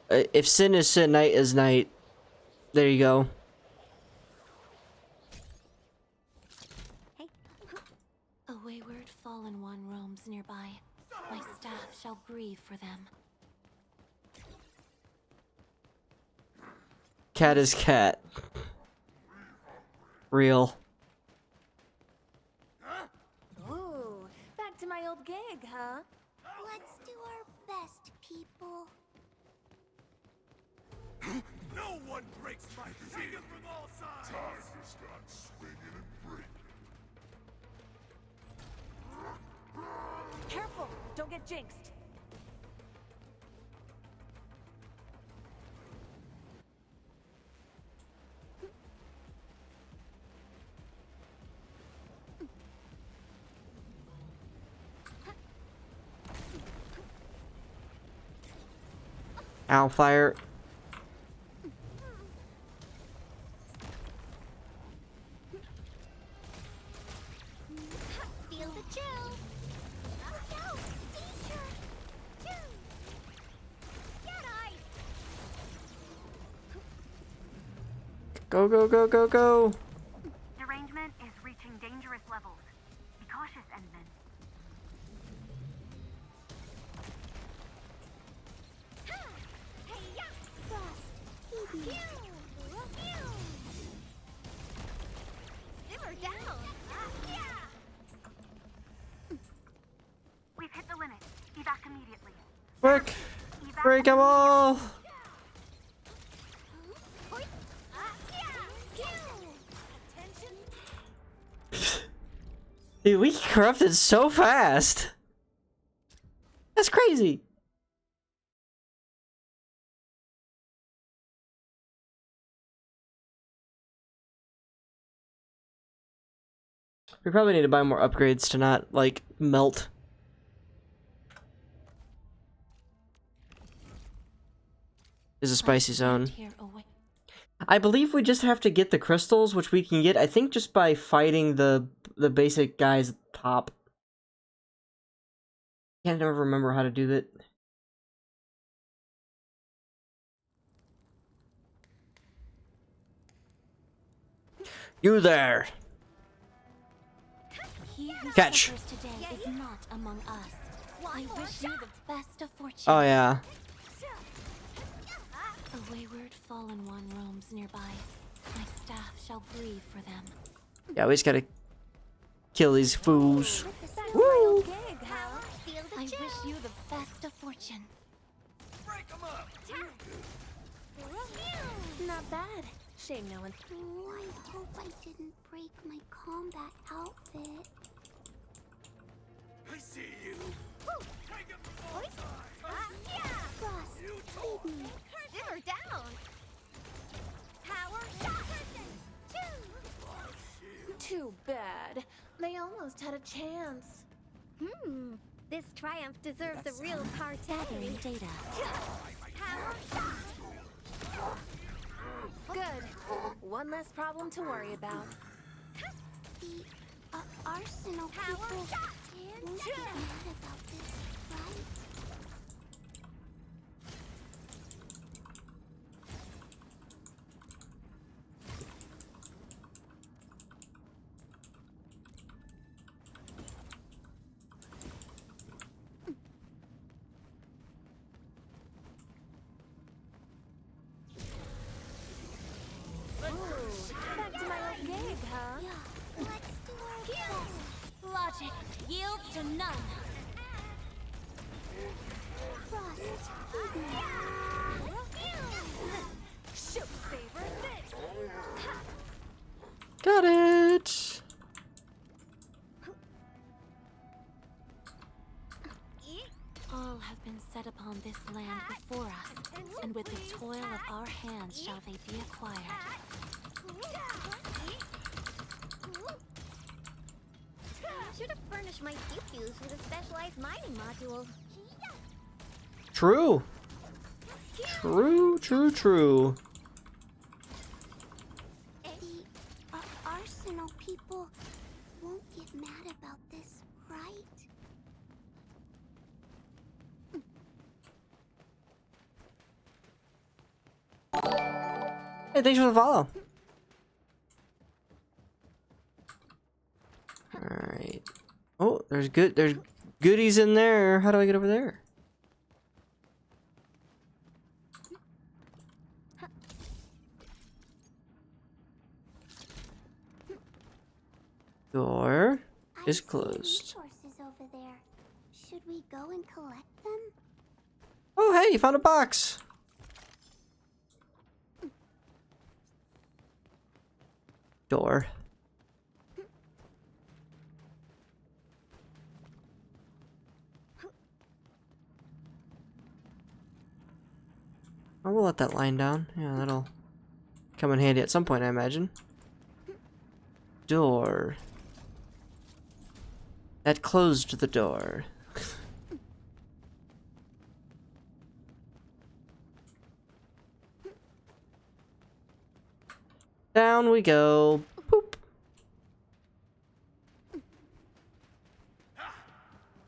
If sin is sin, night is night. There you go. A wayward fallen one roams nearby. My staff shall grieve for them. Cat is cat. Real. Ooh, back to my old gig, huh? Let's do our best, people. No one breaks my shield from all sides! Time has gone swinging and breaking. Careful, don't get jinxed. Ow, fire. Feel the chill. Look out! Danger! Get ice! Go, go, go, go, go! Derangement is reaching dangerous levels. Be cautious, Endman. Simmer down! We've hit the limit. Evac immediately. Quick! Break them all! Dude, we corrupted so fast! That's crazy! We probably need to buy more upgrades to not, like, melt. Is a spicy zone. I believe we just have to get the crystals, which we can get, I think, just by fighting the basic guys at the top. Can't ever remember how to do that. You there! He who Catch. suffers today is not among us. I wish you the best of fortune. Oh yeah. A wayward fallen one roams nearby. My staff shall grieve for them. Yeah, we just gotta kill these fools. Woo! I wish you the best of fortune. Break them up! Not bad. Shame no one. Oh, I hope I didn't break my combat outfit. I see you! Take it from all sides! Frost, lead me. Simmer down. Power shot. Too bad. They almost had a chance. This triumph deserves a real Gathering party. data. Power shot. Good. One less problem to worry about. The arsenal people won't get mad about this, right? Back to my old gig, huh? Yeah, let's do our best. Logic yields to none. Frost, lead me. Shoot, saber this. Got it! All have been set upon this land before us, and with the toil of our hands shall they be acquired. Should have furnished my pew-pews with a specialized mining module. True! True, true, true. The arsenal people won't get mad about this, right? Hey, thanks for the follow. Alright. Oh, there's goodies in there. How do I get over there? Door is I see closed. resources over there. Should we go and collect them? Oh, hey, you found a box. Door. I will let that line down. Yeah, that'll come in handy at some point, I imagine. Door. That closed the door. Down we go. Boop.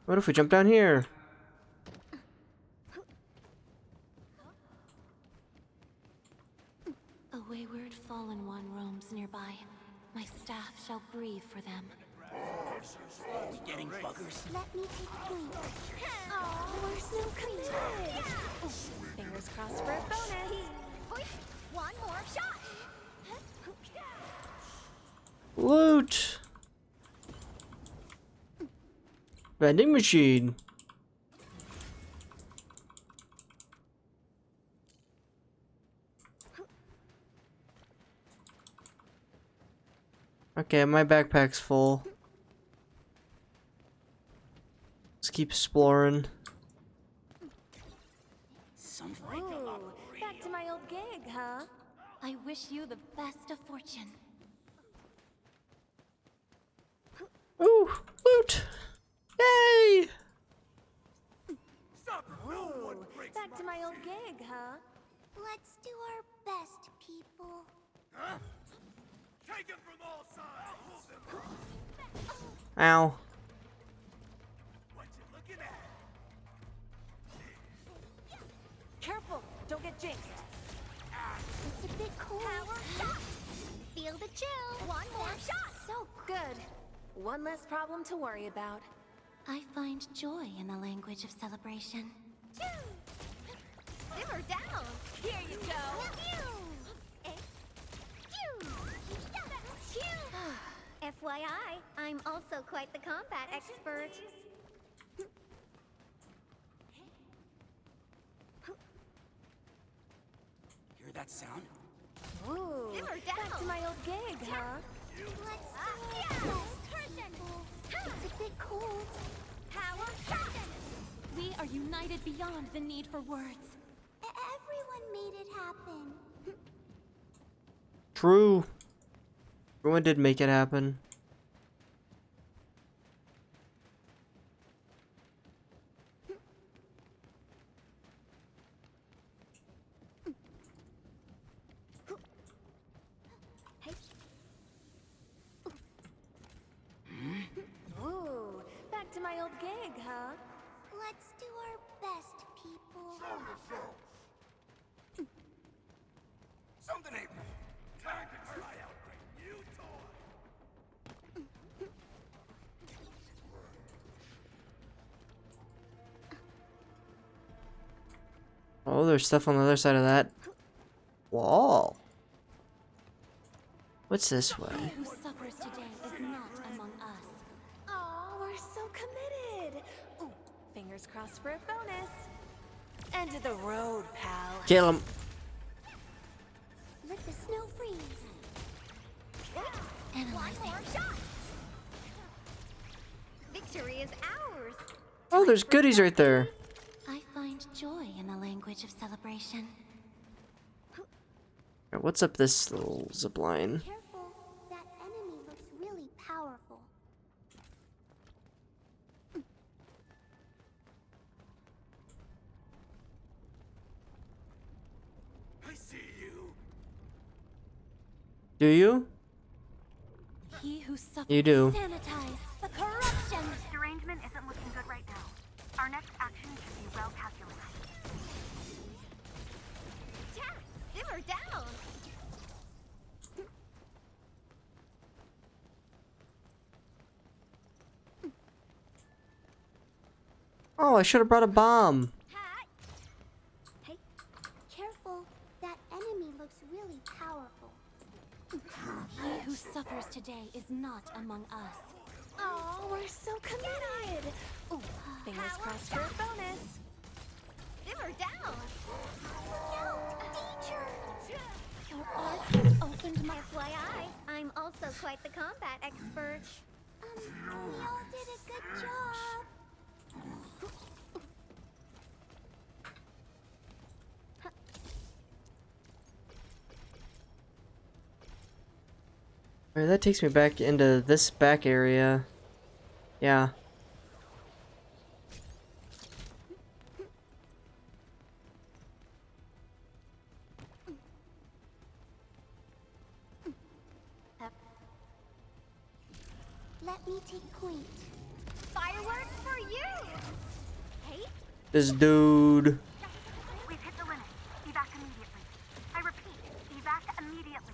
What if we jump down here? A wayward fallen one roams nearby. My staff shall grieve for them. Getting buggers. Let me take point. Oh, we're so committed. Fingers crossed for a bonus. One more shot. Loot. Vending machine. Okay, my backpack's full. Let's keep exploring. Ooh, back to my old gig, huh? I wish you the best of fortune. Ooh, loot! Yay! Ooh, back to my old gig, huh? Let's do our best, people. Take it from all sides. Ow. What you looking at? Careful, don't get jinxed. It's a bit cold. Power shot. Feel the chill. One more shot. So Good. One less problem to worry about. I find joy in the language of celebration. Simmer down. Here you go. FYI, I'm also quite the combat expert. Hear that sound? Ooh, Simmer down. back to my old gig, huh? Let's do our best. It's a bit cold. Power shot. We are united beyond the need for words. Everyone made it happen. True. Everyone did make it happen. Ooh, back to my old gig, huh? Let's do our best, people. Something ain't right. Time to try out my new toy. Oh, there's stuff on the other side of that wall. What's this way? Who suffers today is not among us. Oh, we're so committed. Ooh, fingers crossed for a bonus. End of the road, pal. Kill him. Let the snow freeze. One more shot. Victory is ours. Oh, there's goodies right there. I find joy in the language of celebration. Alright, what's up this little zip line? Careful, that enemy looks really powerful. I see you. Do you? He who suffers You do. Sanitize the corruption. Derangement isn't looking good right now. Our next action should be well calculated. Simmer down. Oh, I should have brought a bomb. Hey, careful. That enemy looks really powerful. He who suffers today is not among us. Oh, we're so committed! Ooh, fingers crossed for a bonus. Simmer down. Look out, danger. Your arts have opened my... FYI, I'm also quite the combat expert. We all did a good job. Alright, that takes me back into this back area. Yeah. Let me take point. Fireworks for you! Hey? This dude. We've hit the limit. Evac immediately. I repeat, evac immediately.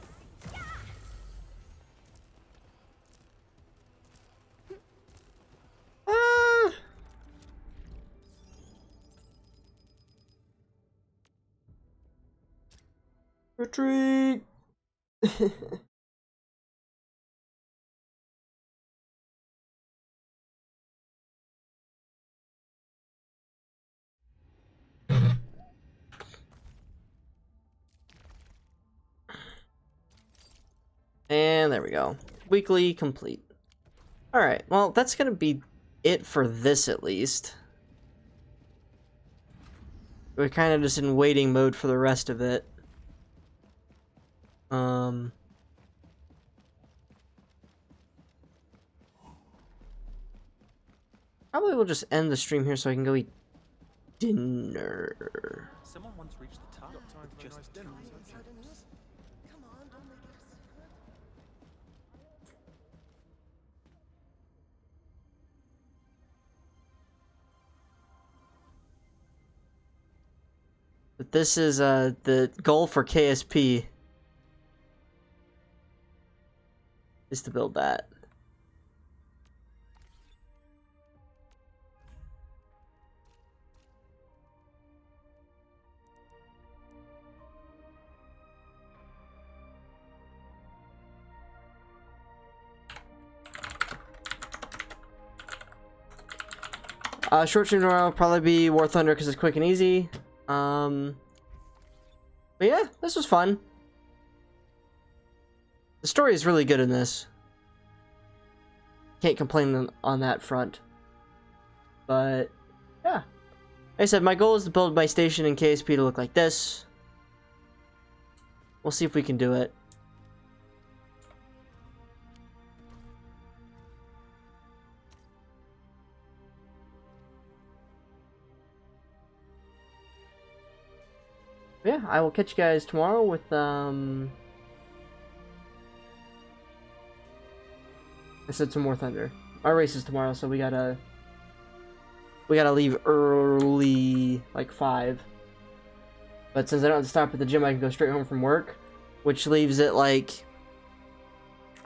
Ah! Retreat! And there we go. Weekly complete. Alright, well, that's gonna be it for this, at least. We're kind of just in waiting mode for the rest of it. Probably we'll just end the stream here so I can go eat dinner. Someone once reached the top with just dinner. But this is the goal for KSP is to build that. Short stream tomorrow will probably be War Thunder because it's quick and easy. But yeah, this was fun. The story is really good in this. Can't complain on that front. But yeah, like I said, my goal is to build my station in KSP to look like this. We'll see if we can do it. Yeah, I will catch you guys tomorrow with I said some more Thunder. Our race is tomorrow, so we gotta leave early, like 5. But since I don't have to stop at the gym, I can go straight home from work, which leaves it like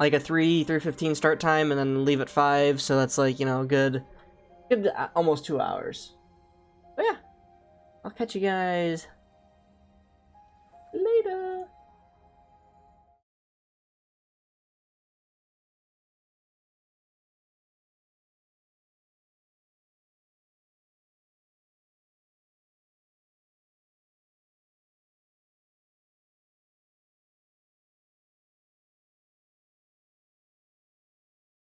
a 3:15 start time, and then leave at 5. So that's like, you know, good almost 2 hours. But yeah, I'll catch you guys later.